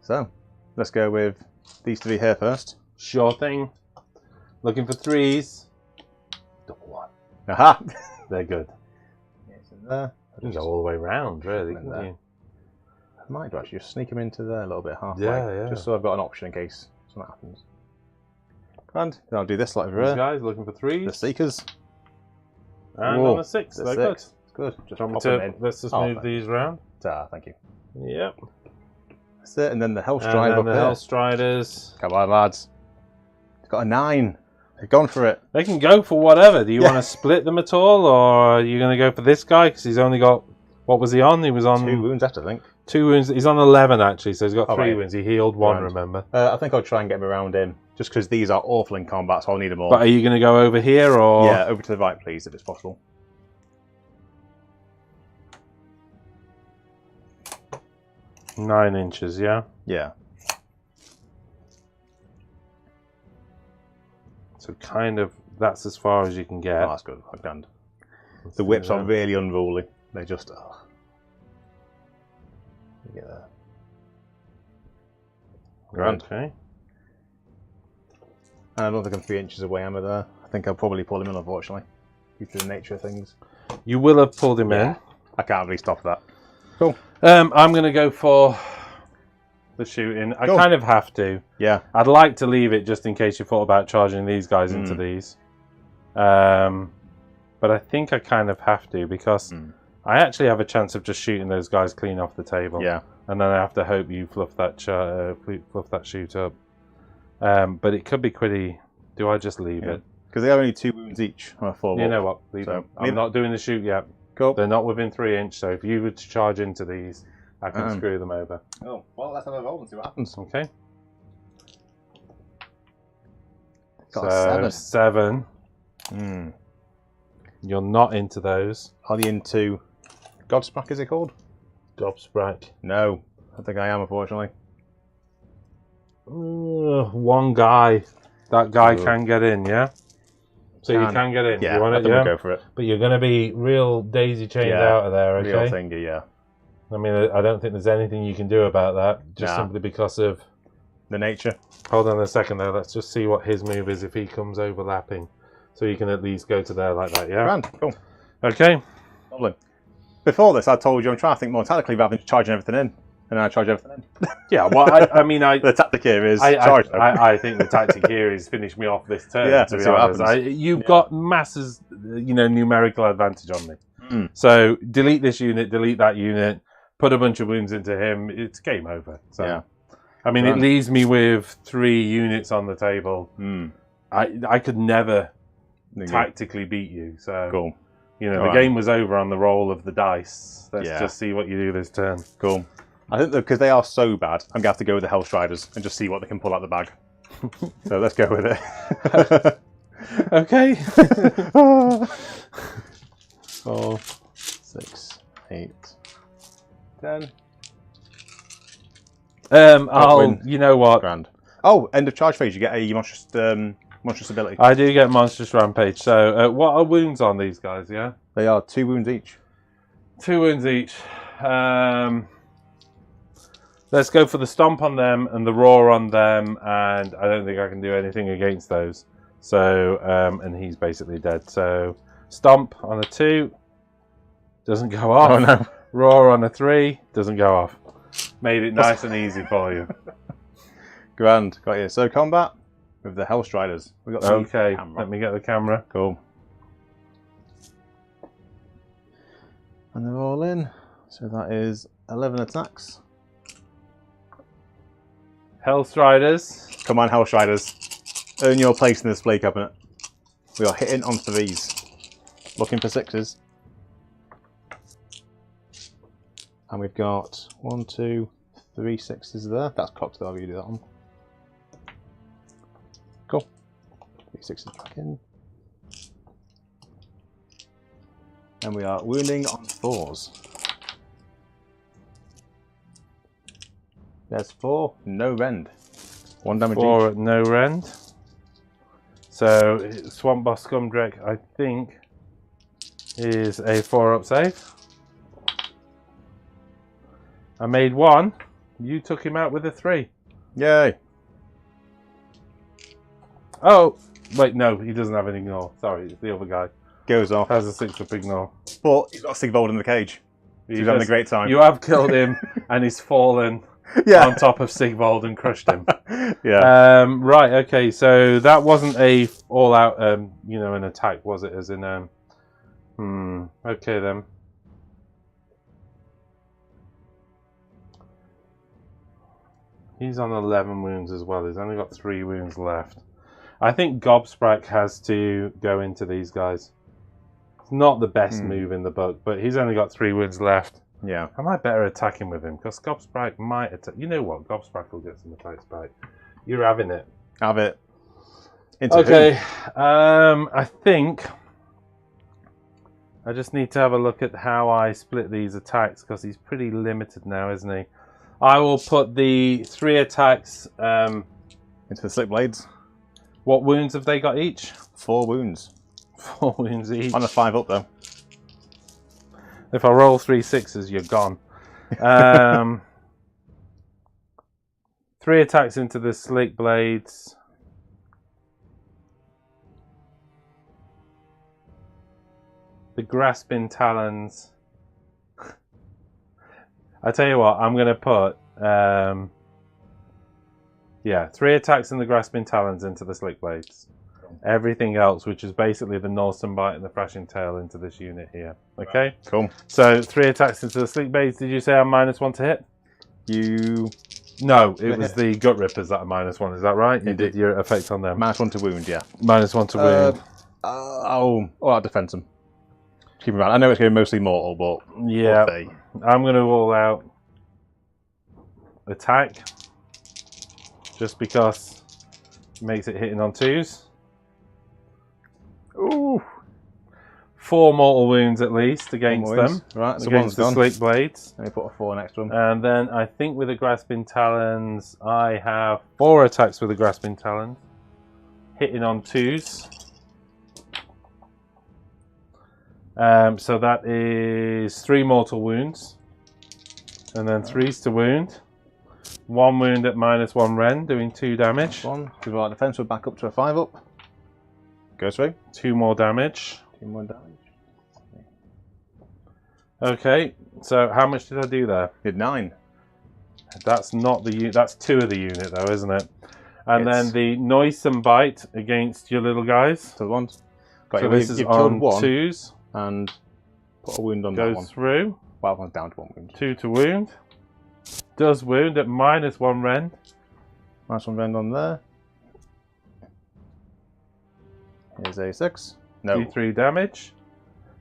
So, let's go with these 3 here first. Sure thing. Looking for 3s. Double 1. Aha! They're good. Yes, in there. You can go all the way round, really, In couldn't there. you? I might actually just sneak them into there a little bit halfway. Yeah. Just so I've got an option in case something happens. And then I'll do this like These over here. guys looking for 3s. The Seekers. And Whoa, on a 6. the They're 6. good. It's good. Just Want me pop them to, in. let's just Oh, move these round. Thank you. Yep. That's it. And then the Hellstride And up then the here. Hellstriders. Come on, lads. It's got a 9. They've gone for it. They can go for whatever. Do you want to split them at all, or are you going to go for this guy? Because he's only got... What was he on? He was on... 2 wounds after, I think. 2 wounds. He's on 11, actually, so he's got 3 right. wounds. He healed 1, Right. remember? I think I'll try and get him around in. Just because these are awful in combat, so I'll need them all. But are you going to go over here, or...? Yeah, over to the right, please, if it's possible. Nine inches, yeah? Yeah. So kind of, that's as far as you can get. Oh, that's good. I'm done. The whips are really unruly. They just... Oh. Get there. Grand. Okay. And I don't think I'm 3 inches away, am I there? I think I'll probably pull him in, unfortunately. Due to the nature of things. You will have pulled him in. I can't really stop that. Cool. I'm going to go for the shooting. I Cool. kind of have to. Yeah. I'd like to leave it just in case you thought about charging these guys into these. But I think I kind of have to because I actually have a chance of just shooting those guys clean off the table. Yeah. And then I have to hope you fluff that shoot up. But it could be pretty... Do I just leave it? Because they are only 2 wounds each on a 4. You know what? Leave them. I'm not doing the shoot yet. Cool. They're not within 3 inch, so if you were to charge into these, I can screw them over. Oh, well, let's have a roll and see what happens. Okay. Got a 7. 7. You're not into those. Are they into Godsmack, is it called? Gobsprack. No. I think I am, unfortunately. One guy. That guy can get in, yeah? So you can get in. Yeah, you want I it, think yeah? we'll go for it. But you're going to be real daisy chained out of there, okay? Real thingy, yeah. I mean, I don't think there's anything you can do about that, just simply because of... The nature. Hold on a second there, let's just see what his move is if he comes overlapping. So you can at least go to there like that, yeah? Grand, cool. Okay. Lovely. Before this, I told you I'm trying to think more tactically rather than charging everything in. And then I charge everything in. Yeah, well, I mean, The tactic here is charge them. I think the tactic here is finish me off this turn, Yeah, to be see what honest. happens. You've got masses, numerical advantage on me. So delete this unit, delete that unit, put a bunch of wounds into him, it's game over. So, Yeah. I mean, it leaves me with 3 units on the table. I could never tactically beat you. So, Cool. The game was over on the roll of the dice. Let's Yeah. just see what you do this turn. Cool. I think because they are so bad, I'm going to have to go with the Hellstriders and just see what they can pull out the bag. So let's go with it. Okay. 4, 6, 8, 10. You know what? Grand. Oh, end of charge phase, you get a monstrous ability. I do get monstrous rampage. So, what are wounds on these guys? Yeah, They are 2 wounds each. 2 wounds each. Let's go for the stomp on them and the roar on them, and I don't think I can do anything against those. So, and he's basically dead. So, stomp on a 2 doesn't go off. Oh no. Roar on a 3 doesn't go off. Made it nice and easy for you. Grand. Got you. So combat with the Hellstriders. We got Okay, let me get the camera. Cool. And they're all in. So that is 11 attacks. Hellstriders. Come on, Hellstriders. Earn your place in the display cabinet. We are hitting on 3s. Looking for 6s. And we've got 1, 2, 3 6s there. That's cocked though, you do that one. Cool. 3 6s back in. And we are wounding on 4s. There's 4, no rend. 1 damage 4 each. at no rend. So Swamp Boss Scumdrek, I think, is a 4-up save. I made 1. You took him out with a 3. Yay. Oh, wait, no, he doesn't have an ignore. Sorry, it's the other guy. Goes off. Has a 6-up ignore. But he's got Sigvald in the cage. He's having a great time. You have killed him, and he's fallen on top of Sigvald and crushed him. Yeah. Right, okay, so that wasn't a all-out, you know, an attack, was it? As in, okay then. He's on 11 wounds as well. He's only got 3 wounds left. I think Gobsprak has to go into these guys. It's not the best move in the book, but he's only got 3 wounds left. Yeah. Am I better attacking with him? Because Gobsprak might attack. You know what? Gobsprak will get some attacks back. You're having it. Have it. Into okay. I think I just need to have a look at how I split these attacks because he's pretty limited now, isn't he? I will put the 3 attacks into the Slick Blades. What wounds have they got each? 4 wounds. 4 wounds each. On a 5 up though. If I roll 3 6s, you're gone. 3 attacks into the Slick Blades. The Grasping Talons. I tell you what, I'm going to put 3 attacks in the Grasping Talons into the Slick Blades. Everything else, which is basically the Northern Bite and the Thrashing Tail, into this unit here. Okay? Cool. So 3 attacks into the Slick Blades. Did you say I'm -1 to hit? No, it was the Gut Rippers that are -1. Is that right? You did your effect on them. -1 to wound, yeah. -1 to wound. I'll defend them. Keep in mind, I know it's going to be mostly mortal, but yeah, I'm going to all out attack just because it makes it hitting on 2s. Ooh. 4 mortal wounds at least against them. Right, so against the Slick Blades. Let me put a 4 next to them. And then I think with the Grasping Talons, I have 4 attacks with the Grasping Talons, hitting on 2s. So that is 3 mortal wounds, and then 3s to wound. 1 wound at -1 Ren, doing 2 damage. 1. Give our defense, we're back up to a 5 up. Goes through. 2 more damage. 2 more damage. Okay, so how much did I do there? Did 9. That's not the unit. That's 2 of the unit, though, isn't it? And then the Noisome Bite against your little guys. So the ones. So this is on 2s. And put a wound on that one. Goes through. Well, one's down to 1 wound. 2 to wound. Does wound at -1 Ren. -1 rend on there. Here's a 6. No. 3 damage.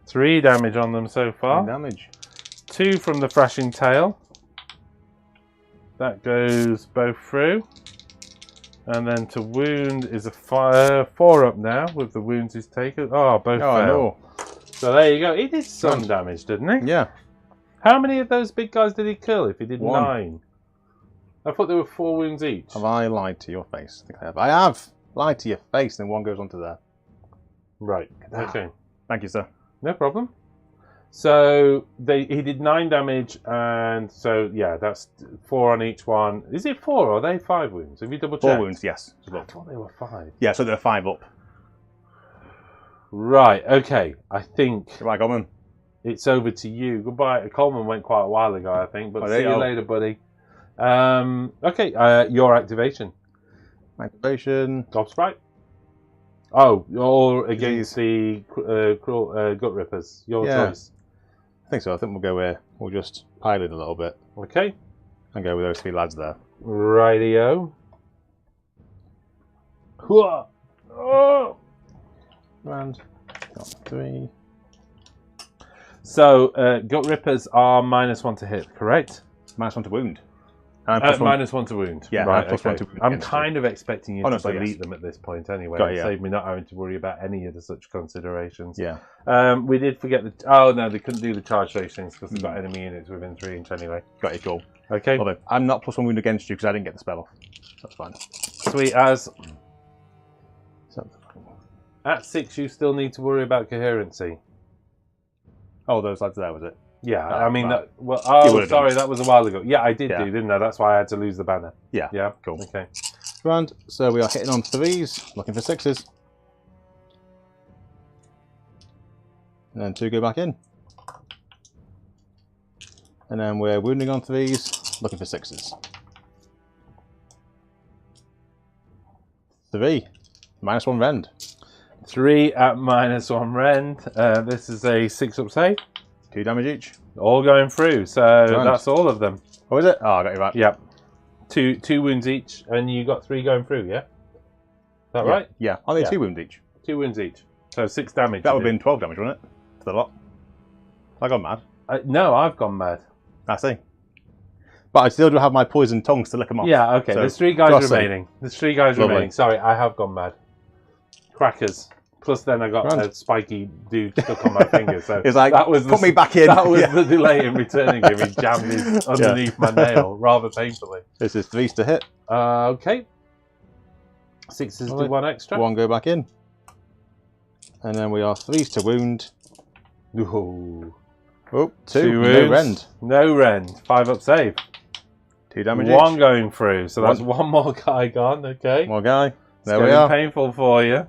3 damage on them so far. 3 damage. 2 from the Thrashing Tail. That goes both through. And then to wound is a 4 up now with the wounds he's taken. Oh, both fail. No. So there you go. He did some damage, didn't he? Yeah. How many of those big guys did he kill if he did 1? 9? I thought there were 4 wounds each. Have I lied to your face? I think I have. I have lied to your face, and 1 goes onto there. Right. Okay. Thank you, sir. No problem. So he did 9 damage, and so yeah, that's 4 on each one. Is it 4 or are they 5 wounds? Have you double checked? 4 wounds, yes. I thought they were 5. Yeah, so they're 5 up. Right. Okay. I think Goodbye, Coleman. it's over to you. Goodbye. Coleman went quite a while ago, I think, but see you later, buddy. Okay. Your activation. Activation. Gobsprak. Oh, or against the Gut Rippers. Your choice. I think so. I think we'll go here. We'll just pile in a little bit. Okay. And go with those 3 lads there. Rightio. Oh. And got 3. So, Gut Rippers are -1 to hit, correct? -1 to wound. -1 to wound. Yeah, right. +1 Okay. to wound. I'm kind of expecting you to Honestly, delete them at this point anyway. Got it, yeah. Save me not having to worry about any of the such considerations. Yeah. We did forget the. Oh no, they couldn't do the charge those things because they've got enemy units within 3 inch anyway. Got it, cool. Okay. Although, I'm not +1 wound against you because I didn't get the spell off. That's fine. Sweet as. So, At 6, you still need to worry about coherency. oh, those lads there, was it? Yeah, Oh, I mean, right. sorry, that was a while ago. Yeah, I did Yeah. do, didn't I? That's why I had to lose the banner. Yeah. Yeah, Cool. Okay. Grand. So we are hitting on 3s, looking for 6s. And then 2 go back in. And then we're wounding on 3s, looking for 6s. 3. -1 rend. 3 at -1 rend. This is a 6-up save. 2 damage each. All going through, so that's all of them. Oh, is it? Oh, I got you right. Yep. Two wounds each, and you got 3 going through, yeah? Is that Yeah. right? Yeah. Only Yeah. 2 wounds each. 2 wounds each. So 6 damage. That would have been 12 damage, wouldn't it? For the lot. I got mad. No, I've gone mad. I see. But I still do have my poison tongues to lick them off. Yeah, okay. So, There's 3 guys just remaining. There's 3 guys Lovely. remaining. Sorry, I have gone mad. Crackers. Plus, then I got Grand. a spiky dude stuck on my finger. So It's like, that was put me back in. That was Yeah. the delay in returning him. He jammed his underneath my nail rather painfully. This is 3s to hit. Okay. 6s do 1 extra. 1 go back in. And then we are 3s to wound. Ooh. Oh, 2. Two No wounds. rend. No rend. 5-up save. 2 damage 1 each. going through. So that's 1 more guy gone. Okay. More guy. There It's we getting are. painful for you.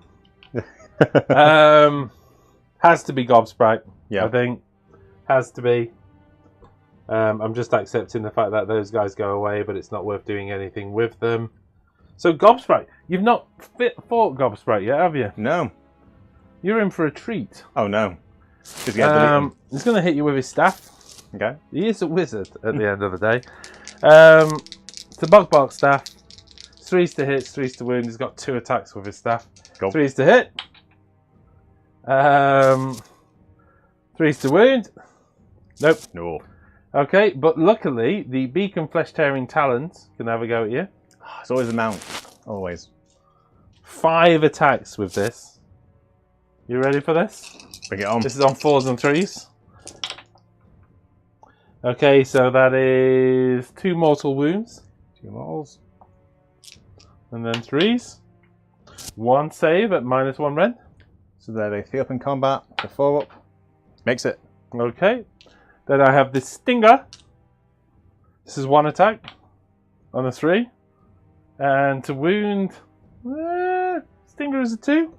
Has to be Gobsprite. Yeah. I think has to be. I'm just accepting the fact that those guys go away, but it's not worth doing anything with them. So Gobsprite, you've not fought Gobsprite yet, have you? No. You're in for a treat. Oh no. Just get deleted. He's going to hit you with his staff. Okay. He is a wizard at the end of the day. It's a Bugbark staff. 3s to hit, 3s to wound. He's got 2 attacks with his staff. Go. 3s to hit. 3s to wound. Nope. No. Okay, but luckily the beacon flesh tearing talons can have a go at you. It's always a mount. Always. 5 attacks with this. You ready for this? Bring it on. This is on 4s and 3s. Okay, so that is 2 mortal wounds. 2 mortals. And then 3s. 1 save at -1 rend. So there they 3 up in combat. The 4 up. Makes it. Okay. Then I have the Stinger. This is 1 attack on a 3. And to wound... Stinger is a 2.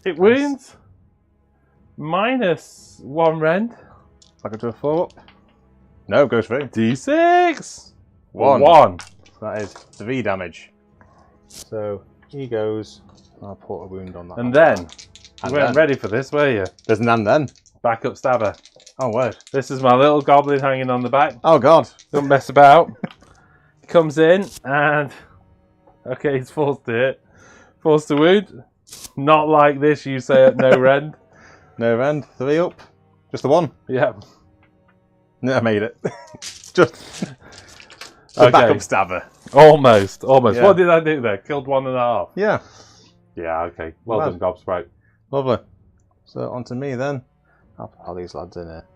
It wounds. -1 rend. Back up to a 4 up. No, goes through. D6. 1. 1. That is 3 damage. So he goes. I'll put a wound on that. And then, you And weren't then. ready for this, were you? There's an and then. Backup stabber. Oh, word. This is my little goblin hanging on the back. Oh, God. Don't mess about. Comes in and... Okay, he's forced to hit. Forced to wound. Not like this, you say at no rend. No rend. 3 up. Just the 1. Yeah. No, I made it. Just the Okay. backup stabber. Almost. Yeah. What did I do there? Killed 1.5. Yeah. Yeah, okay. Well Well. done, Gobsprite. Lovely. So on to me then. I'll put all these lads in here.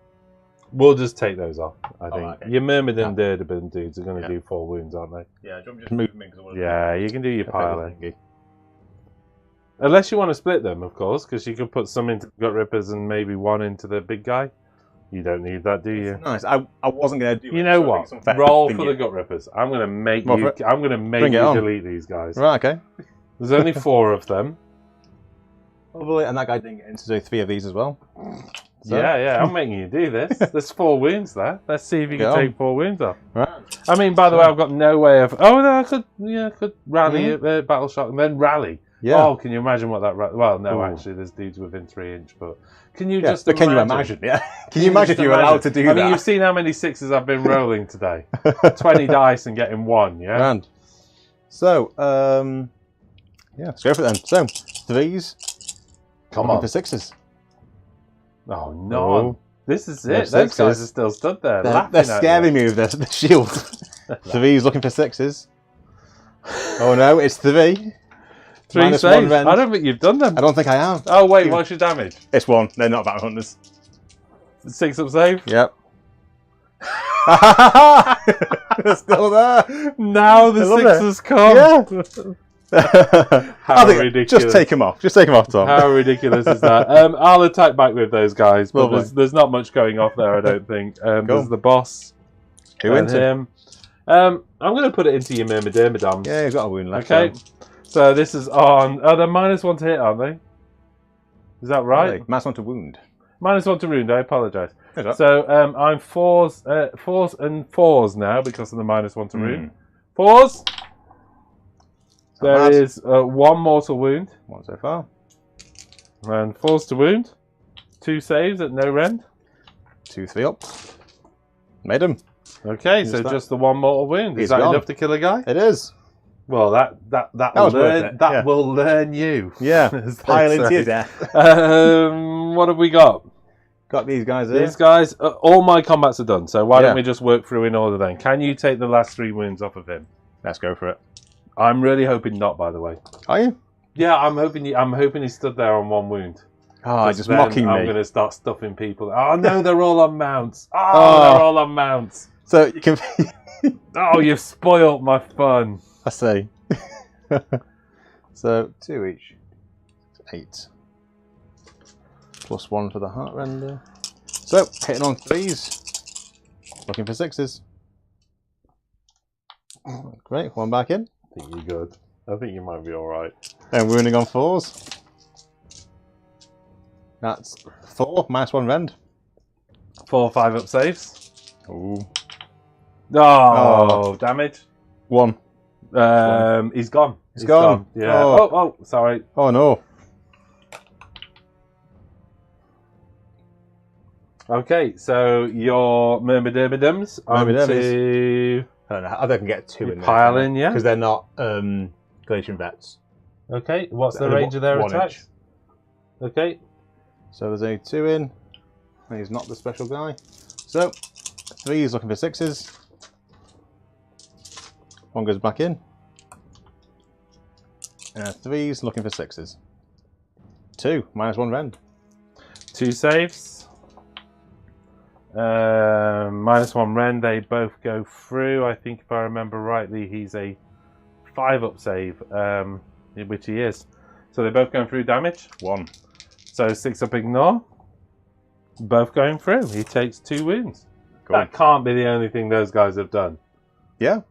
We'll just take those off, I think. okay. Your Myrmidon and Durdabin dudes are going to Yeah. do 4 wounds, aren't they? Yeah, do you want me to just move them in? 'Cause I wanna Yeah, you can do your pick pile the in. thingy. Unless you want to split them, of course, because you could put some into the Gut Rippers and maybe 1 into the big guy. You don't need that, do you? Nice. I wasn't going to do it. You know so I what? think it's unfair Roll to for thingy. the Gut Rippers. I'm going to make Roll you. for it. I'm going to make Bring it you on. delete these guys. Right, okay. There's only 4 of them. Lovely. And that guy didn't get into do 3 of these as well. So- Yeah, I'm making you do this. There's 4 wounds there. Let's see if you Go can on. take 4 wounds off. Right. I mean, by the way, I've got no way of. Oh no, I could rally battle shot and then rally. Yeah. Oh, can you imagine what that? Well, no, Ooh. actually, there's dudes within 3 inch. But can you Yeah, just? but can you imagine? Yeah. Can you imagine if just you were allowed to do I that? mean, you've seen how many 6s I've been rolling today. 20 dice and getting 1. Yeah. Grand. So, yeah, let's go for it then. So, 3s. Come looking on. for 6s. Oh no. Oh. This is No it. Those guys sixes. are still stood there. They're laughing at scaring you. me with the shield. 3s looking for 6s. Oh no, it's 3. 3 -1 saves. rend. I don't think you've done them. I don't think I have. Oh wait, what's your damage? It's 1. They're not Battle Hunters. 6-up save. Yep. They're still there. Now the I love 6 it. has come. Yeah. How ridiculous. Just take him off. Just take him off, Tom. How ridiculous is that? I'll attack back with those guys, but there's not much going off there, I don't think. There's the boss. Who into him? I'm going to put it into your Myrmidons. Yeah, you've got a wound left. Okay. So this is on... Oh, they're -1 to hit, aren't they? Is that right? Really? -1 to wound. -1 to wound, I apologise. So I'm fours and fours now because of the -1 to wound. Fours. There is 1 mortal wound. 1 so far. And 4s to wound. 2 saves at no rend. 2, 3 up. Made him. Okay, so just the 1 mortal wound. Is that enough to kill a guy? It is. Well, that will learn you. Yeah, pile into your death. What have we got? Got these guys here. These guys, all my combats are done, so why don't we just work through in order then? Can you take the last 3 wounds off of him? Let's go for it. I'm really hoping not, by the way. Are you? Yeah, I'm hoping he stood there on 1 wound. Oh, just mocking me. I'm going to start stuffing people. Oh no, they're all on mounts. Oh, they're all on mounts. So you can... Oh, you've spoilt my fun. I see. So 2 each. 8. +1 for the heart render. So hitting on 3s. Looking for 6s. Great, 1 back in. I think you're good. I think you might be alright. And wounding on 4s. That's 4, -1 rend. 4, 5 up saves. Ooh. Oh, damage. 1. He's gone. He's gone. Yeah. Oh, sorry. Oh no. Okay, so your Myrmidons onto... I don't know. I can get 2 in there. Pile in, yeah? Because they're not Galatian vets. Okay, what's the range of their attacks? Okay. So there's only 2 in. And he's not the special guy. So 3 is looking for 6s. 1 goes back in. 3 is looking for 6s. 2, -1 rend. 2 saves. -1 rend, they both go through. I think if I remember rightly, he's a 5 up save, which he is. So they're both going through damage. 1. So 6 up ignore. Both going through. He takes 2 wounds. Cool. That can't be the only thing those guys have done. Yeah.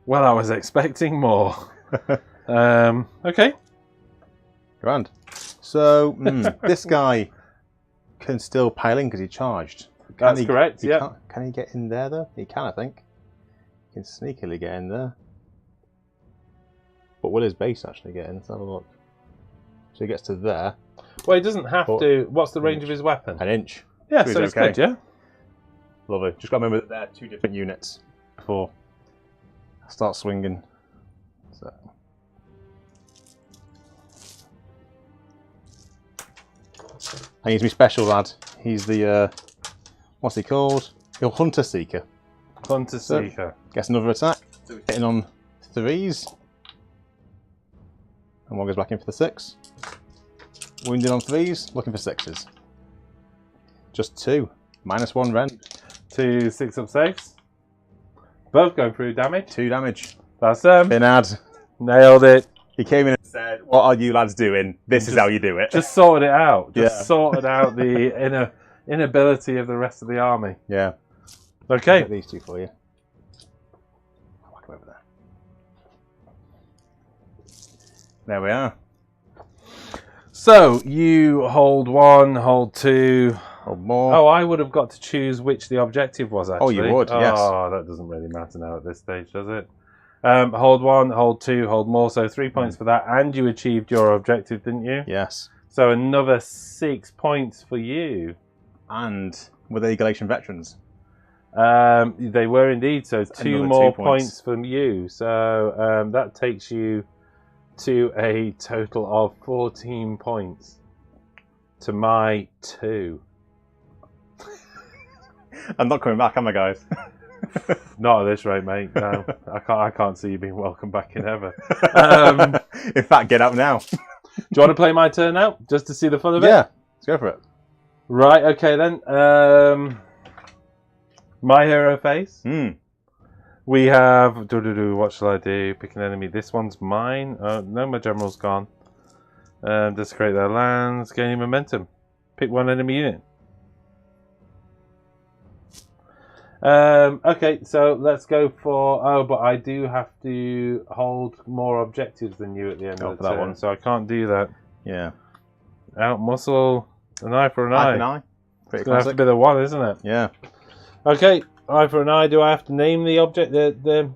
Well, I was expecting more. Okay. Grand. So this guy can still pile in because he charged. That's correct, yeah. Can he get in there though? He can, I think. He can sneakily get in there. But will his base actually get in? Let's have a look. So he gets to there. Well, he doesn't have to. What's the range of his weapon? 1 inch. Yeah, so it's good, yeah? Lovely. Just got to remember that they're 2 different units before I start swinging. So. And he's my special lad. He's the, what's he called? He'll Hunter Seeker. Hunter Seeker. Gets another attack. So we're hitting on 3s. And 1 goes back in for the 6. Wounded on 3s, looking for 6s. Just 2. -1 rend. 2 6 up saves. Both going through damage. 2 damage. That's Binad. Nailed it. He came in and said, "What are you lads doing? This is how you do it." Just sorted it out. Just sorted out the inability of the rest of the army. Yeah. Okay. I'll get these 2 for you. I'll whack them over there. There we are. So you hold 1, hold 2. Hold more. Oh, I would have got to choose which the objective was, actually. Oh, you would, yes. Oh, that doesn't really matter now at this stage, does it? Hold 1, hold 2, hold more. So 3 points for that. And you achieved your objective, didn't you? Yes. So another 6 points for you. And were they Galatian veterans? They were indeed. So 2 another more 2 points from you. So that takes you to a total of 14 points. To my 2. I'm not coming back, am I, guys? Not at this rate, mate. No, I can't see you being welcome back in ever. In fact, get up now. Do you want to play my turn now, just to see the fun of it? Yeah, let's go for it. Right. Okay then. My hero phase We have... What shall I do? Pick an enemy. This one's mine. No, my general's gone. Desecrate their lands. Gaining momentum. Pick one enemy unit. Okay, so let's go for... Oh, but I do have to hold more objectives than you at the end of the turn, one. So I can't do that. Yeah. Out-muscle, an eye for an eye. Eye for an eye. It's going to have to be the one, isn't it? Yeah. Okay, eye for an eye. Do I have to name the object? I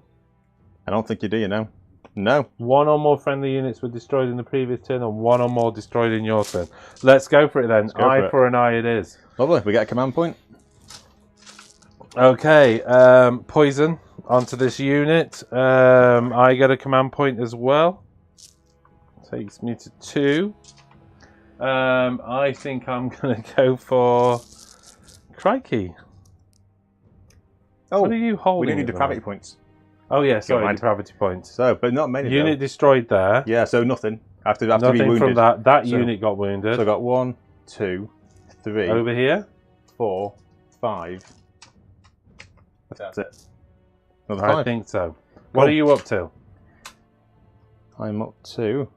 don't think you do, you know. No. One or more friendly units were destroyed in the previous turn, and one or more destroyed in your turn. Let's go for it then. Eye for an eye it is. Lovely. We get a command point. Okay, poison onto this unit. I get a command point as well. Takes me to 2. I think I'm going to go for... Crikey. Oh, what are you holding? we need depravity points. Oh yeah, sorry, depravity points. So, but not many. Unit destroyed there. Yeah, so nothing. After nothing be wounded. From that. That unit got wounded. So I got 1, 2, 3. Over here? 4, 5. That's it. Another 5. I think so. What are you up to? I'm up to...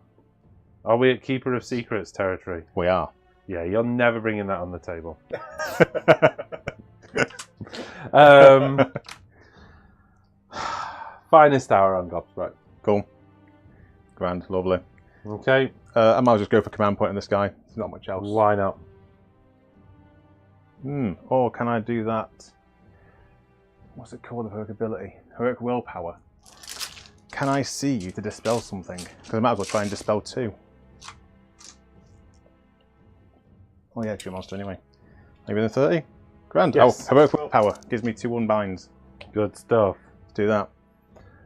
Are we at Keeper of Secrets territory? We are. Yeah, you're never bringing that on the table. Finest hour on Gobs, right. Cool. Grand, lovely. Okay. I might just go for command point on this guy. There's not much else. Why not? Or can I do that? What's it called, the heroic ability? Heroic willpower. Can I see you to dispel something? Because I might as well try and dispel 2. Oh yeah, it's your monster anyway. Maybe the 30? Grand. Yes. Oh, heroic willpower. Gives me 2 unbinds. Good stuff. Let's do that.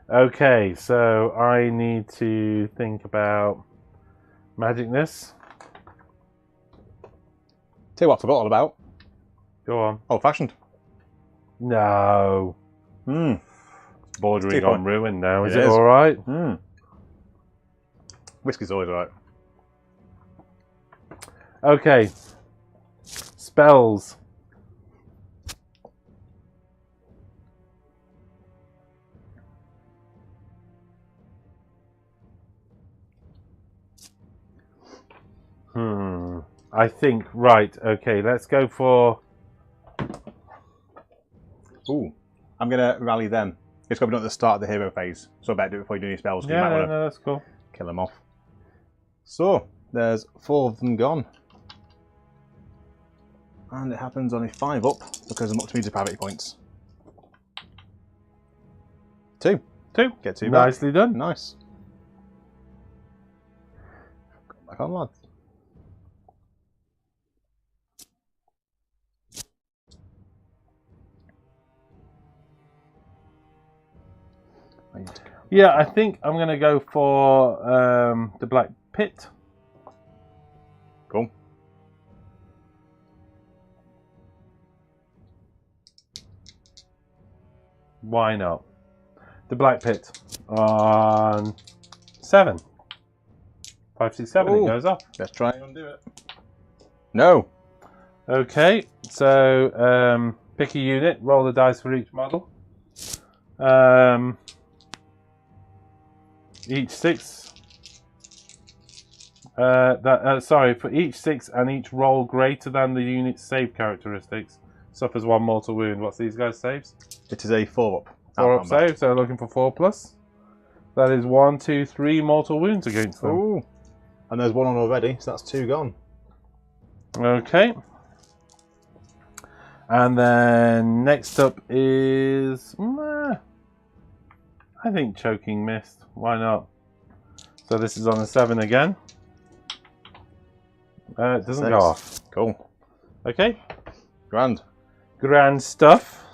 Okay, so I need to think about magicness. Tell you what I forgot all about. Go on. Old fashioned. No. Bordering on ruin now. Is it is. alright? Whiskey's always alright. Okay. Spells. I think, right, okay, let's go for... Ooh, I'm going to rally them. It's got to be done at the start of the hero phase, so I better do it before you do any spells. Yeah, no, that's cool. Kill them off. So, there's 4 of them gone. And it happens only 5 up, because I'm up to me depravity points. 2. 2. Get 2 back. Nicely done. Nice. Back on, lads. Yeah, I think I'm going to go for the Black Pit. Cool. Why not? The Black Pit on 7. 5, 6, 7. It goes off. Let's try and undo it. No. Okay, so pick a unit, roll the dice for each model. Each 6. Sorry, for each 6 and each roll greater than the unit's save characteristics suffers 1 mortal wound. What's these guys' saves? It is a 4 up. 4 up save, so looking for 4+. That is 1, 2, 3 mortal wounds against them. Ooh. And there's 1 on already, so that's 2 gone. Okay. And then next up is... I think Choking Mist. Why not? So this is on a 7 again. It doesn't go off. Cool. Okay. Grand. Grand stuff.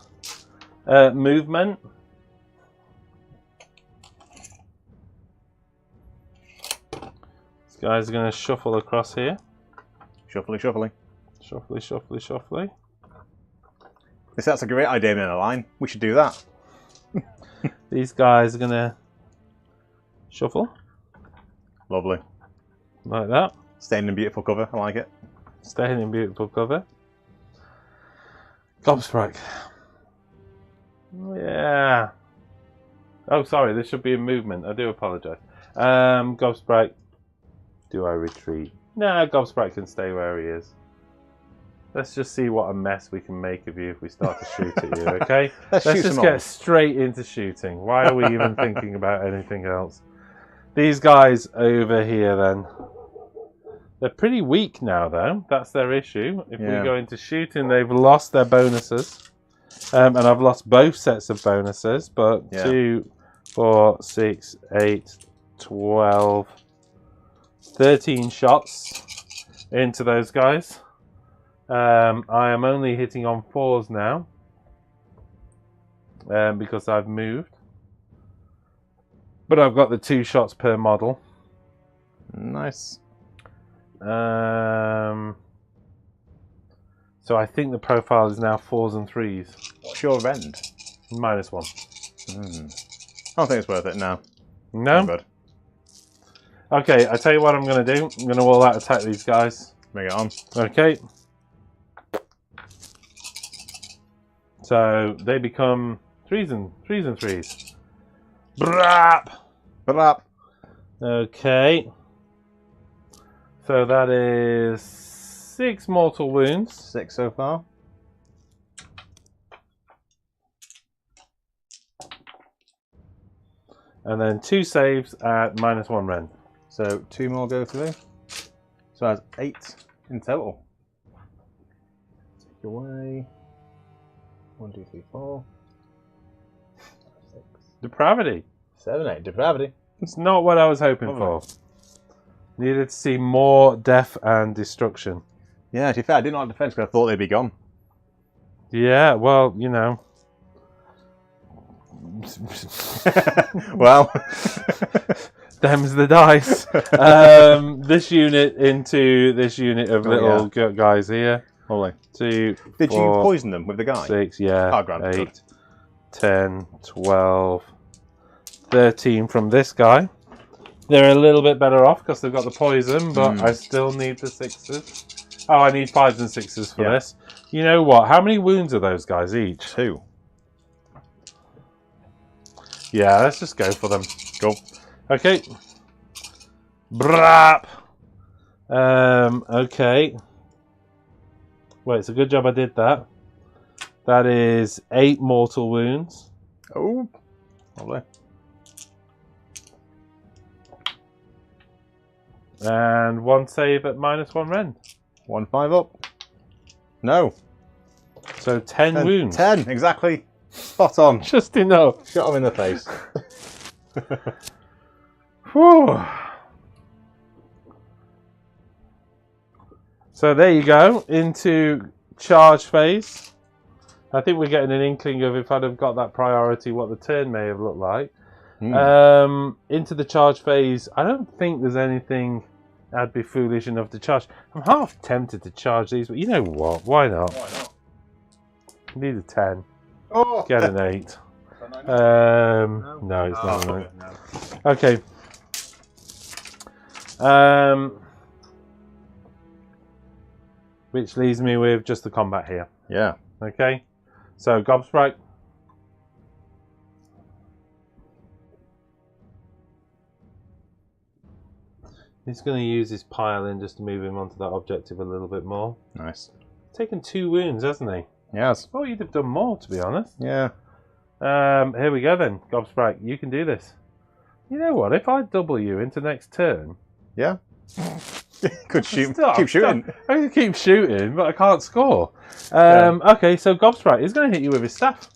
Movement. These guys are going to shuffle across here. Shuffly, shuffly. Shuffly, shuffly, shuffly. That's a great idea in a line. We should do that. These guys are going to shuffle. Lovely. Like that. Staying in beautiful cover. I like it. Staying in beautiful cover. Gobstrike. Yeah. Oh, sorry, this should be a movement. I do apologise. Gobsprite. Do I retreat? Nah, Gobsprite can stay where he is. Let's just see what a mess we can make of you if we start to shoot at you, okay? Let's just get straight into shooting. Why are we even thinking about anything else? These guys over here, then. They're pretty weak now, though. That's their issue. If we go into shooting, they've lost their bonuses. And I've lost both sets of bonuses. But 2, 4, 6, 8, 12, 13 shots into those guys. I am only hitting on 4s now. Because I've moved. But I've got the 2 shots per model. Nice. So I think the profile is now 4s and 3s. What's your rend? -1. I don't think it's worth it now. No? Good. Okay, I tell you what I'm going to do. I'm going to all out attack these guys. Bring it on. Okay. So they become 3s and 3s. Brap! Brap! Okay. So that is 6 mortal wounds. 6 so far. And then 2 saves at -1 rend. So 2 more go through. So that's 8 in total. Take away. 1, 2, 3, 4. 6. Depravity. 7, 8. Depravity. It's not what I was hoping for. Needed to see more death and destruction. Yeah, to be fair, I didn't like defense because I thought they'd be gone. Yeah, well, you know. Well, them's the dice. This unit into this unit of little guys here. Holy. 2, Did 4, you poison them with the guy? 6, yeah. Oh, grand. 8, 10, 12, 13 from this guy. They're a little bit better off because they've got the poison, but I still need the 6s. Oh, I need 5s and 6s for this. You know what? How many wounds are those guys each? 2. Yeah, let's just go for them. Go. Okay. Brap. Okay. Wait, it's a good job I did that. That is 8 mortal wounds. Oh. Lovely. And 1 save at -1 rend. 1 5 up. No. So 10 wounds. 10, exactly. Spot on. Just enough. Shot him in the face. Whew. So there you go. Into charge phase. I think we're getting an inkling of, if I'd have got that priority, what the turn may have looked like. Into the charge phase, I don't think there's anything I'd be foolish enough to charge. I'm half tempted to charge these, but you know what? Why not? Why not? Need a 10. Oh. Get an 8. No, it's not a 9. No. Okay. Which leaves me with just the combat here. Yeah. Okay. So, Gobsprite. He's going to use his pile in just to move him onto that objective a little bit more. Nice. Taken 2 wounds, hasn't he? Yes. Oh, you'd have done more, to be honest. Yeah. Here we go then. Gobsprite, you can do this. You know what? If I double you into next turn... Yeah. Could shoot. Stop, keep shooting. Stop. I can keep shooting, but I can't score. Okay, so Gobsprite is going to hit you with his staff.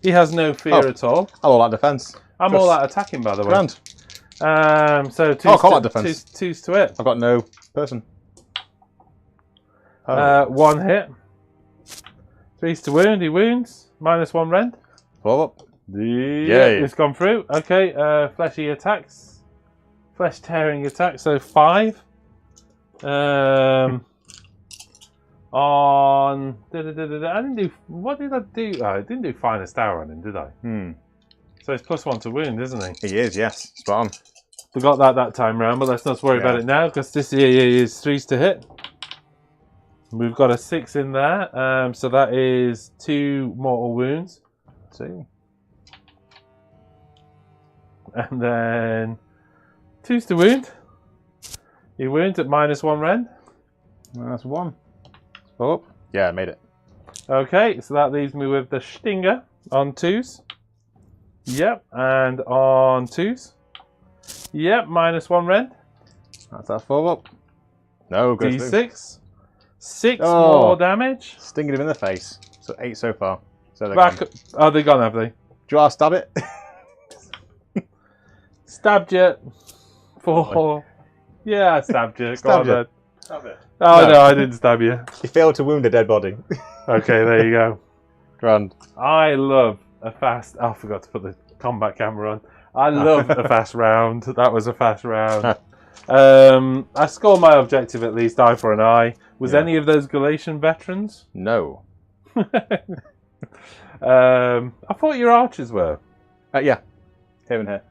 He has no fear at all. I'm all out defense. I'm all out attacking, by the way. Grand. So combat defense. Two's to it. I've got no person. 1 hit. 3's to wound. He wounds. -1 rend. 12 up. Yeah, it's gone through. Okay, fleshy attacks. Flesh tearing attack. So 5. On. I didn't do. What did I do? Oh, I didn't do finest hour on him, did I? So it's +1 to wound, isn't he? He is, yes. Spot on. Forgot that time round, but let's not worry about it now because this here is 3's to hit. We've got a 6 in there, so that is 2 mortal wounds. 2. And then 2's to wound. You wound at -1 rend. That's 1. Pull up. Yeah, I made it. Okay, so that leaves me with the Stinger on 2's. Yep, and on 2's. Yep, -1 rend. That's that 4 up. No, good. D6. 6 more damage. Stinging him in the face. So 8 so far. So they're Back. gone. Oh, they're gone, have they? Do you want to stab it? Stabbed you. 4. Yeah, I stabbed you. Go on, then. Stab it. Oh, no, I didn't stab you. You failed to wound a dead body. Okay, there you go. Grand. I love a fast... Oh, I forgot to put the combat camera on. I love a fast round. That was a fast round. I scored my objective at least, eye for an eye. Was any of those Galatian veterans? No. I thought your archers were. Yeah. Here and here.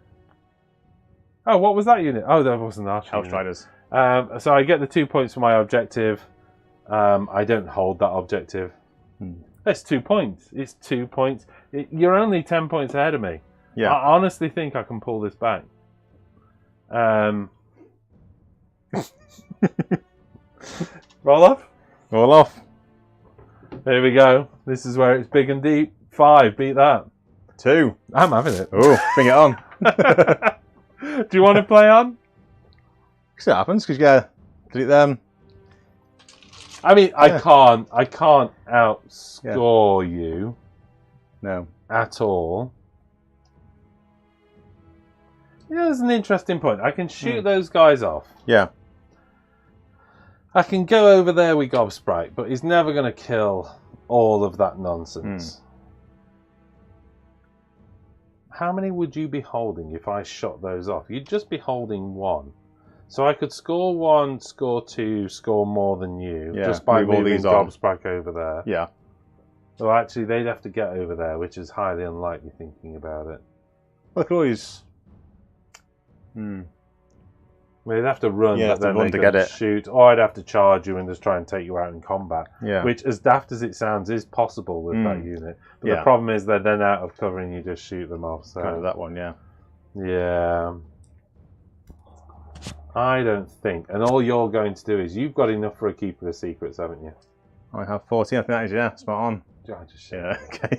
Oh, what was that unit? Oh, that wasn't an archer. Hellstriders. So I get the 2 points for my objective. I don't hold that objective. That's 2 points. It's 2 points. You're only 10 points ahead of me. Yeah. I honestly think I can pull this back. Roll off. Roll off. There we go. This is where it's big and deep. 5. Beat that. 2. I'm having it. Oh, bring it on. Do you want to play on? See what happens, because yeah, delete them. I mean, I can't outscore you. No. At all. Yeah, there's an interesting point. I can shoot those guys off. Yeah. I can go over there with Gobsprite, but he's never going to kill all of that nonsense. How many would you be holding if I shot those off? You'd just be holding 1. So I could score 1, score 2, score more than you, just by moving Gobsprite over there. Yeah. So actually, they'd have to get over there, which is highly unlikely thinking about it. Well, I could always... They'd have to run, but then they could shoot, or I'd have to charge you and just try and take you out in combat. Yeah. Which, as daft as it sounds, is possible with that unit. But the problem is they're then out of cover and you just shoot them off. So kind of that one, yeah. Yeah. I don't think. And all you're going to do is, you've got enough for a Keeper of Secrets, haven't you? I have 14. I think that is, yeah, spot on. Yeah, okay.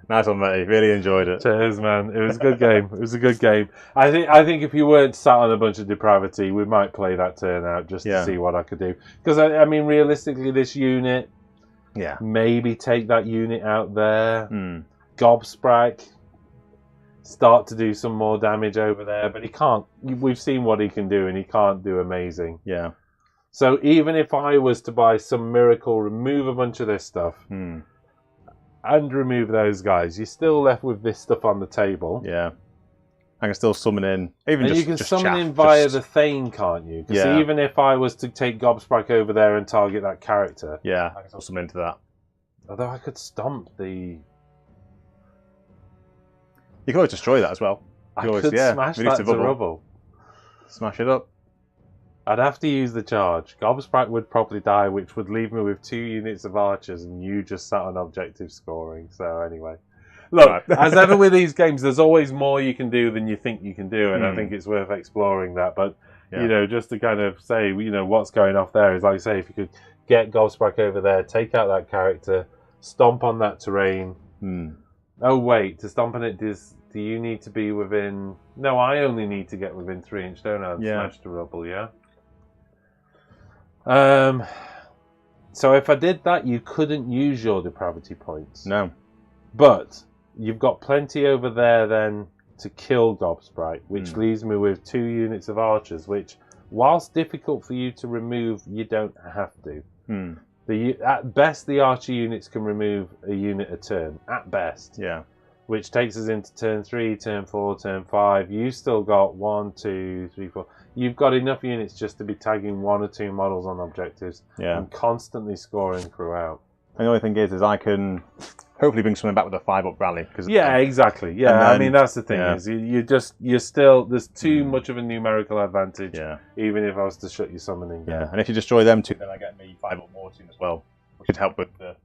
Nice one, mate. Really enjoyed it. Cheers, man. It was a good game. It was a good game. I think if you weren't sat on a bunch of depravity, we might play that turn out just to see what I could do. Because, I mean, realistically, this unit, maybe take that unit out there. Gobsprite, start to do some more damage over there. But he can't. We've seen what he can do, and he can't do amazing. Yeah. So even if I was to, by some miracle, remove a bunch of this stuff... and remove those guys, you're still left with this stuff on the table. Yeah. I can still summon in. And you can summon in via the Thane, can't you? Because even if I was to take Gobsprite over there and target that character... Yeah, I can still summon into that. Although I could stomp the... You can always destroy that as well. I could smash that to rubble. Smash it up. I'd have to use the charge. Gobsprite would probably die, which would leave me with 2 units of archers, and you just sat on objective scoring. So anyway, look, as ever with these games, there's always more you can do than you think you can do, and I think it's worth exploring that. But you know, just to kind of say, you know, what's going off there is, like I say, if you could get Gobsprite over there, take out that character, stomp on that terrain. Oh wait, to stomp on it, do you need to be within? No, I only need to get within 3 inch, don't I? And smash to rubble, yeah. So if I did that, you couldn't use your depravity points. No. But you've got plenty over there then to kill Gobsprite, which leaves me with 2 units of archers, which, whilst difficult for you to remove, you don't have to. At best, the archer units can remove a unit a turn. At best. Yeah. Which takes us into turn 3, turn 4, turn 5. You've still got 1, 2, 3, 4. You've got enough units just to be tagging 1 or 2 models on objectives and constantly scoring throughout. And the only thing is I can hopefully bring something back with a 5-up rally. Exactly. Yeah, then, I mean, that's the thing is you're still, there's too much of a numerical advantage. Even if I was to shut your summoning down. And if you destroy them 2, then I get me 5-up more soon as well, which should help with the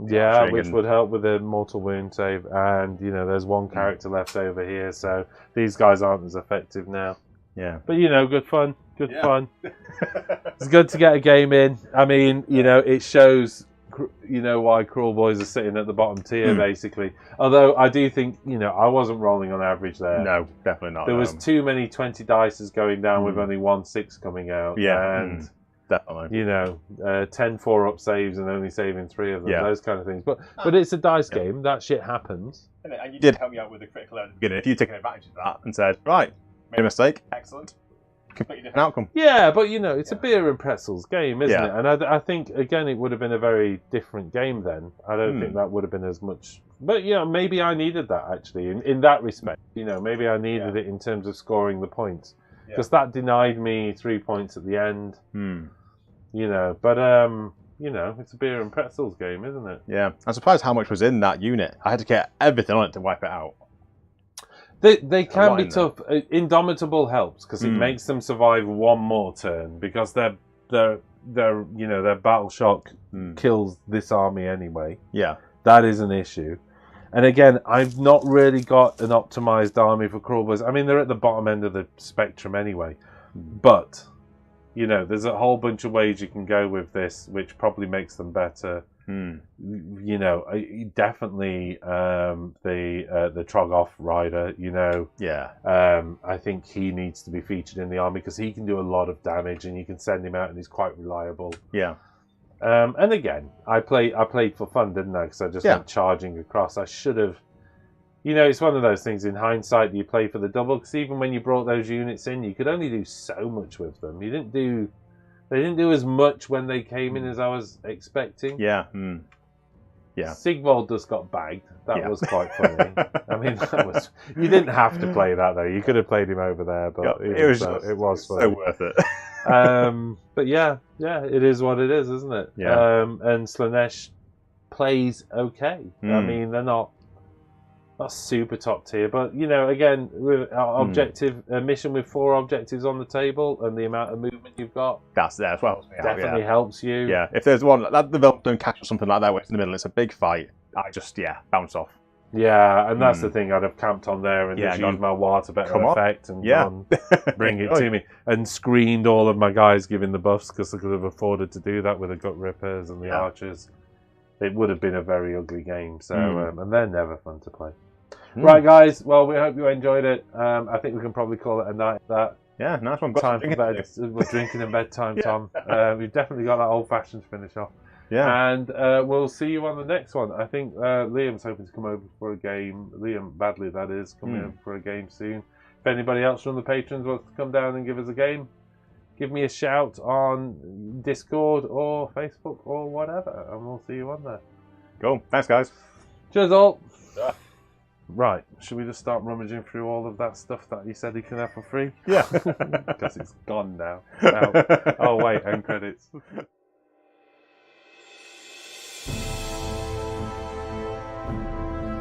Yeah, which would help with the mortal wound save, and you know, there's one character left over here, so these guys aren't as effective now. Yeah, but you know, good fun. It's good to get a game in. I mean, you know, it shows, you know, why Kruleboyz are sitting at the bottom tier, basically. Although I do think, you know, I wasn't rolling on average there. No, definitely not. There was too many 20 dices going down with only 1 6 coming out. Yeah, and definitely. you know, 10 4-up saves and only saving 3 of them. Yeah. Those kind of things. But it's a dice game. That shit happens. And you did help me out with the critical at the beginning. If you'd taken advantage of that and said, right, made a mistake, excellent, completely different outcome. Yeah, but you know, it's a beer and pretzels game, isn't Yeah. it? And I think, again, it would have been a very different game then. I don't think that would have been as much. But, you know, maybe I needed that, actually, in that respect. You know, maybe I needed it in terms of scoring the points. Because that denied me 3 points at the end. You know, but, you know, it's a beer and pretzels game, isn't it? Yeah. I'm surprised how much was in that unit. I had to get everything on it to wipe it out. They can be tough. Indomitable helps because it makes them survive one more turn because their you know, their battle shock kills this army anyway. Yeah, that is an issue. And again, I've not really got an optimized army for Kruleboyz. I mean, they're at the bottom end of the spectrum anyway, but you know, there's a whole bunch of ways you can go with this, which probably makes them better. You know, definitely the Trogoff rider. You know, I think he needs to be featured in the army because he can do a lot of damage, and you can send him out, and he's quite reliable. Yeah. And again, I played for fun, didn't I? Because I just went charging across. I should have. You know, it's one of those things. In hindsight, you play for the double because even when you brought those units in, you could only do so much with them. They didn't do as much when they came in as I was expecting. Yeah. Yeah. Sigvald just got bagged. That was quite funny. I mean, you didn't have to play that though. You could have played him over there, but it was funny. So worth it. But yeah, it is what it is, isn't it? Yeah. And Slaanesh plays okay. I mean, they're not super top tier, but you know, again, with our objective mission with 4 objectives on the table and the amount of movement you've got, that's what definitely helps you. Yeah, if there's one that developed don't catch or something like that, where it's in the middle, it's a big fight. I just bounce off. Yeah, and that's the thing. I'd have camped on there and just used my war to better effect and bring it to me, and screened all of my guys giving the buffs because I could have afforded to do that with the gut rippers and the archers. It would have been a very ugly game. So, and they're never fun to play. Right, guys. Well, we hope you enjoyed it. I think we can probably call it a night. That nice one. Time for bed. We're drinking in bedtime, Tom. We've definitely got that old-fashioned to finish off. Yeah. And we'll see you on the next one. I think Liam's hoping to come over for a game. Liam Badley, that is, coming over for a game soon. If anybody else from the patrons wants to come down and give us a game, give me a shout on Discord or Facebook or whatever, and we'll see you on there. Cool. Thanks, guys. Cheers, all. Right, should we just start rummaging through all of that stuff that he said he can have for free? Yeah. Because it's gone now. Oh, wait, end credits.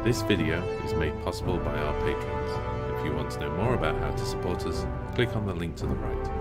This video is made possible by our patrons. If you want to know more about how to support us, click on the link to the right.